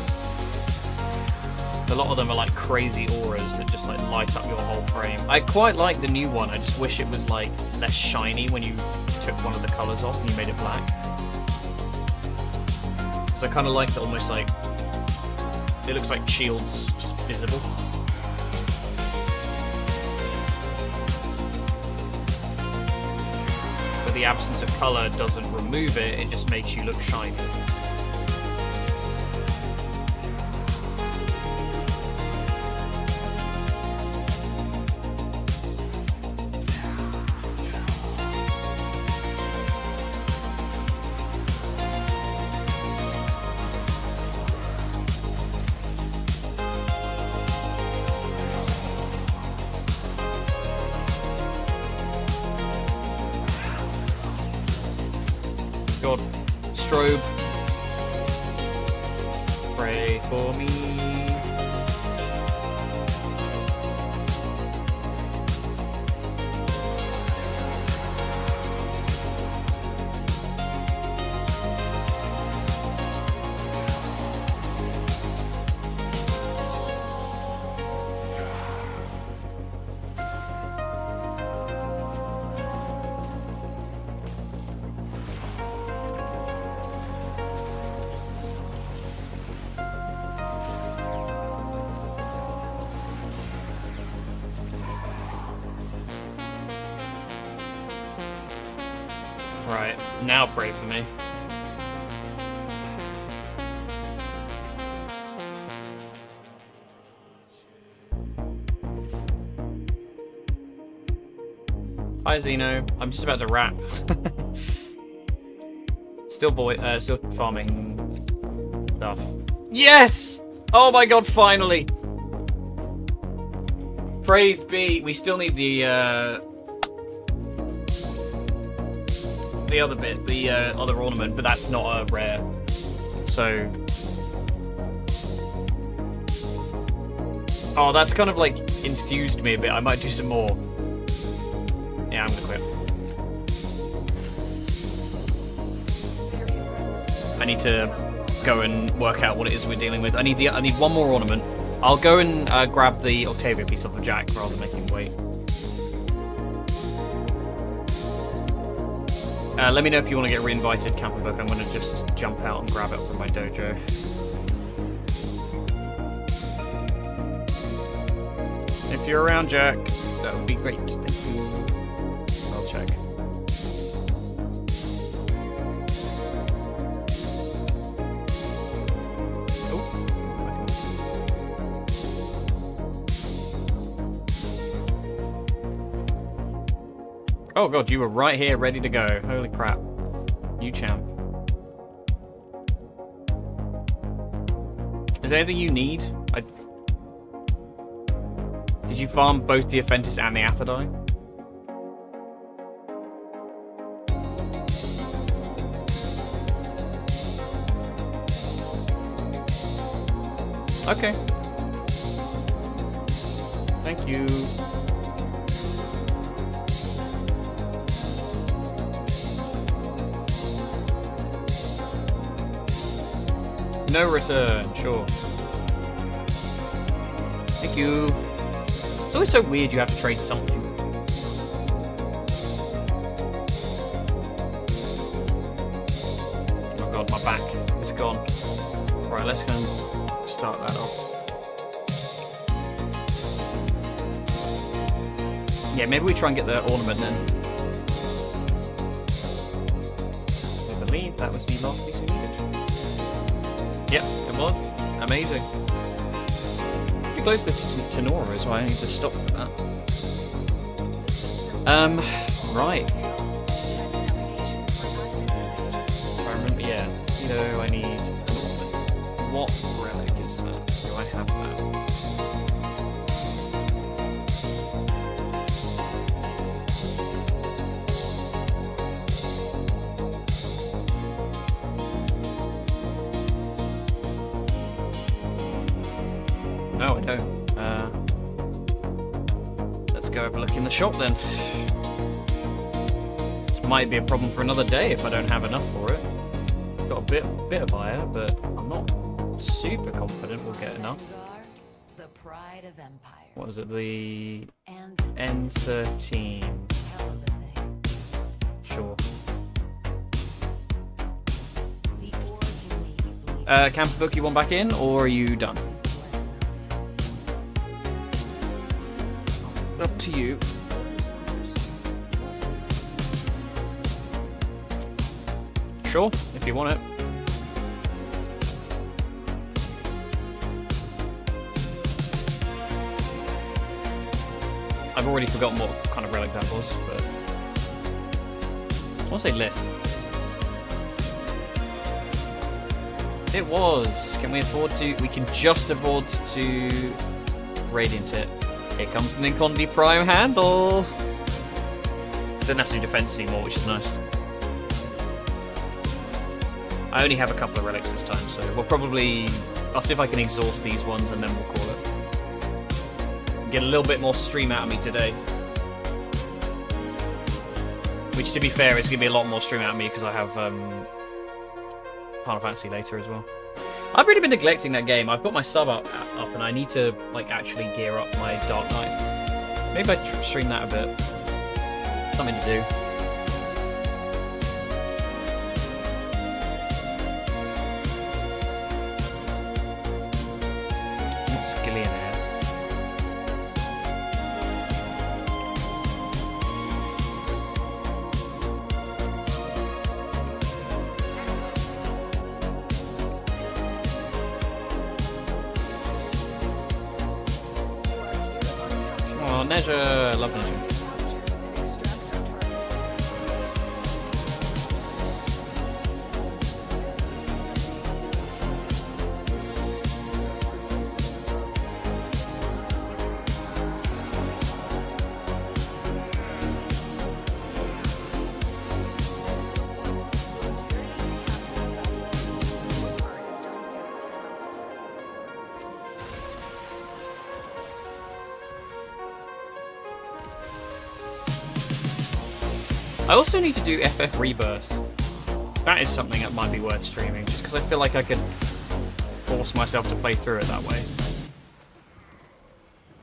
A lot of them are like crazy auras that just like light up your whole frame. I quite like the new one. I just wish it was like less shiny when you took one of the colors off and you made it black. Because I kind of like the almost like it looks like shields just visible. But the absence of color doesn't remove it, it just makes you look shiny. God, strobe. Pray for me. Right, now pray for me. Hi Zeno, I'm just about to wrap. Still farming stuff. Yes! Oh my god, finally! Praise be. We still need the other bit, the other ornament, but that's not a rare. So, oh, that's kind of like infused me a bit. I might do some more. Yeah, I'm gonna quit. Very impressive. I need to go and work out what it is we're dealing with. I need one more ornament. I'll go and grab the Octavia piece off of Jack rather than making him wait. Let me know if you want to get re-invited, Camperbook. I'm going to just jump out and grab it from my dojo. If you're around, Jack, that would be great. Thank you. I'll check. Oh god, you were right here, ready to go. Holy crap. You champ. Is there anything you need? Did you farm both the Aphentis and the Athadai? Okay. Thank you. No return, sure. Thank you. It's always so weird you have to trade something. Oh god, my back is gone. Right, let's go and start that off. Yeah, maybe we try and get the ornament then. I believe that was the last piece we needed. Yep, it was. Amazing. You closed the Tenora as well, I need to stop for that. Right. If I remember, yeah. You know, I need an ornament. What relic is that? Do I have that? No, I don't. go have a look in the shop then. This might be a problem for another day if I don't have enough for it. Got a bit of hire, but I'm not super confident we'll get enough. The pride of Empire. What is it? The And N13. hell of a thing. Sure. The org in me believes Camper book, you want back in, or are you done? Up to you. Sure, if you want it. I've already forgotten what kind of relic that was, but I want to say Lith. It was. Can we afford to? We can just afford to radiant it. Here comes an Incondi Prime handle. Don't have to do defense anymore, which is nice. I only have a couple of relics this time, so we'll probably... I'll see if I can exhaust these ones and then we'll call it. Get a little bit more stream out of me today. Which, to be fair, is going to be a lot more stream out of me because I have Final Fantasy later as well. I've really been neglecting that game. I've got my sub up and I need to like actually gear up my Dark Knight. Maybe I stream that a bit. Something to do. What's Skillion here? Oh, Nezha! I love Nezha. Capture and extract our target. I also need to do FF Rebirth. That is something that might be worth streaming, just because I feel like I could force myself to play through it that way.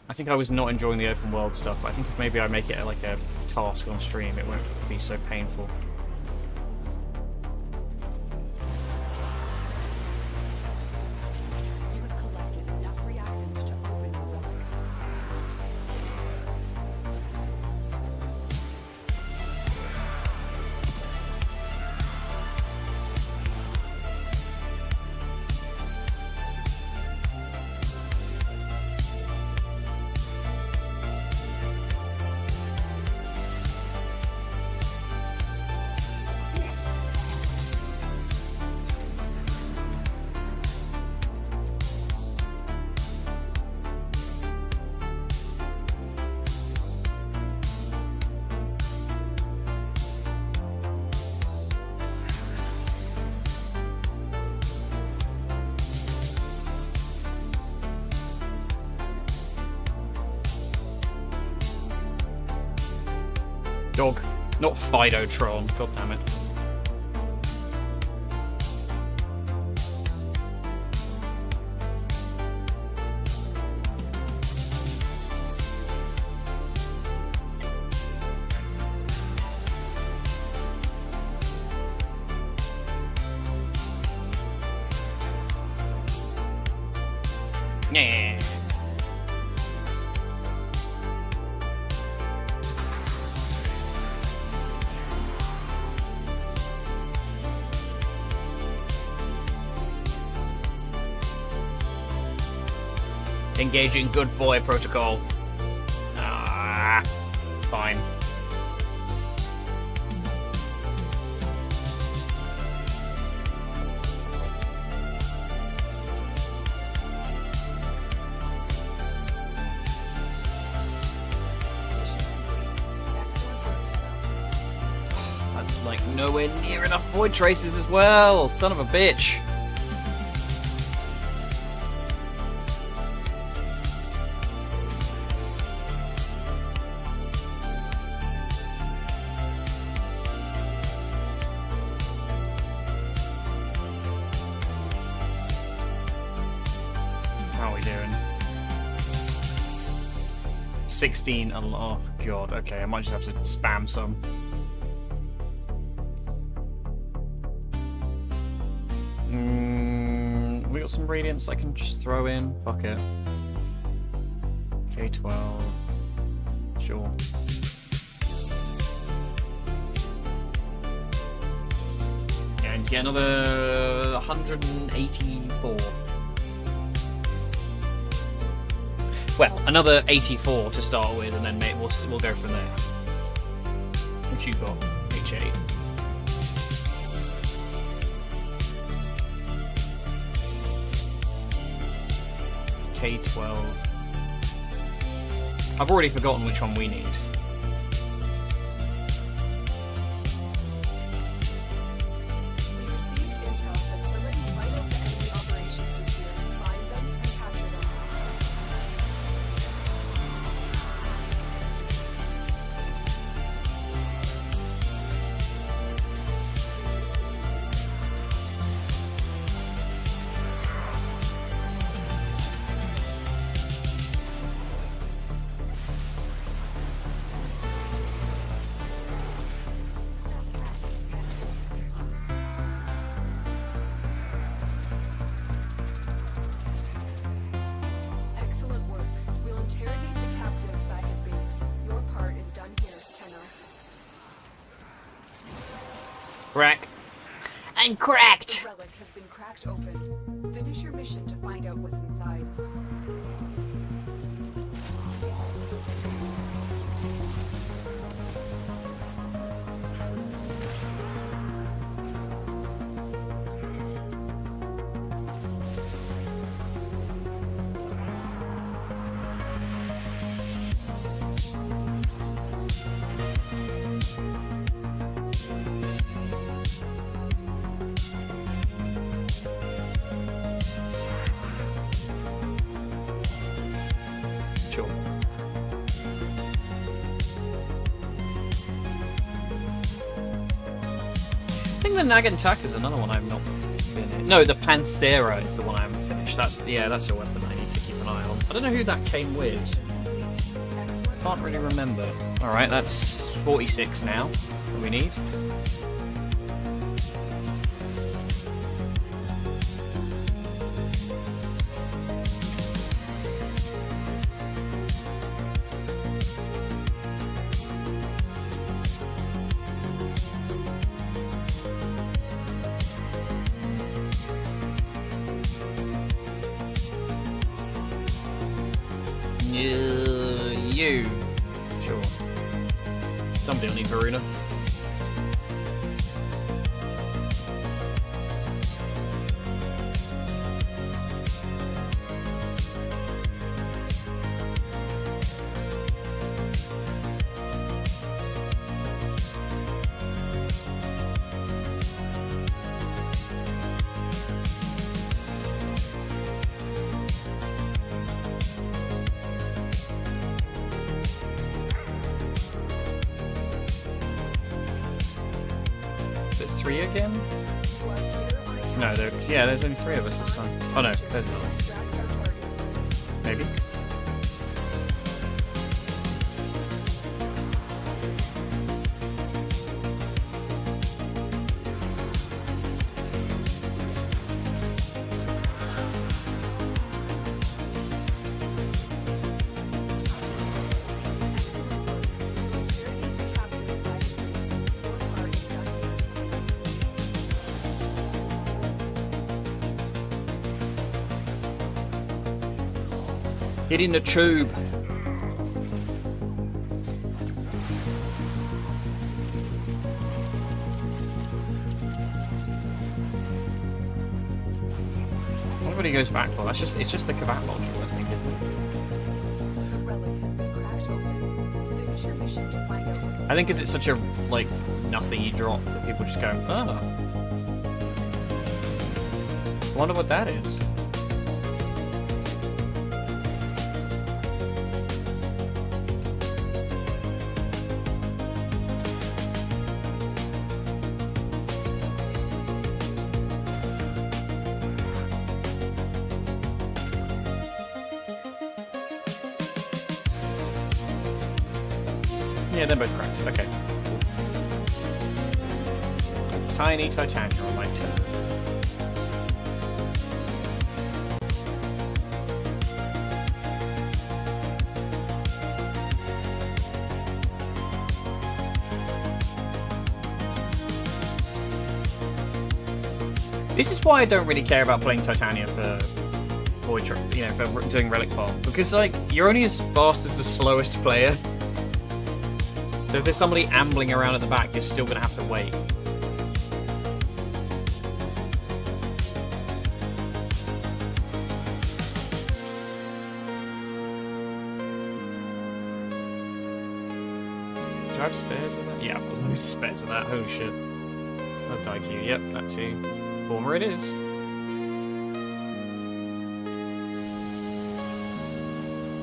I think I was not enjoying the open world stuff, but I think if maybe I make it like a task on stream, it won't be so painful. you have collected enough reactants to open your relic. Dog. Not Fidotron. God damn it. Yeah. Engaging good boy protocol. Ah, fine. Mission complete. Excellent work, Taro. That's like nowhere near enough void traces as well. Son of a bitch. 16. Oh god. Okay, I might just have to spam some. We got some radiance I can just throw in. Fuck it. K12. Sure. Yeah, and to get another 184. Well, another 84 to start with, and then we'll go from there. What you got? H8. K12. I've already forgotten which one we need. We received intel that somebody vital to enemy operations is here. Find them and capture them. Excellent work. We'll interrogate the captive back at base. Your part is done here, Kenna. Crack. I'm cracked. The relic has been cracked open. Finish your mission to find out what's inside. Sure. I think the Nagantak is another one I've not finished. No, the Panthera is the one I haven't finished. That's a weapon I need to keep an eye on. I don't know who that came with. Excellent. Can't really remember. Alright, that's 46 now. What we need. You. Sure. Somebody will need Varuna. Three again? No, there's only three of us this time. Oh no, there's not. Maybe. Get in the tube. What he goes back for? It's just the Kavat module, I think, isn't it? The relic has been cracked open. Finish your mission to find out what's I think because it's such a like nothingy drop that people just go, oh. I wonder what that is. Yeah, they're both cracks. Okay. Cool. Tiny titanium on my turn. This is why I don't really care about playing Titania for Void, for doing Relic Farm, because like you're only as fast as the slowest player. So if there's somebody ambling around at the back, you're still gonna have to wait. Do I have spares of that? Yeah, I've got no spares of that. Holy shit. That die queue. Yep, that too. Former it is.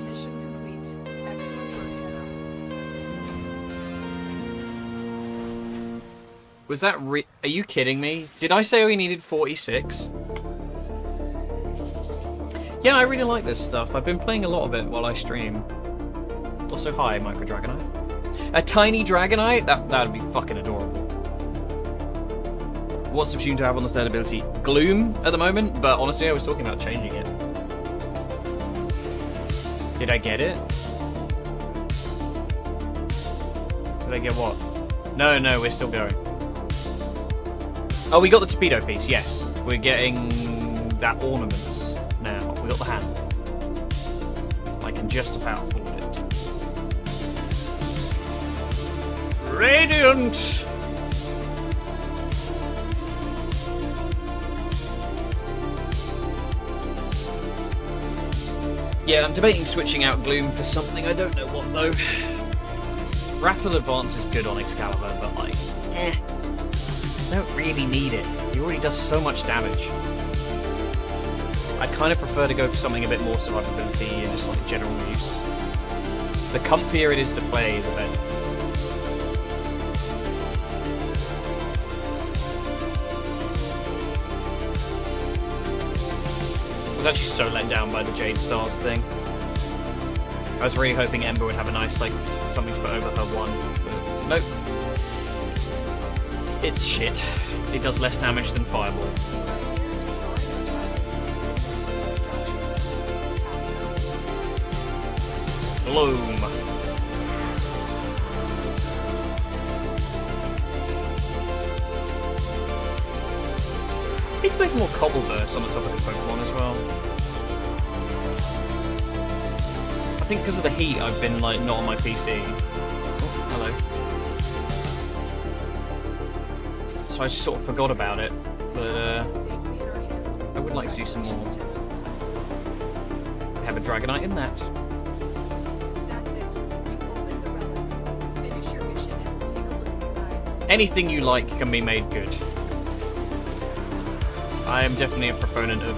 Mission complete. Excellent work, Tenno. Was that are you kidding me? Did I say we needed 46? Yeah, I really like this stuff. I've been playing a lot of it while I stream. Also, hi, Micro Dragonite. A tiny Dragonite? That would be fucking adorable. What's the tune to have on the third ability? Gloom at the moment, but honestly I was talking about changing it. Did I get it? Did I get what? No, we're still going. Oh, we got the torpedo piece, yes. We're getting that ornament now. We got the hand. I can just about afford it. Radiant! Yeah, I'm debating switching out Gloom for something. I don't know what, though. Rattle Advance is good on Excalibur, but, like, don't really need it. He already does so much damage. I'd kind of prefer to go for something a bit more survivability and just, like, general use. The comfier it is to play, the better. I was actually so let down by the Jade Stars thing. I was really hoping Ember would have a nice, like, something to put over her one, but nope. It's shit. It does less damage than Fireball. Gloom. Need to play some more Cobble Burst on the top of the Pokemon as well. I think because of the heat, I've been like not on my PC. Oh, hello. So I just sort of forgot about it, but Safely in our hands. I would like to do some more. I have a Dragonite in that. That's it. You opened the relic. Finish your mission and we'll take a look inside. Anything you like can be made good. I am definitely a proponent of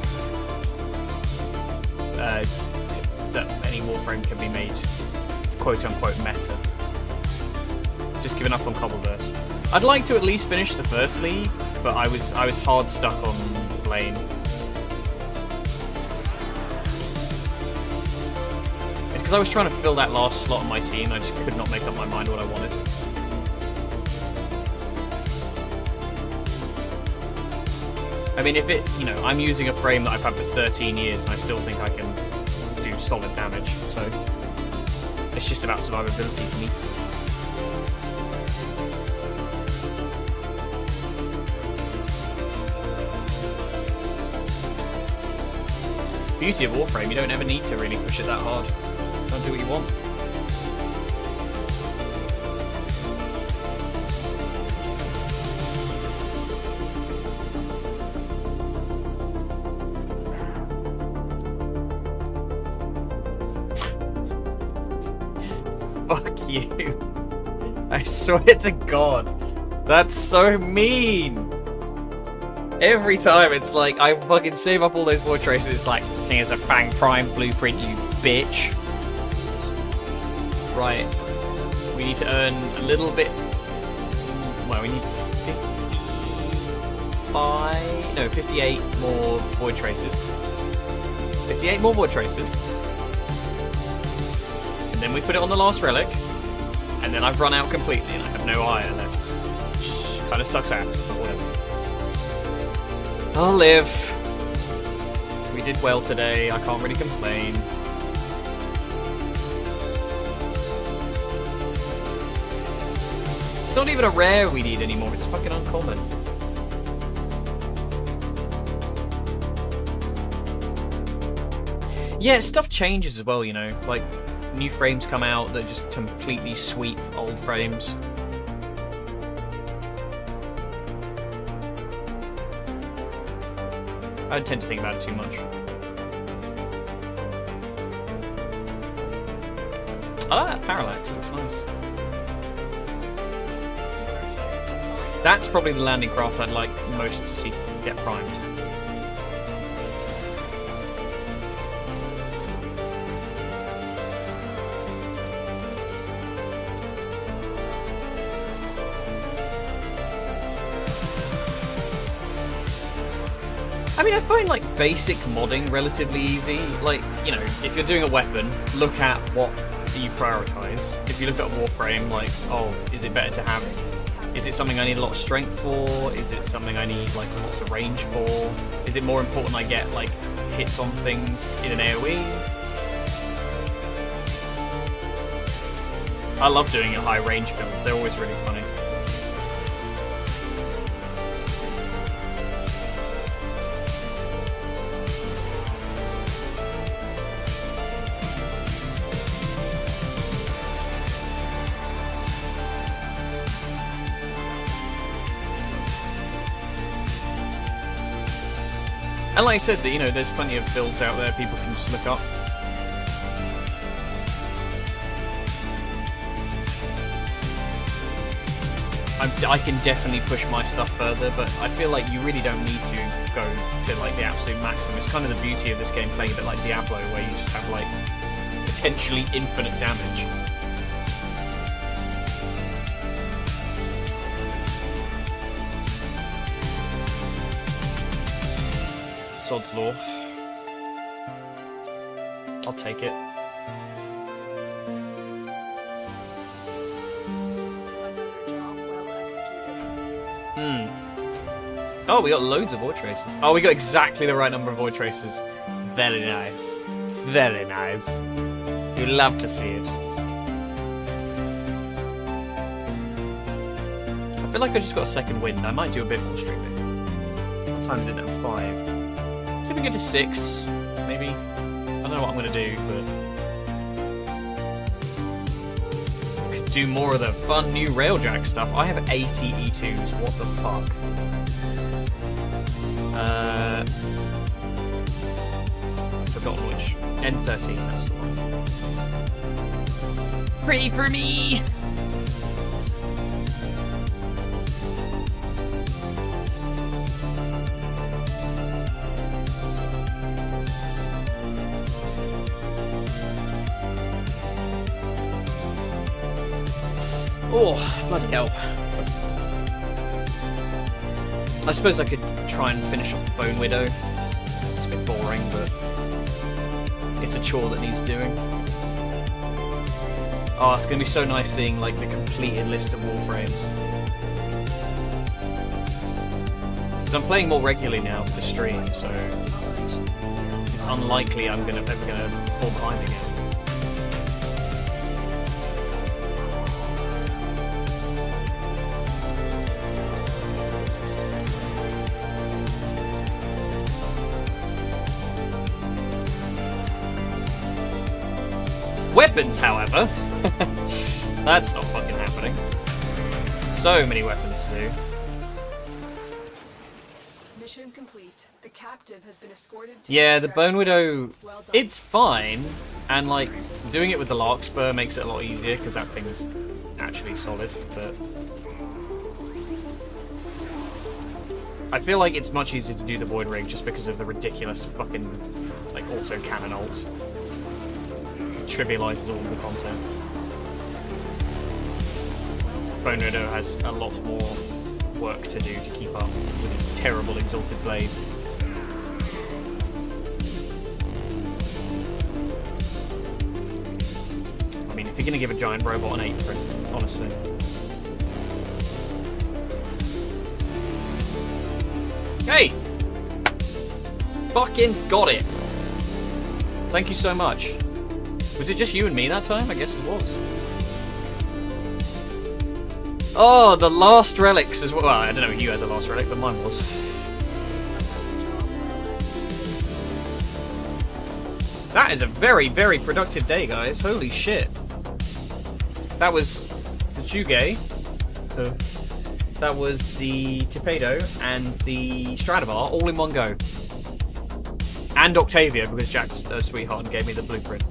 that any Warframe can be made quote-unquote meta. Just giving up on Cobbleverse. I'd like to at least finish the first league, but I was hard stuck on Blaine. It's because I was trying to fill that last slot on my team. I just could not make up my mind what I wanted. I mean, if it, I'm using a frame that I've had for 13 years and I still think I can do solid damage, so it's just about survivability for me. Beauty of Warframe, you don't ever need to really push it that hard. Don't do what you want. Fuck you. I swear to God. That's so mean. Every time it's like, I fucking save up all those Void Traces, it's like, here's a Fang Prime blueprint, you bitch. Right. We need to earn a little bit. Well, we need 58 more Void Traces. 58 more Void Traces. And then we put it on the last relic. And then I've run out completely and I have no iron left. Which kind of sucks ass, but whatever. I'll live. We did well today, I can't really complain. It's not even a rare we need anymore, it's fucking uncommon. Yeah, stuff changes as well, you know. Like, new frames come out that just completely sweep old frames. I don't tend to think about it too much. I like that parallax, looks nice. That's probably the landing craft I'd like most to see get primed. I mean, I find like basic modding relatively easy. Like, you know, if you're doing a weapon, look at what you prioritize. If you look at a Warframe, like, oh, is it better to have? Is it something I need a lot of strength for? Is it something I need like lots of range for? Is it more important I get like hits on things in an AoE? I love doing a high range builds. They're always really funny. And like I said, that you know, there's plenty of builds out there people can just look up. I can definitely push my stuff further, but I feel like you really don't need to go to like the absolute maximum. It's kind of the beauty of this game playing a bit like Diablo, where you just have like potentially infinite damage. Sod's Law. I'll take it. Another job well executed. Oh, we got loads of void traces. Oh, we got exactly the right number of void traces. Very nice. Very nice. You love to see it. I feel like I just got a second wind. I might do a bit more streaming. What time is it now? 5. See if we get to 6, maybe. I don't know what I'm gonna do, but could do more of the fun new railjack stuff. I have 80 E2s. What the fuck? I've forgotten which. N13. That's the one. Pray for me. Oh, bloody hell. I suppose I could try and finish off the Bone Widow. It's a bit boring, but it's a chore that needs doing. Oh, it's going to be so nice seeing like the completed list of Warframes. Because I'm playing more regularly now to stream, so it's unlikely I'm ever going to fall behind again. Weapons, however, that's not fucking happening. So many weapons to do. Mission complete. The captive has been escorted to Yeah, the Bone Widow, Well done. it's fine, and like doing it with the Larkspur makes it a lot easier because that thing's actually solid. But I feel like it's much easier to do the Void Rig just because of the ridiculous fucking like auto cannon ult. Trivializes all of the content. Bone Widow has a lot more work to do to keep up with its terrible exalted blade. I mean, if you're gonna give a giant robot an apron, honestly. Hey! Fucking got it! Thank you so much. Was it just you and me that time? I guess it was. Oh, the last relics as well. Well, I don't know if you had the last relic, but mine was. That is a very, very productive day, guys. Holy shit. That was the Zhuge. That was the Torpedo and the Stradivar all in one go. And Octavia, because Jack's sweetheart and gave me the blueprint.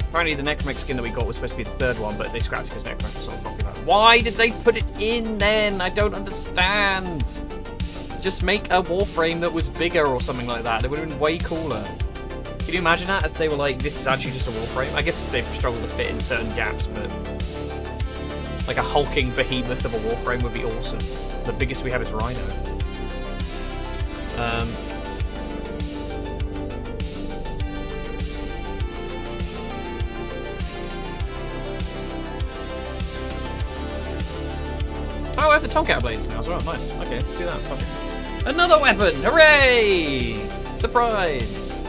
Apparently the Necromech skin that we got was supposed to be the third one, but they scrapped it because Necromech was so popular. Why did they put it in then? I don't understand. Just make a Warframe that was bigger or something like that. It would have been way cooler. Can you imagine that if they were like, this is actually just a Warframe? I guess they've struggled to fit in certain gaps, but like a hulking behemoth of a Warframe would be awesome. The biggest we have is Rhino. Oh, I have the Tomcat blades now as well. Nice. Okay, let's do that. Fuck it. Another weapon! Hooray! Surprise!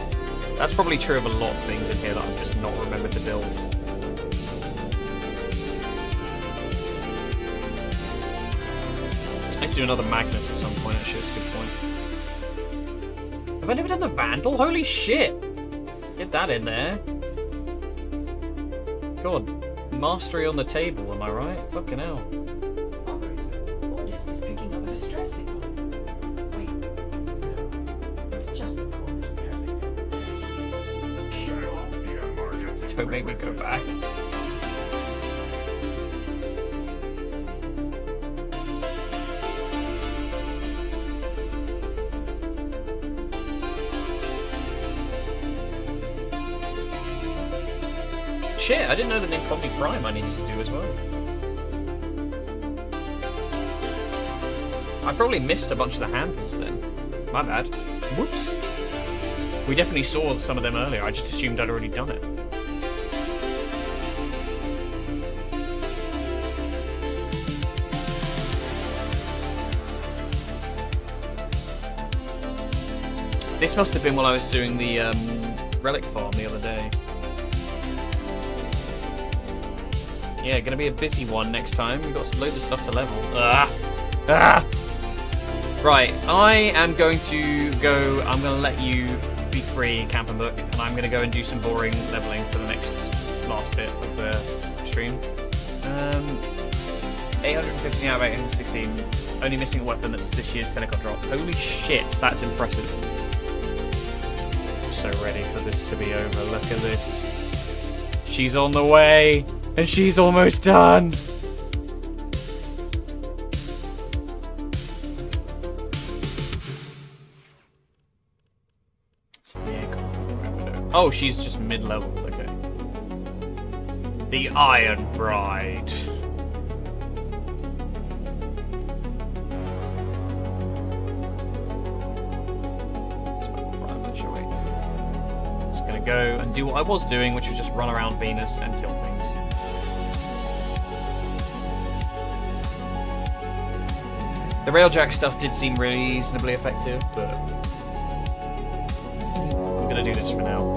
That's probably true of a lot of things in here that I've just not remembered to build. Let's do another Magnus at some point, actually. That's a good point. Have I never done the Vandal? Holy shit! Get that in there. God. Mastery on the table, am I right? Fucking hell. Operator, Ordis is picking up a distress signal. Wait, no. It's just the Ordis parallel. Shut off the emergency. Don't make me go back. Shit, I didn't know that Incomni Prime I needed to do as well. I probably missed a bunch of the handles then. My bad. Whoops. We definitely saw some of them earlier, I just assumed I'd already done it. This must have been while I was doing the relic farm the other day. Yeah, gonna be a busy one next time. We've got loads of stuff to level. Right, I am going to go. I'm gonna let you be free, Camp and Book, and I'm gonna go and do some boring leveling for the last bit of the stream. 815 out of 816. Only missing a weapon that's this year's Telecom drop. Holy shit, that's impressive. I'm so ready for this to be over. Look at this. She's on the way. And she's almost done! Oh, she's just mid-leveled, okay. The Iron Bride. Just gonna go and do what I was doing, which was just run around Venus and kill things. The Railjack stuff did seem reasonably effective, but I'm gonna do this for now.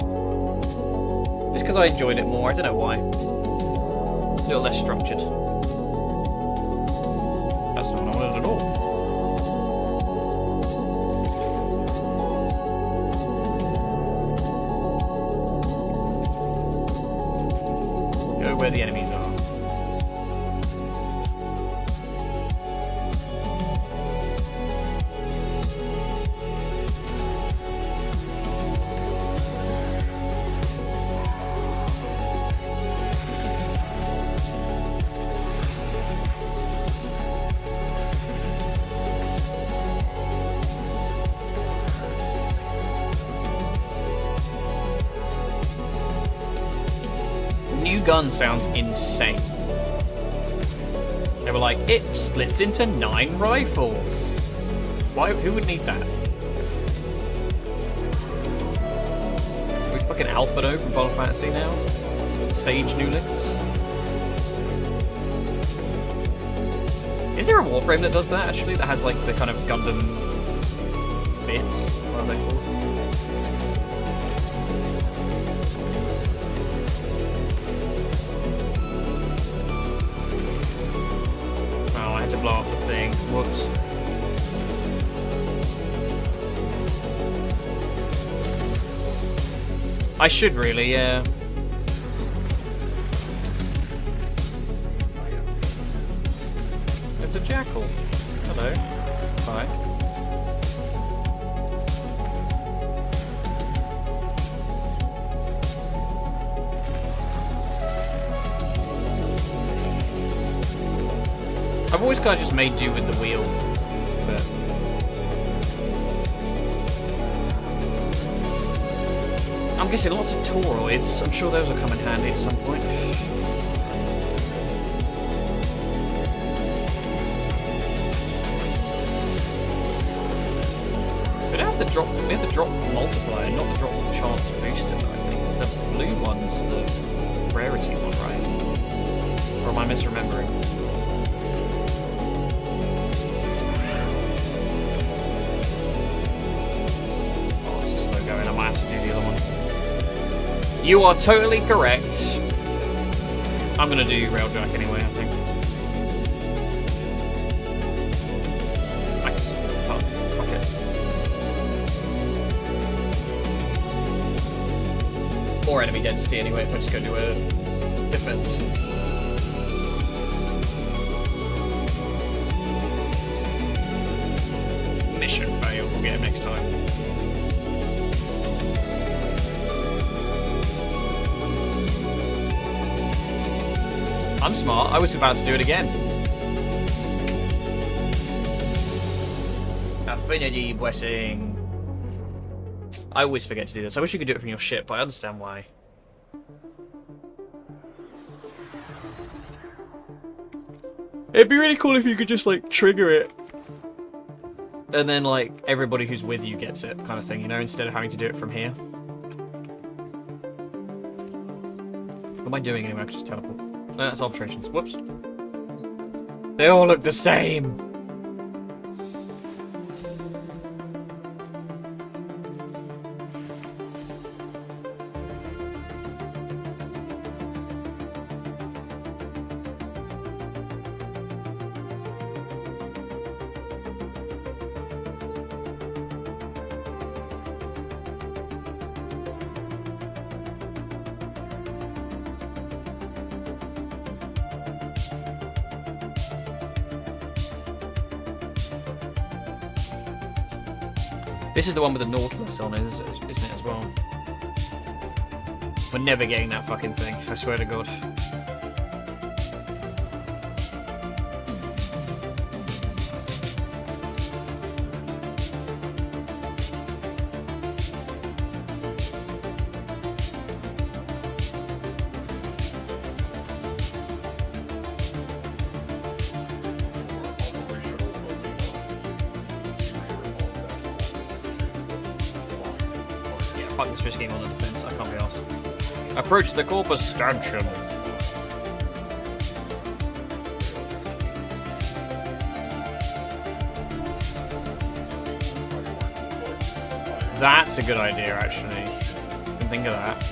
Just because I enjoyed it more, I don't know why. A little less structured. That's not what I wanted at all. Go where the enemies are. Gun sounds insane. They were like, it splits into 9 rifles. Why? Who would need that? fucking Alphado from Final Fantasy now. Sage Newlitz. Is there a Warframe that does that, actually? That has, like, the kind of Gundam bits? What are they called? Oh, I had to blow up the thing. Whoops. I should really, yeah. It's a jackal. Hello. Hi. I've always kind of just made do with the wheel, but I'm guessing lots of toroids. I'm sure those will come in handy at some point. We have the drop multiplier, not the drop chance booster, I think. The blue one's the rarity one, right? Or am I misremembering? Oh, it's just slow going. I might have to do the other one. You are totally correct. I'm gonna do Railjack anyway, I think. I can support the pub. Fuck it. Or enemy density anyway, if I just go do a defense. Mission failed, we'll get him next time. I'm smart, I was about to do it again. Affinity blessing. I always forget to do this. I wish you could do it from your ship, but I understand why. It'd be really cool if you could just, like, trigger it. And then, like, everybody who's with you gets it, kind of thing, you know, instead of having to do it from here. What am I doing anyway? I could just teleport. No, that's arbitrations. Whoops. They all look the same. This is the one with the Nautilus on it, isn't it, as well? We're never getting that fucking thing, I swear to God. Fuck this fish game on the defense, I can't be arsed. Approach the Corpus Stanchion. That's a good idea, actually. Didn't think of that.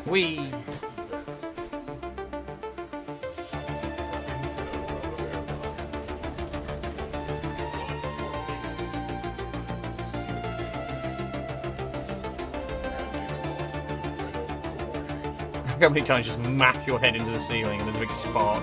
Whee! How many times just smack your head into the ceiling and there's a big spark?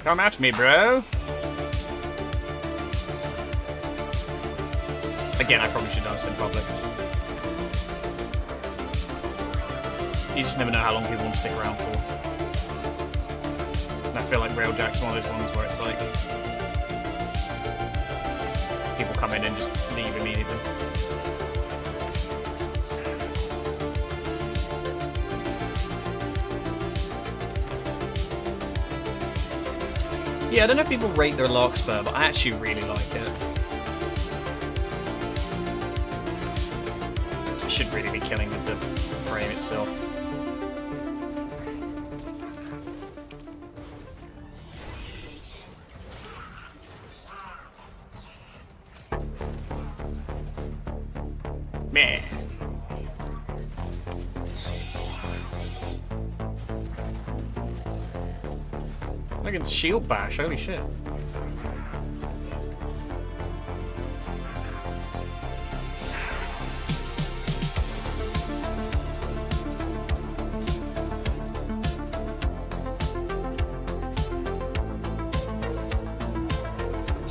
Come at me, bro. Again, I probably should have done this in public. You just never know how long people want to stick around for. And I feel like Railjack's one of those ones where it's like people come in and just leave immediately. Yeah, I don't know if people rate their Larkspur, but I actually really like it. I should really be killing with the frame itself. Meh. I can shield bash, holy shit.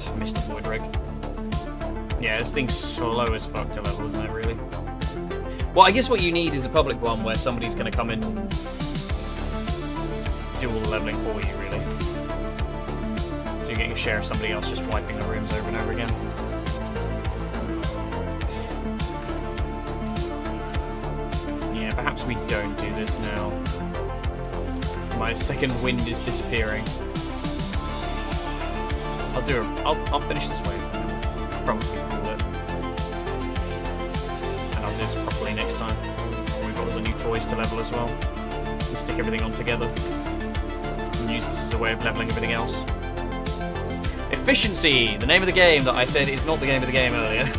I missed the void rig. Yeah, this thing's slow as fuck to level, isn't it, really? Well, I guess what you need is a public one where somebody's gonna come in and do all the leveling for you, really. So you're getting a share of somebody else just wiping the rooms over and over again. Yeah, perhaps we don't do this now. My second wind is disappearing. I'll finish this wave. Probably call it. And I'll do this properly next time. We've got all the new toys to level as well. We'll stick everything on together. And use this as a way of leveling everything else. Efficiency! The name of the game that I said is not the name of the game earlier.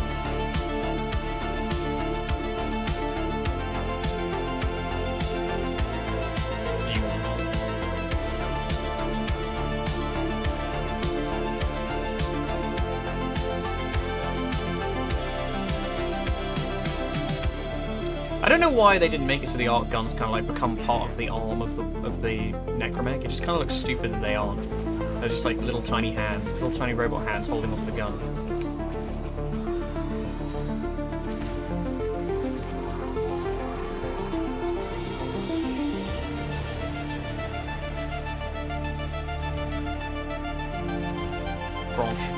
I don't know why they didn't make it so the arc guns kind of like become part of the arm of the necromech. It just kind of looks stupid that they aren't. They're just like little tiny hands, little tiny robot hands holding onto the gun. Franche.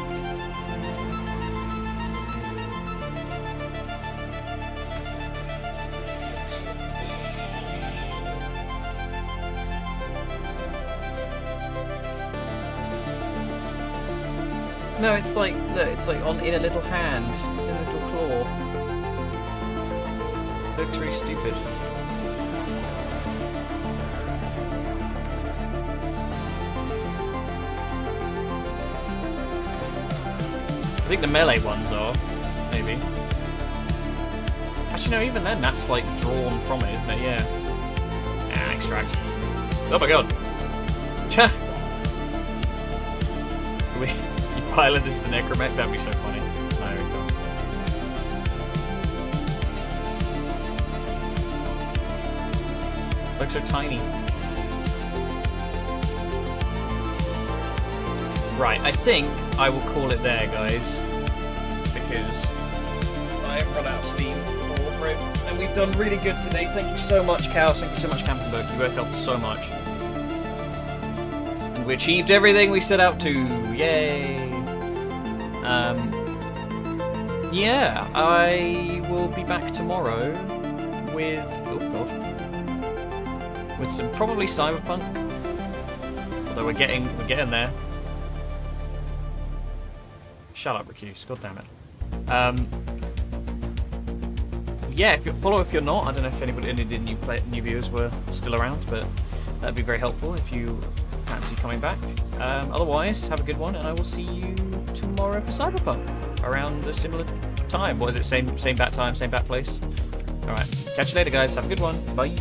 No, it's like, look, it's like in a little hand. It's in a little claw. It looks really stupid. I think the melee ones are, maybe. Actually, no, even then, that's like drawn from it, isn't it? Yeah. Ah, extract. Oh my god. You pilot as the necromech? That'd be so funny. There we go. Looks so tiny. Right, I think I will call it there, guys. Because I have run out of steam for Warframe. And we've done really good today. Thank you so much, Chaos. Thank you so much, Campenberg. You both helped so much. And we achieved everything we set out to. Yay! Yeah, I will be back tomorrow with, oh god, with some probably Cyberpunk. Although we're getting there. Shut up, Recuse. God damn it. Yeah, if you're not. I don't know if any of the new viewers were still around, but that'd be very helpful if you fancy coming back. Otherwise, have a good one, and I will see you tomorrow for Cyberpunk around a similar time. What is it? Same bat time, same bat place. All right. Catch you later, guys. Have a good one. Bye.